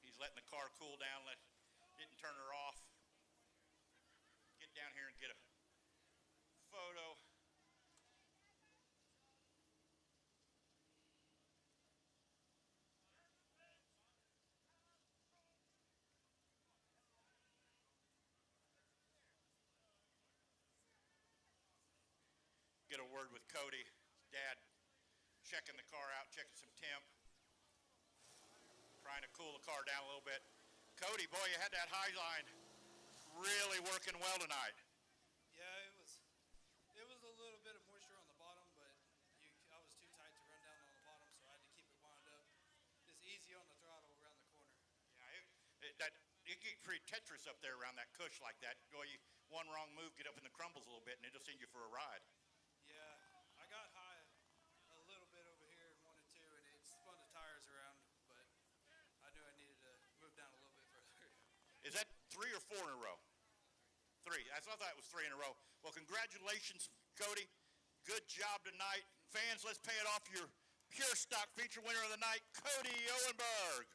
He's letting the car cool down, didn't turn her off. Get down here and get a photo. Get a word with Cody. Dad checking the car out, checking some temp. Trying to cool the car down a little bit. Cody, boy, you had that high line really working well tonight. Yeah, it was a little bit of moisture on the bottom, but I was too tight to run down on the bottom, so I had to keep it wound up. Just easy on the throttle around the corner. Yeah, it get pretty Tetris up there around that cush like that. One wrong move, get up in the crumbles a little bit, and it'll send you for a ride. Yeah, I got high a little bit over here in 1 and 2, and it spun the tires around, but I knew I needed to move down a little bit further. Is that 3 or 4 in a row? 3. I thought that was 3 in a row. Well, congratulations, Cody. Good job tonight. Fans, let's pay it off your pure stock feature winner of the night, Cody Owenberg.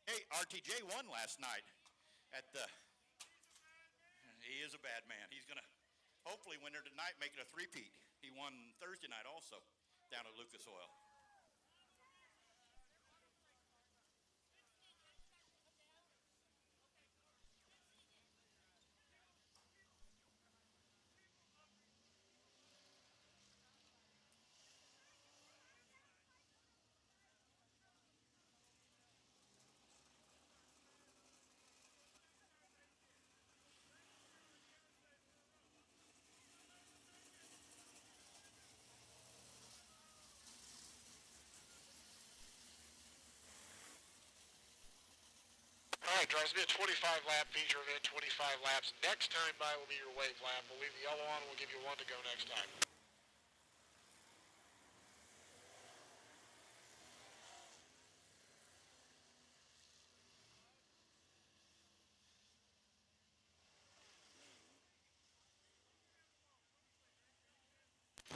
Hey, RTJ won last night at the, he is a bad man. He's going to hopefully win there tonight, make it a three-peat. He won Thursday night also down at Lucas Oil. All right, drivers, it'll be a 25-lap feature event, 25 laps. Next time by will be your wave lap. We'll leave the yellow on, and we'll give you 1 to go next time.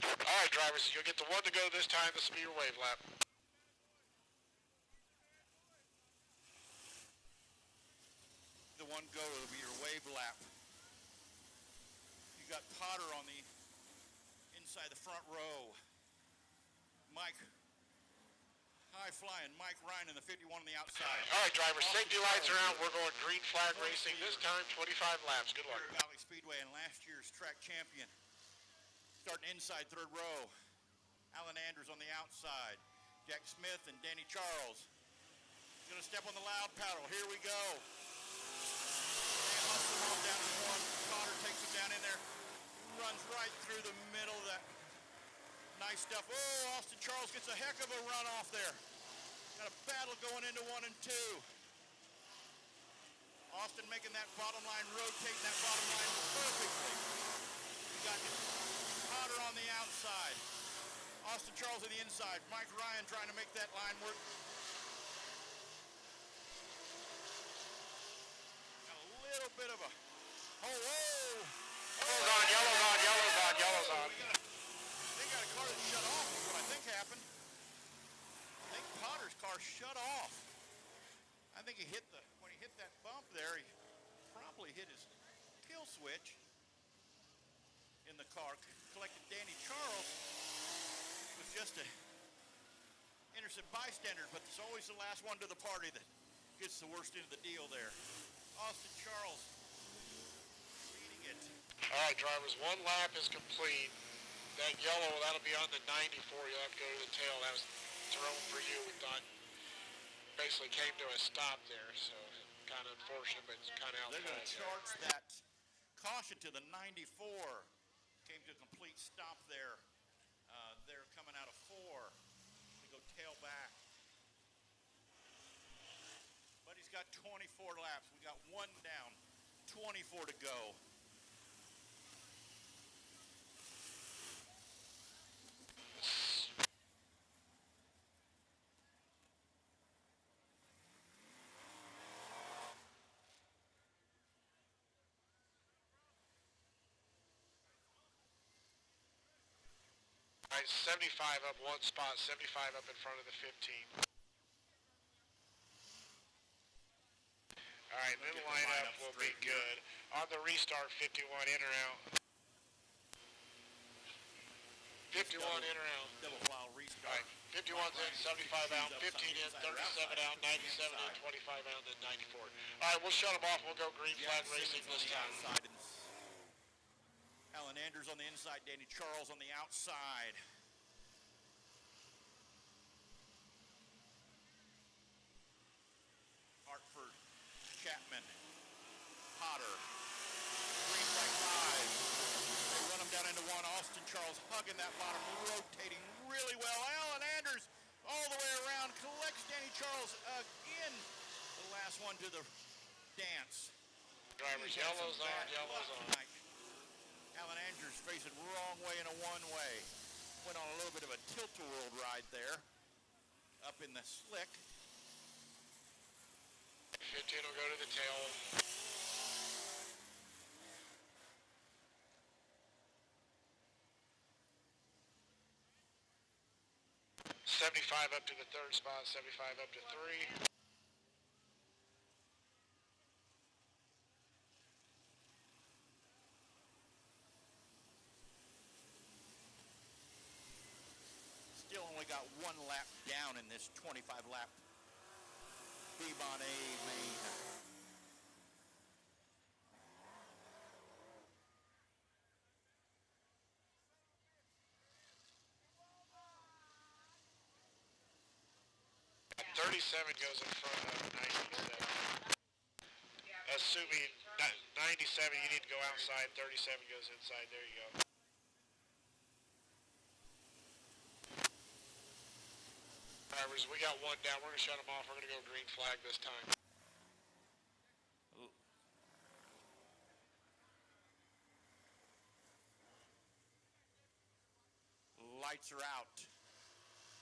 All right, drivers, you'll get the 1 to go this time. This will be your wave lap. The 1 go will be your wave lap. You got Potter on the inside the front row. Mike, high flying, Mike Ryan in the 51 on the outside. All right, drivers, safety lights are out. We're going green flag racing this time, 25 laps. Good luck. Here at Valley Speedway and last year's track champion. Starting inside third row. Alan Andrews on the outside. Jack Smith and Danny Charles. Gonna step on the loud paddle. Here we go. And hustle him on down to 1. Potter takes him down in there. Runs right through the middle of that. Nice stuff. Oh, Austin Charles gets a heck of a run off there. Got a battle going into 1 and 2. Austin making that bottom line, rotating that bottom line perfectly. You got Potter on the outside. Austin Charles on the inside. Mike Ryan trying to make that line work. Got a little bit of a, oh, whoa. Yellow's on, yellow's on, yellow's on, yellow's on. They got a car that shut off is what I think happened. I think Potter's car shut off. I think when he hit that bump there, he probably hit his kill switch in the car. Collected Danny Charles was just a innocent bystander, but it's always the last one to the party that gets the worst end of the deal there. Austin Charles leading it. All right, drivers, 1 lap is complete. That yellow, that'll be on the 94. You'll have to go to the tail. That was thrown for you. We thought basically came to a stop there, so kind of unfortunate, but it's kind of out. They're going to charge that caution to the 94. Came to a complete stop there. They're coming out of 4. They go tail back. But he's got 24 laps. We got 1 down, 24 to go. All right, 75 up 1 spot, 75 up in front of the 15. All right, then Get the lineup lineup will be straight here. good. On the restart, 51 in or out. 51 in or out. Double file All restart. right, 51's in, 75 out, 15 in, 37 out, 97 in, 25 out, then 94. All right, we'll shut them off. We'll go green flag racing this time. Alan Anders on the inside, Danny Charles on the outside. Hartford, Chapman, Potter, green flag 5. They run them down into one. Austin Charles hugging that bottom, rotating really well. Alan Anders all the way around, collects Danny Charles again. The last one to the dance. Drivers, yellow's on, yellow's on. Tonight. Alan Andrews facing wrong way in a one-way. Went on a little bit of a tilt-a-whirl ride there. Up in the slick. 15 will go to the tail. 75 up to the third spot, 75 up to 3. Still only got one lap down in this 25 lap B-Bon A main. And 37 goes in front of 97. Assuming 97, you need to go outside. 37 goes inside. There you go. Drivers, we got one down. We're going to shut them off. We're going to go green flag this time. Lights are out.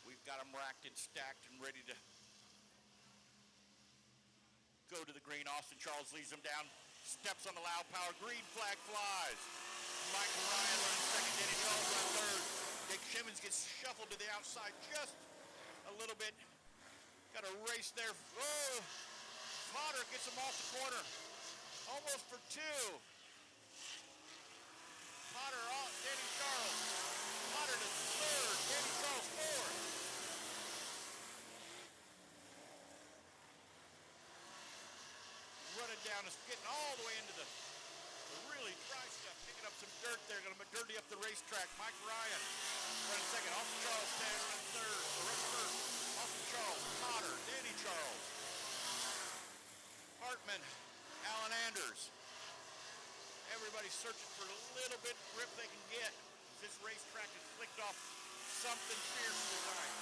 We've got them racked and stacked and ready to go to the green. Austin Charles leads them down. Steps on the loud power. Green flag flies. Michael Ryan runs second. Danny Charles runs third. Dick Shimmons gets shuffled to the outside just a little bit. Got a race there. Oh, Potter gets him off the corner. Almost for two. Potter off. Danny Charles. Potter to third. Danny Charles fourth. Running down, is getting all the way into the really dry stuff, picking up some dirt there, going to dirty up the racetrack. Mike Ryan running second. Austin Charles standing running third. The rest first. Austin Charles, Potter, Danny Charles, Hartman, Alan Anders. Everybody's searching for a little bit of grip they can get. This racetrack is flicked off something fierce tonight.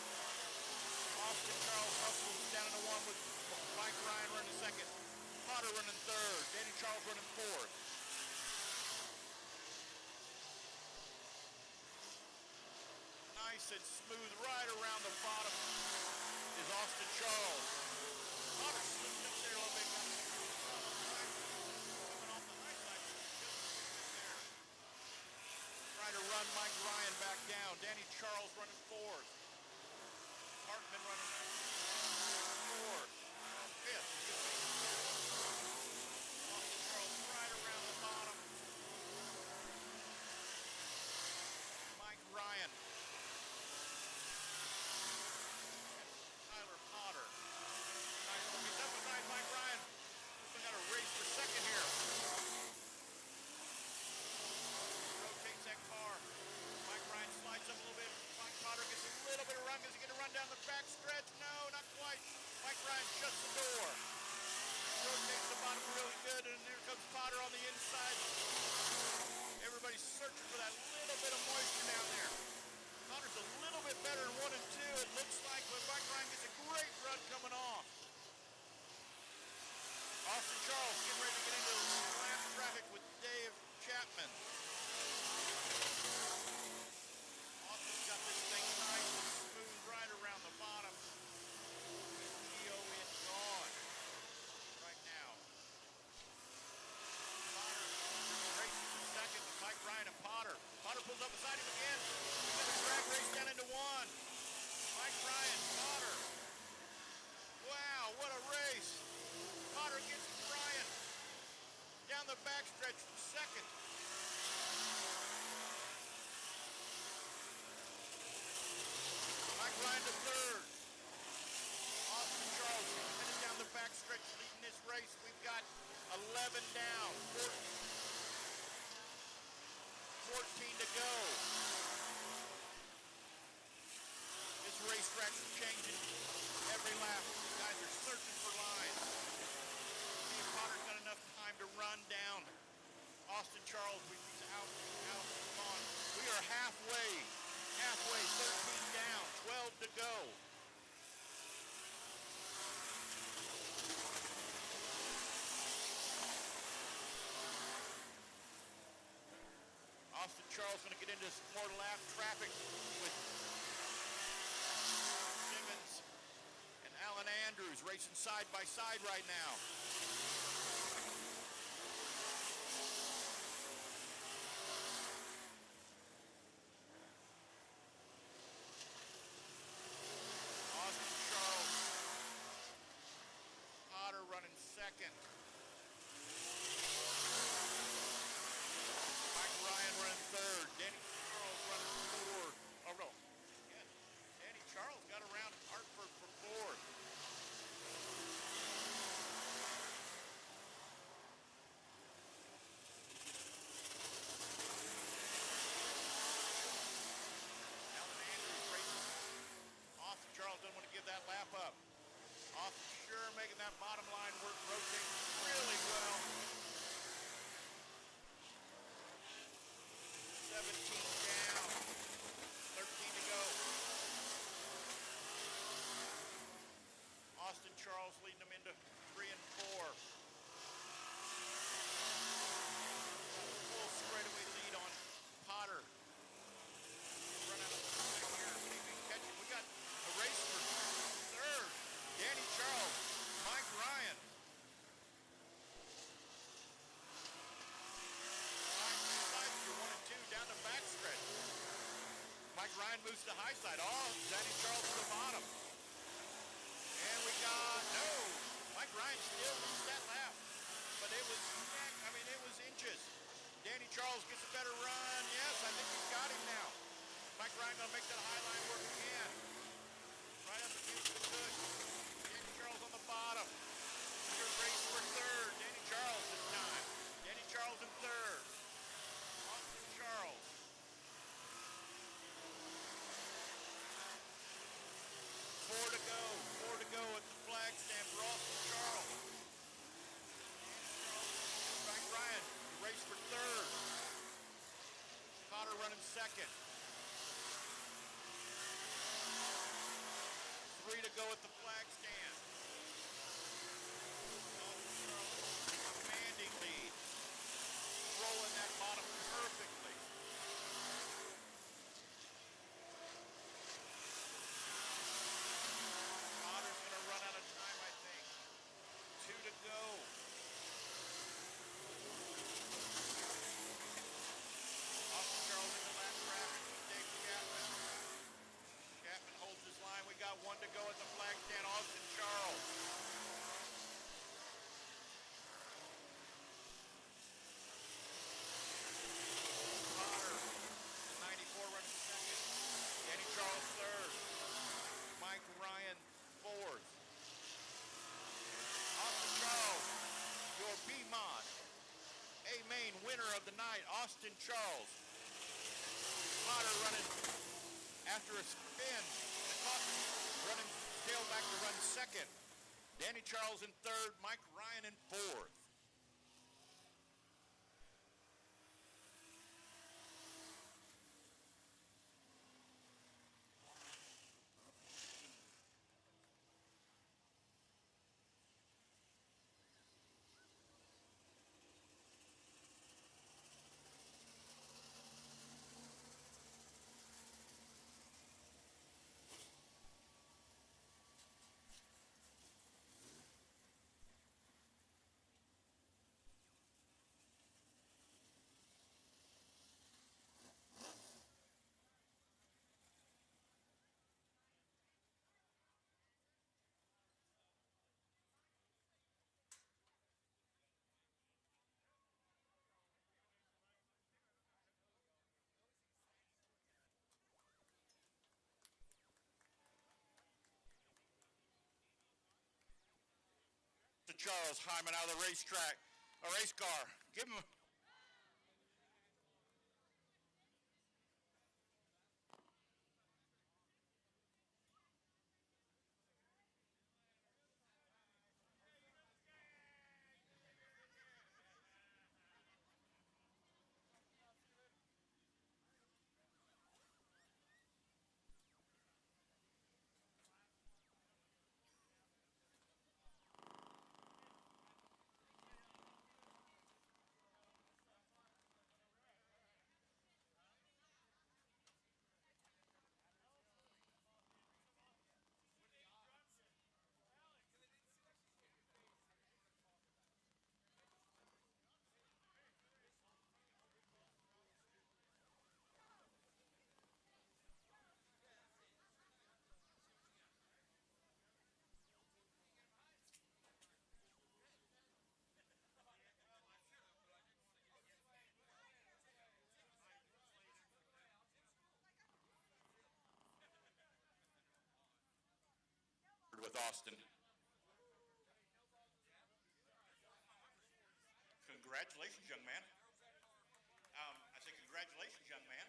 Austin Charles hustles down into one with Mike Ryan running second. Potter running third. Danny Charles running fourth. Nice and smooth right around the bottom is Austin Charles. Potter slipped up there a little bit. Coming off the high side. Trying to run Mike Ryan back down. Danny Charles running fourth. Hartman running fourth. Fifth. Austin Charles right around the bottom. Mike Ryan. Tyler Potter. Nice one. He's up beside Mike Ryan. We got a race for second here. Rotates that car. Mike Ryan slides up a little bit. Mike Potter gets a little bit of run. Is he going to run down the back stretch? No, not quite. Mike Ryan shuts the door. Rotates the bottom really good, and there comes Potter on the inside. Everybody's searching for that little bit of moisture down there. Potter's a little bit better in 1 and 2, it looks like, but Mike Ryan gets a great run coming off. Austin Charles getting ready to get into lap traffic with Dave Chapman. Austin's got this thing nice and smooth right around the bottom. EO is gone right now. Potter races for second with Mike Ryan and Potter. Potter pulls up beside him again. He's got a drag race down into one. down the backstretch from second. Mike Ryan to third. Austin Charles headed down the backstretch leading this race. We've got 11 down, 14 to go. This racetrack's changing every lap. You guys are searching for lines. See if Potter's got enough time to run down Austin Charles. He's out, on. We are halfway, 13 down, 12 to go. Austin Charles going to get into some more lap traffic with Simmons and Alan Andrews racing side by side right now. Austin Charles, Potter running second. Mike Ryan running third. Danny Charles running fourth. Oh, no. Yeah. Danny Charles got around Hartford for fourth. Alan Andrews racing. Austin Charles doesn't want to give that lap up. Austin sure making that bottom line work, rotate really well. 17 down, 13 to go. Austin Charles leading them into 3 and 4. Full straightaway lead on Potter. Run out of time here. See if we can catch him. We got a race for third. Danny Charles, Mike Ryan. Down the backstretch. Mike Ryan moves to high side. Oh, Danny Charles to the bottom. And we got, no, Mike Ryan still loses that lap. But it was, it was inches. Danny Charles gets a better run. Yes, I think he's got him now. Mike Ryan gonna make that high line work again. Right up against the good. Danny Charles on the bottom. Your race for third. Danny Charles this time. Danny Charles in third. Charles. 4 to go at the flag stand for Austin Charles. Mike Ryan, the race for third. Potter running second. 3 to go at the flag stand. Austin Charles, commanding lead. Rolling that bottom perfectly. Potter's going to run out of time, I think. 2 to go. Austin Charles in the lap traffic with Dave Chapman. Chapman holds his line. We got 1 to go at the flag stand. Austin Charles. Charles third. Mike Ryan fourth. Austin Charles, your B-Mod A-Main winner of the night, Austin Charles. Potter running after a spin. Running tail back to run second. Danny Charles in third. Mike Ryan in fourth. Charles Hyman out of the racetrack, a race car. Give him with Austin. Congratulations, young man. I say congratulations, young man.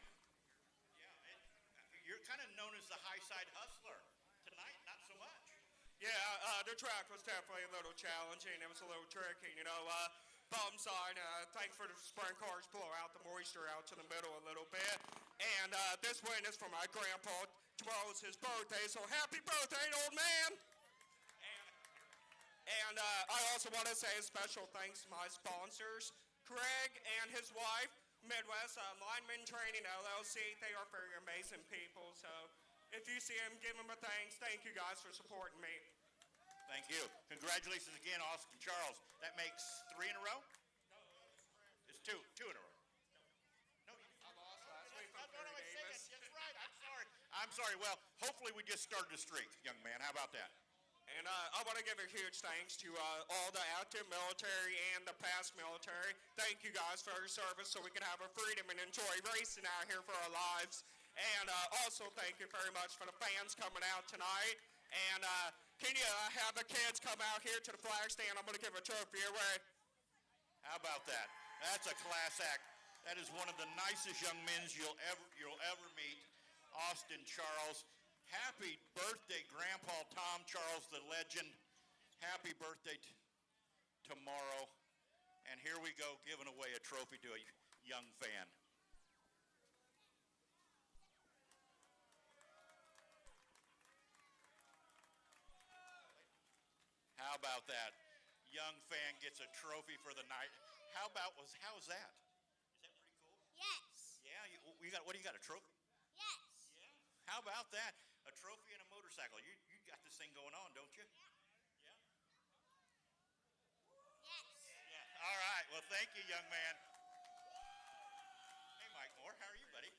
Yeah, you're kind of known as the high side hustler. Tonight, not so much. Yeah, the track was definitely a little challenging. It was a little tricky, you know. Bum side, thanks for the sprint cars blow out the moisture out to the middle a little bit. And this win is for my grandpa. Tomorrow's his birthday, so happy birthday, old man! And I also want to say a special thanks to my sponsors, Craig and his wife, Midwest Lineman Training LLC. They are very amazing people, so if you see them, give them a thanks. Thank you guys for supporting me. Thank you. Congratulations again, Austin Charles. That makes 3 in a row? It's two in a row. No, I lost last week from what am I saying? Davis. That's right. I'm sorry. Well, hopefully we just started a streak, young man. How about that? And I want to give a huge thanks to all the active military and the past military. Thank you guys for your service so we can have our freedom and enjoy racing out here for our lives. And also thank you very much for the fans coming out tonight. And can you have the kids come out here to the flag stand? I'm going to give a trophy away. How about that? That's a class act. That is one of the nicest young men you'll ever meet, Austin Charles. Happy birthday, Grandpa Tom Charles, the legend. Happy birthday tomorrow. And here we go, giving away a trophy to a young fan. How about that? Young fan gets a trophy for the night. How's that? Is that pretty cool? Yes. Yeah, what do you got, a trophy? Yes. Yeah. How about that? A trophy and a motorcycle. You got this thing going on, don't you? Yeah. Yes. Yeah. All right. Well, thank you, young man. Hey, Mike Moore. How are you, buddy?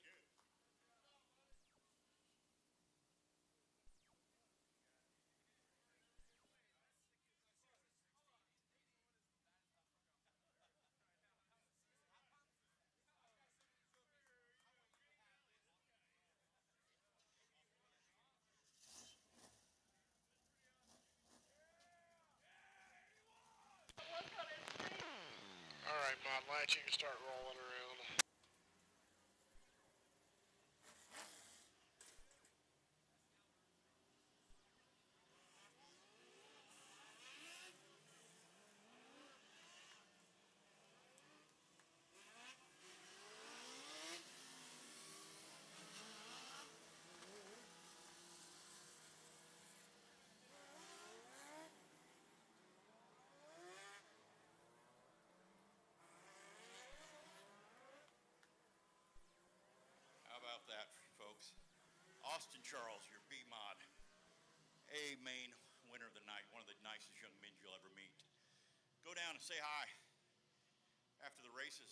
All right, Mod Latch, you can start rolling around. How about that, folks? Austin Charles, your B-Mod, A main winner of the night, one of the nicest young men you'll ever meet. Go down and say hi after the races.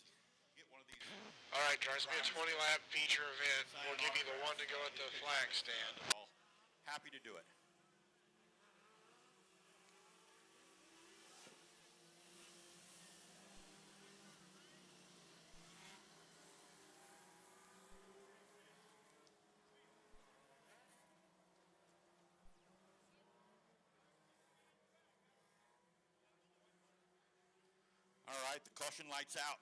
Get one of these. All right, guys, it'll be a 20-lap feature event. We'll give you the one to go at the flag stand. Happy to do it. right, the caution light's out.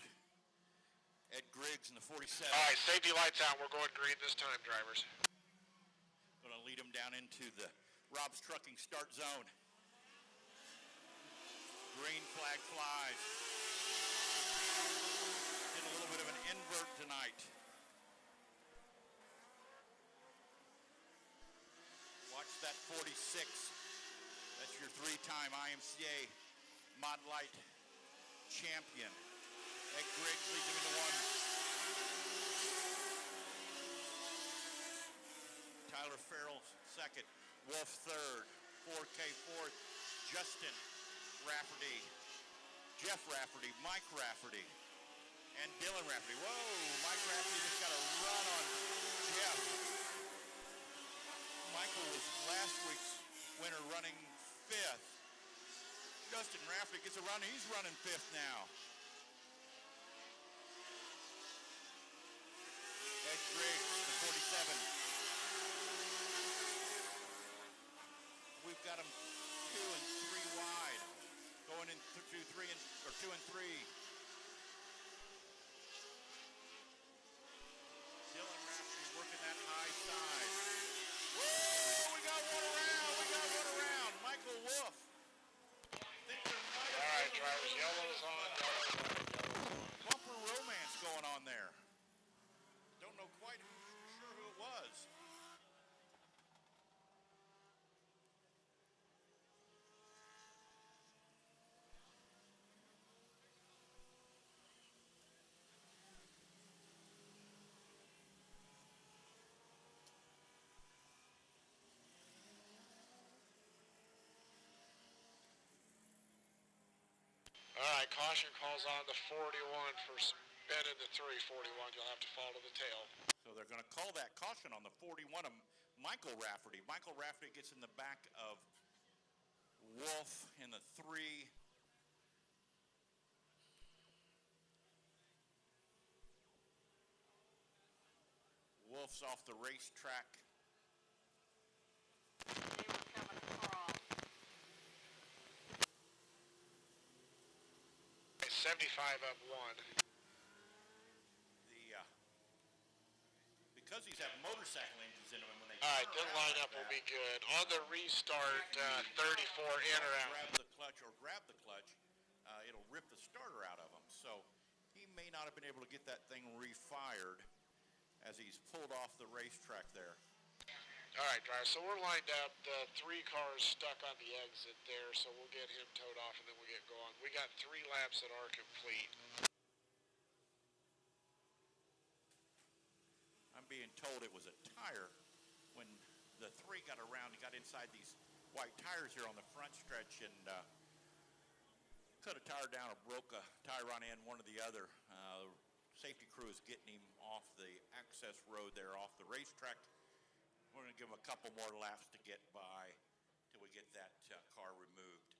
Ed Griggs in the 47. All right, safety lights out. We're going green this time, drivers. Going to lead him down into the Rob's Trucking start zone. Green flag flies. Did a little bit of an invert tonight. Watch that 46. That's your three-time IMCA Mod Light champion. Ed Griggs leads him into one. Tyler Farrell second. Wolf third. 4K fourth. Justin Rafferty. Jeff Rafferty. Mike Rafferty. And Dylan Rafferty. Whoa! Mike Rafferty just got a run on Jeff. Michael was last week's winner running fifth. Justin Rafferty gets a run. He's running fifth now. Ed Griggs, the 47. We've got him 2 and 3 wide. Going in 2 and 3. Dylan Rafferty working that high side. Whoa! We got one around. Michael Wolf. All right, drivers, yellow is on. Bumper romance going on there. Don't know quite sure who it was. All right, caution calls on the 41 for spinning the 341. You'll have to follow the tail. So they're going to call that caution on the 41 of Michael Rafferty. Michael Rafferty gets in the back of Wolf in the 3. Wolf's off the racetrack. 75 up 1. Because these have motorcycle engines in them, and when they all right, that lineup will be good. On the restart, 34 in or out. Grab the clutch, it'll rip the starter out of them. So he may not have been able to get that thing refired as he's pulled off the racetrack there. All right, driver. So we're lined up. The 3 cars stuck on the exit there, so we'll get him towed off and then we'll get going. We got 3 laps that are complete. I'm being told it was a tire when the 3 got around and got inside these white tires here on the front stretch and cut a tire down or broke a tire on end, one or the other. Safety crew is getting him off the access road there, off the racetrack. We're going to give him a couple more laps to get by till we get that car removed.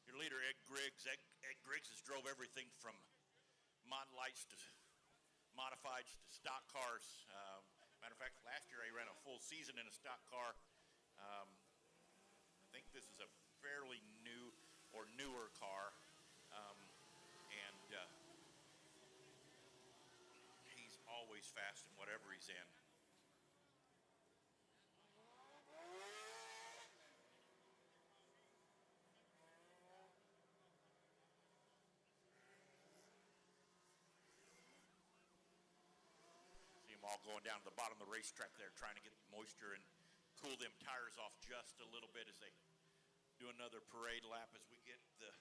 Your leader, Ed Griggs. Ed Griggs has drove everything from mod lights to modifieds to stock cars. Matter of fact, last year he ran a full season in a stock car. I think this is a fairly new or newer car. He's always fast in whatever he's in. See them all going down to the bottom of the racetrack there, trying to get moisture and cool them tires off just a little bit as they do another parade lap as we get the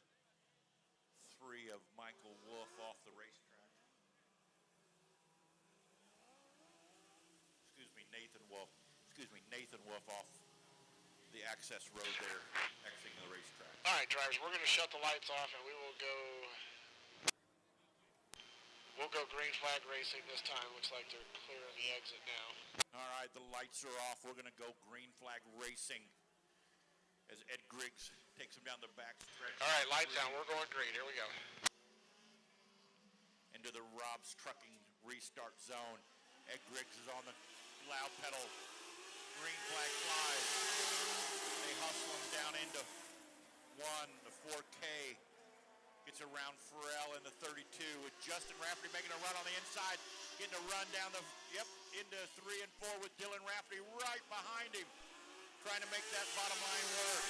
3 of Michael Wolf off the racetrack. Nathan Wolf off the access road there, exiting the racetrack. All right, drivers, we're going to shut the lights off and we'll go green flag racing this time. Looks like they're clearing the exit now. All right, the lights are off. We're going to go green flag racing as Ed Griggs takes him down the back stretch. All right, lights down. We're going green. Here we go. Into the Rob's Trucking restart zone. Ed Griggs is on the loud pedal. Green flag flies. They hustle him down into one. The 4K gets around Pharrell in the 32 with Justin Rafferty making a run on the inside, getting a run down the, into 3 and 4 with Dylan Rafferty right behind him, trying to make that bottom line work.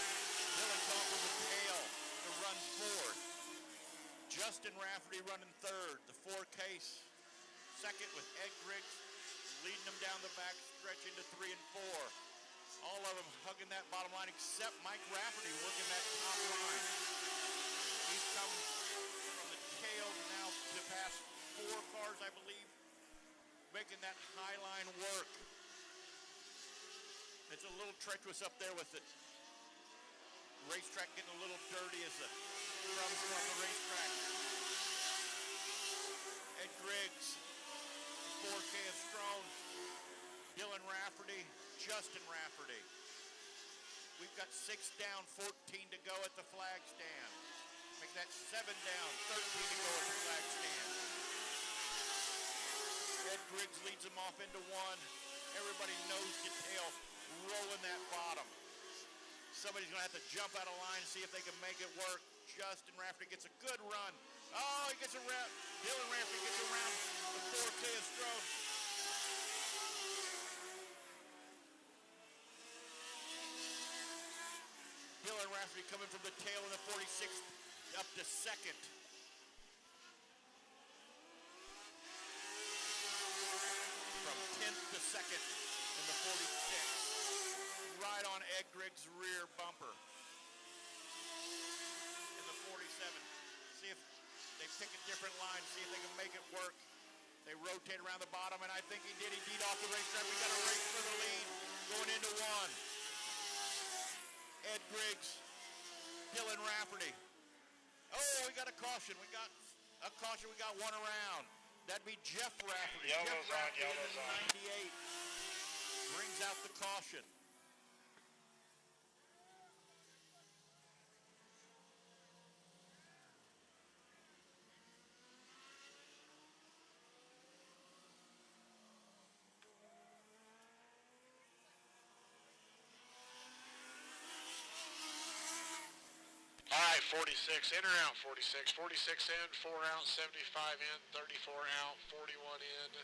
Dylan going from the tail to run fourth. Justin Rafferty running third. The 4K second with Ed Griggs leading them down the back stretch into 3 and 4. All of them hugging that bottom line except Mike Rafferty working that top line. He's come from the tail now to pass 4 cars, I believe, making that high line work. It's a little treacherous up there with the racetrack getting a little dirty as the drums are on the racetrack. Ed Griggs, 4K of Strone, Dylan Rafferty, Justin Rafferty. We've got 6 down, 14 to go at the flag stand. Make that 7 down, 13 to go at the flag stand. Ed Griggs leads them off into 1. Everybody nose to tail, rolling that bottom. Somebody's going to have to jump out of line and see if they can make it work. Justin Rafferty gets a good run. Oh, he gets around. Dylan Rafferty gets around the 4K of Strode. Dylan Rafferty coming from the tail in the 46 up to second. From 10th to second in the 46. Right on Ed Griggs' rear bumper. In the 47. See if they pick a different line, see if they can make it work. They rotate around the bottom, and I think he did. He beat off the racetrack. We got a race for the lead going into 1. Ed Griggs, Dylan Rafferty. Oh, we got a caution. We got a caution. We got 1 around. That'd be Jeff Rafferty. Yellow's Jeff on, Rafferty yellow's in on. 98 brings out the caution. All right, 46, in or out, 46. 46 in, 4 out, 75 in, 34 out, 41 in.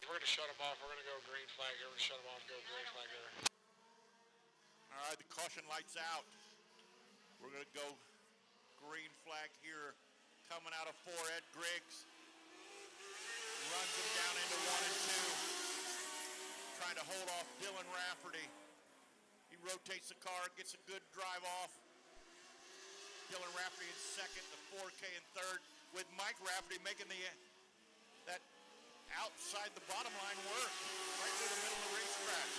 We're going to shut them off. We're going to go green flag here. We're going to shut them off, go green flag here. All right, the caution light's out. We're going to go green flag here. Coming out of 4, Ed Griggs. Runs him down into 1 and 2. Trying to hold off Dylan Rafferty. He rotates the car, gets a good drive off. Dylan Rafferty in second, the 4K in third, with Mike Rafferty making that outside the bottom line work, right through the middle of the racetrack.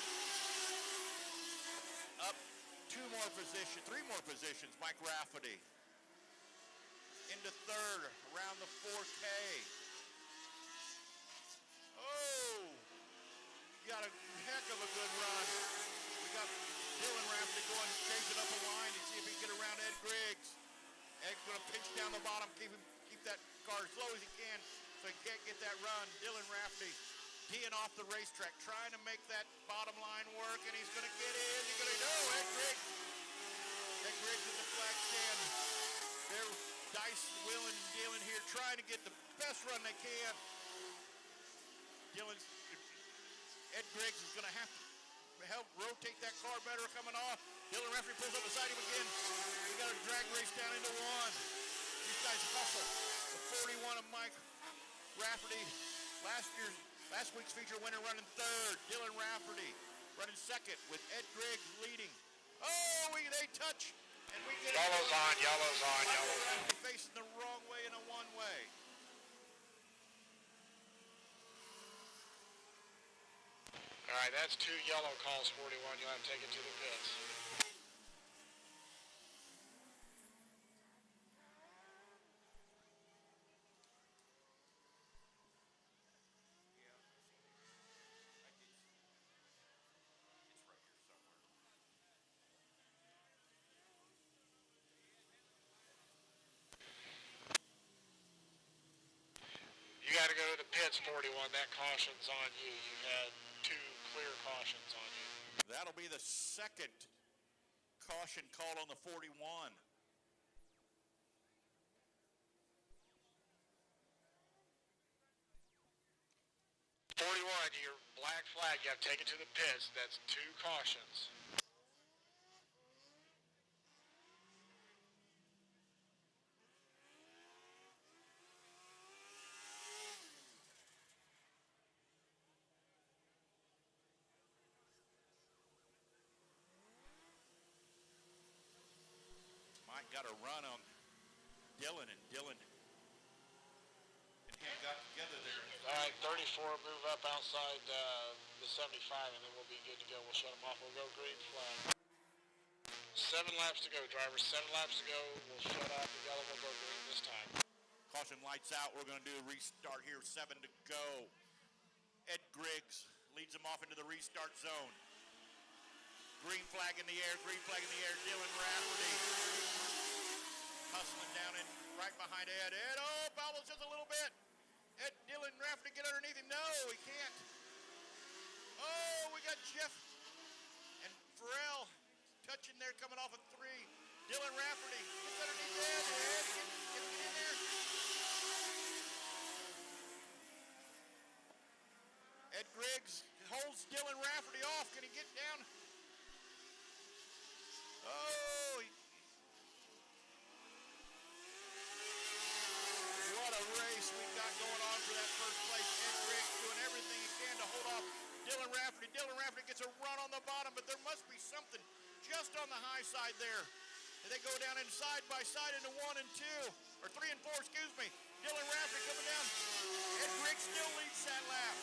Up 3 more positions, Mike Rafferty. Into third, around the 4K. Oh, got a heck of a good run. We got Dylan Rafferty going, changing up a line to see if he can get around Ed Griggs. Ed's going to pinch down the bottom, keep that car as low as he can, so he can't get that run. Dylan Rafferty teeing off the racetrack, trying to make that bottom line work, and he's going to get in. He's going to go. Ed Griggs. Ed Griggs at the flag stand. They're dice, wheeling, and dealing here, trying to get the best run they can. Ed Griggs is going to have to help rotate that car better coming off. Dylan Rafferty pulls up beside him again. We got a drag race down into 1. These guys hustle. The 41 of Mike Rafferty, last week's feature winner, running third. Dylan Rafferty running second with Ed Griggs leading. Oh, they touch, and we get Yellow's on, yellow's on, yellow's on. Facing the wrong way in a one-way. All All right, that's 2 yellow calls, 41. You'll have to take it to the pits. You got to go to the pits, 41. That caution's on you. You've had 2 clear cautions on you. That'll be the second caution called on the 41. 41, your black flag, you have to take it to the pits. That's 2 cautions. Mike got a run on Dylan, and Dylan and him got together there. All right, 34, move up outside the 75, and then we'll be good to go. We'll shut them off. We'll go green flag. 7 laps to go, drivers. 7 laps to go. We'll shut off the yellow. We'll go green this time. Caution lights out. We're going to do a restart here. 7 to go. Ed Griggs leads them off into the restart zone. Green flag in the air. Green flag in the air. Dylan Rafferty hustling down in right behind Ed. Ed, oh, bobbles just a little bit. Ed, Dylan Rafferty, get underneath him. No, he can't. Oh, we got Jeff and Farrell touching there, coming off of 3. Dylan Rafferty gets underneath Ed. Ed, can he get in there? Ed Griggs holds Dylan Rafferty off. Can he get down? Oh, what a race we've got going on for that first place. Ed Griggs doing everything he can to hold off Dylan Rafferty. Dylan Rafferty gets a run on the bottom, but there must be something just on the high side there. And they go down in side by side into 1 and 2, or 3 and 4, excuse me. Dylan Rafferty coming down. Ed Griggs still leads that lap.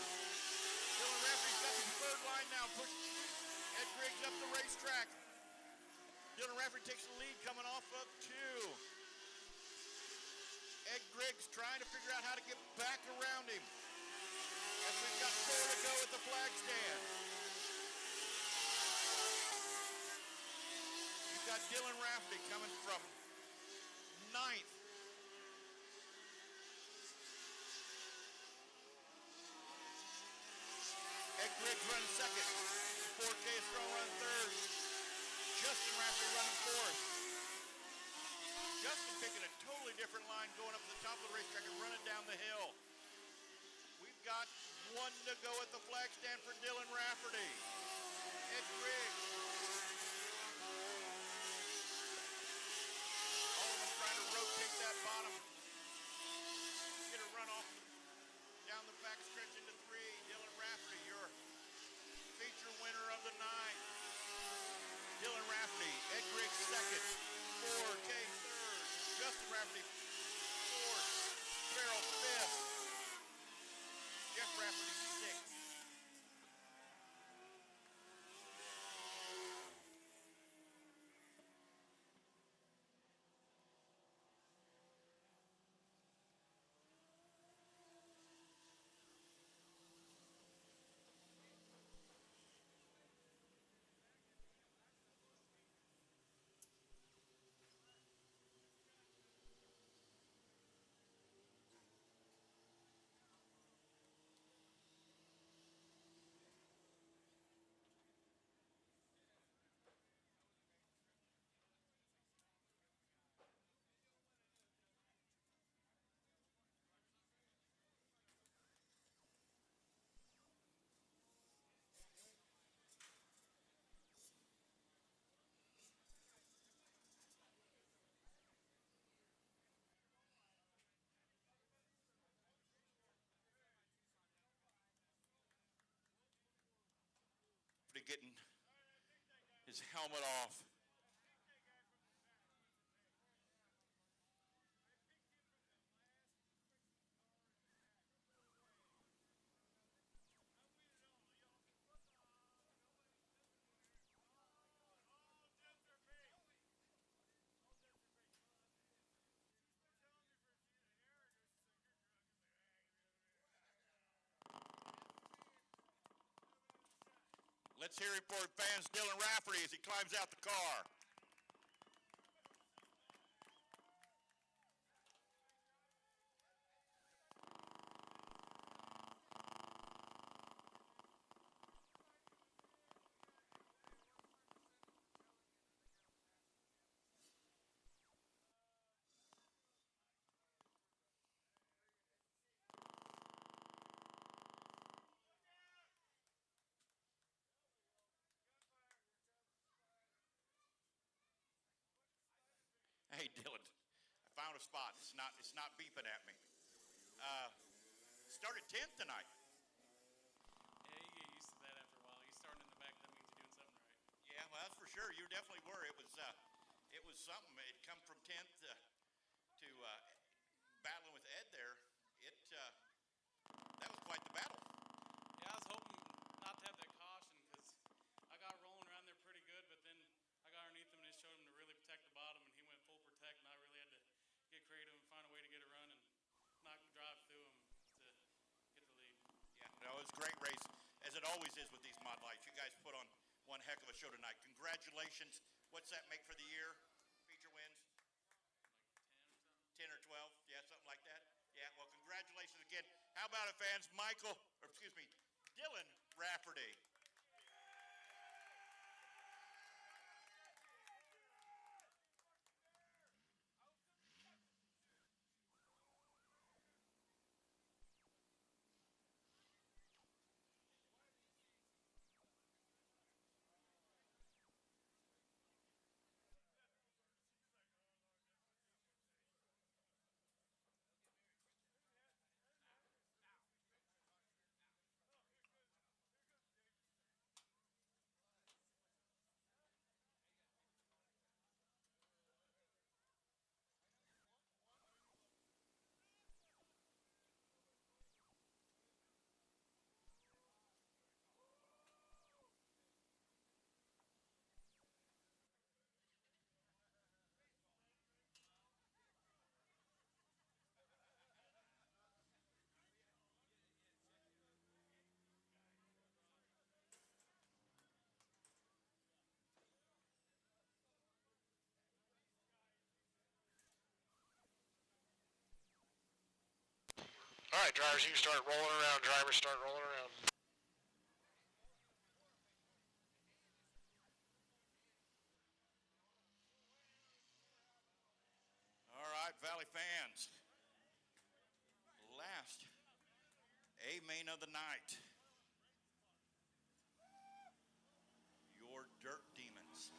Dylan Rafferty's got the third line now. Push Ed Griggs up the racetrack. Dylan Rafferty takes the lead coming off of 2. Ed Griggs trying to figure out how to get back around him. As we've got 4 to go at the flag stand. You've got Dylan Rafferty coming from 9th. Ed Griggs running 2nd. 4K is running 3rd. Justin Rafferty running 4th. Justin picking a totally different line going up to the top of the racetrack and running down the hill. We've got 1 to go at the flag stand for Dylan Rafferty. Ed Griggs. All of them trying to rotate that bottom. Get a run off down the back stretch into 3. Dylan Rafferty, your feature winner of the night. Dylan Rafferty, Ed Griggs 2nd, 4K 3rd, Justin Rafferty 4th, Farrell 5th, Jeff Rafferty 6th. Getting his helmet off. Let's hear it for fans Dylan Rafferty as he climbs out the car. Hey, Dylan, I found a spot. It's not beeping at me. Started 10th tonight. Yeah, you get used to that after a while. You starting in the back, that means you're doing something right. Yeah, well, that's for sure. You definitely were. It was something. It come from 10th to battling with Ed there. That was quite the battle. Yeah, I was hoping not to have that caution because I got rolling around there pretty good, but then I got underneath him and it showed him to really protect the bottom, and he went full protect, and I really had to get creative and find a way to get a run and not drive through him to get the lead. Yeah, no, it was a great race, as it always is with these mod lights. You guys put on one heck of a show tonight. Congratulations. What's that make for the year? Feature wins? Like 10 or something. 10 or 12? Yeah, something like that. Yeah, well, congratulations again. How about it, fans? Dylan Rafferty. All right, drivers, you start rolling around. Drivers, start rolling around. All right, Valley fans. Last A main of the night. Your Dirt Demons.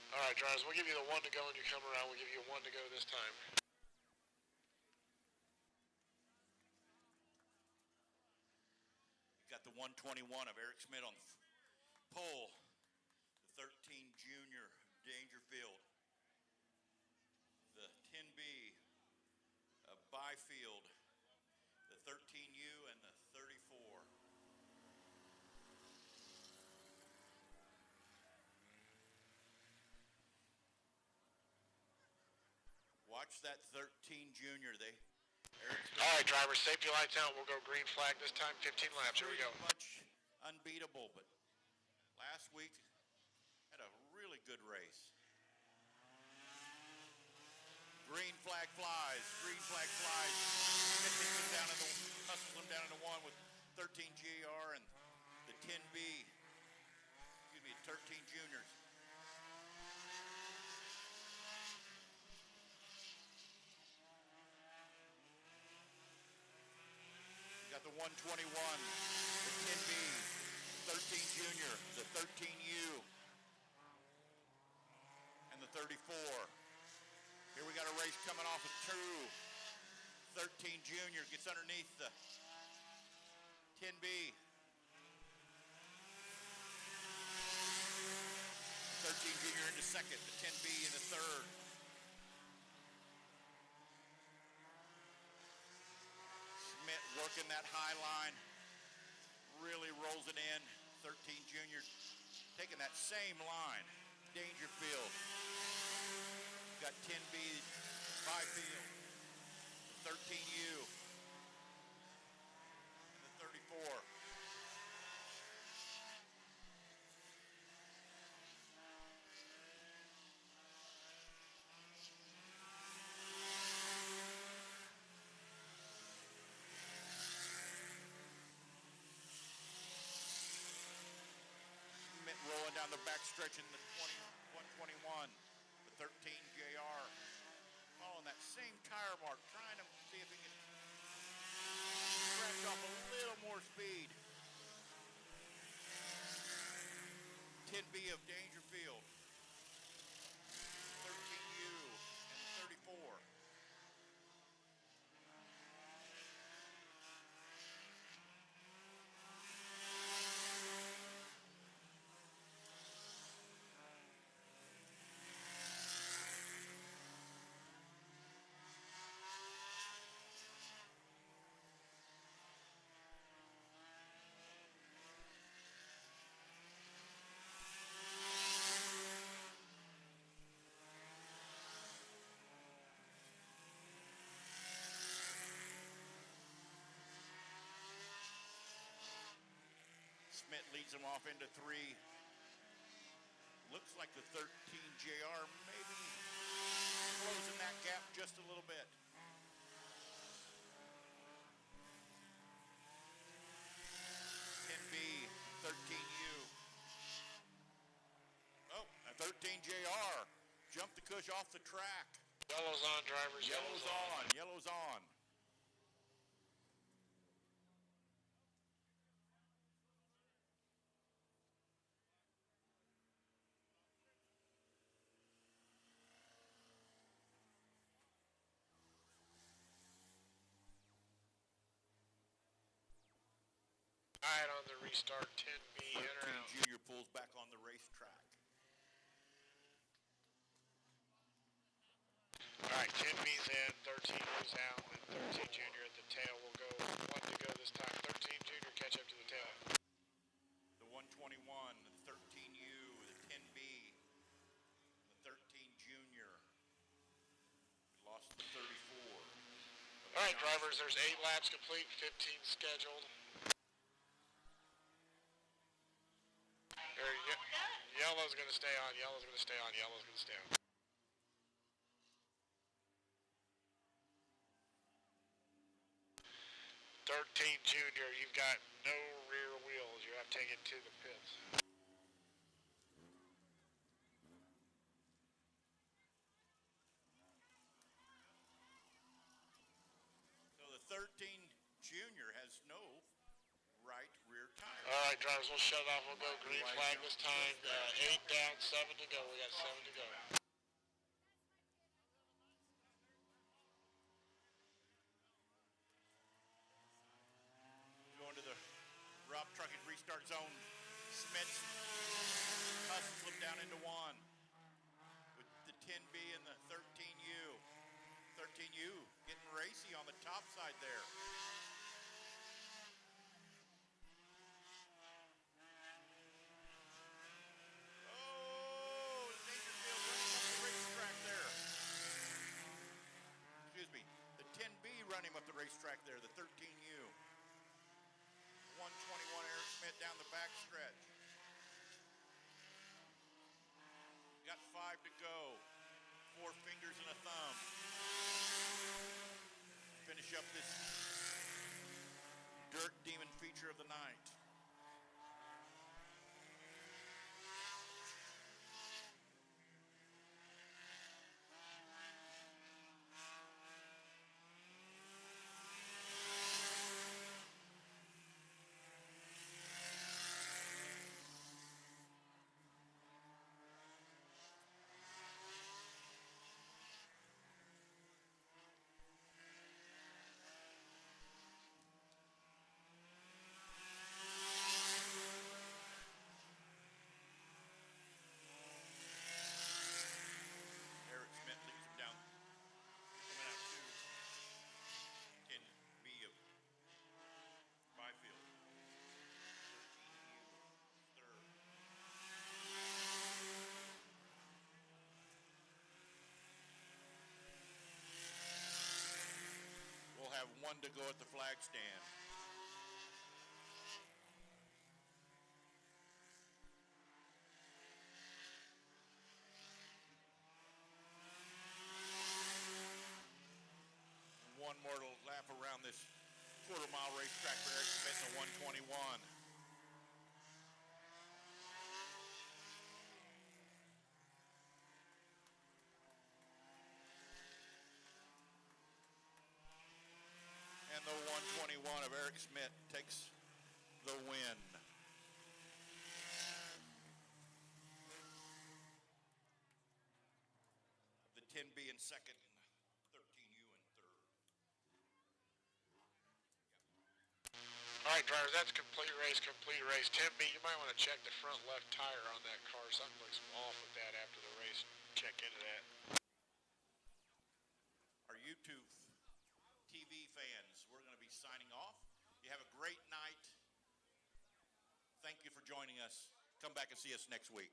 All right, drivers, we'll give you the one to go when you come around. We'll give you one to go this time. Got the 121 of Eric Schmidt on the pole. The 13 Junior Dangerfield. The 10B of Byfield. The 13U and the 34. Watch that 13 Junior. All right, drivers, safety lights out. We'll go green flag this time, 15 laps. Here we go. Much unbeatable, but last week had a really good race. Green flag flies. Green flag flies. Hustles them down into one with 13 GR and the 10B. 13 Juniors. Got the 121, the 10B, 13 Junior, the 13U, and the 34. Here we got a race coming off of True. 13 Junior gets underneath the 10B. 13 Junior into second, the 10B in the third. Working that high line, really rolls it in. 13 Junior taking that same line. Dangerfield. Got 10B, Byfield. 13U, and the 34. Rolling down the back stretch in the 121, the 13 JR, following that same tire mark, trying to see if he can scratch off a little more speed. 10B of Dangerfield, 13U, and 34. Smith leads him off into 3. Looks like the 13 JR maybe closing that gap just a little bit. B, 13U. Oh, a 13 JR jumped the cush off the track. Yellow's on, drivers. Yellow's on. Yellow's on. All right, on the restart, 10B in or 13 out. Junior pulls back on the racetrack. All right, 10B's in, 13 goes out, and 13 Junior at the tail will go. One to go this time. 13 Junior catch up to the tail. The 121, the 13U, the 10B, the 13 Junior. We lost the 34. All right, drivers, there's 8 laps complete, 15 scheduled. Yellow's going to stay on, yellow's going to stay on, yellow's going to stay on. Junior, you've got no rear wheels. You have to take it to the pits. So the 13 Junior has no right rear tire. All right, drivers, we'll shut it off. We'll go green flag this time. 8 down, 7 to go. We got 7 to go. Going to the Rob Truckett restart zone. Smith's slipped down into 1 with the 10B and the 13U. 13U getting racy on the top side there. Oh, Dangerfield running up the racetrack there. Excuse me, the 10B running up the racetrack there, the 13U. 121 Eric Smith down the back stretch. Got 5 to go. 4 fingers and a thumb. Finish up this Dirt Demon feature of the night. have one to go at the flag stand. One more lap around this quarter-mile racetrack for Eric Smith in the 121. And the 121 of Eric Smith takes the win. The 10B in second, and 13U in third. All right, drivers, that's complete race, complete race. 10B, you might want to check the front left tire on that car. Something looks off with that after the race. Check into that. Our YouTube TV fans, we're going to be signing off. You have a great night. Thank you for joining us. Come back and see us next week.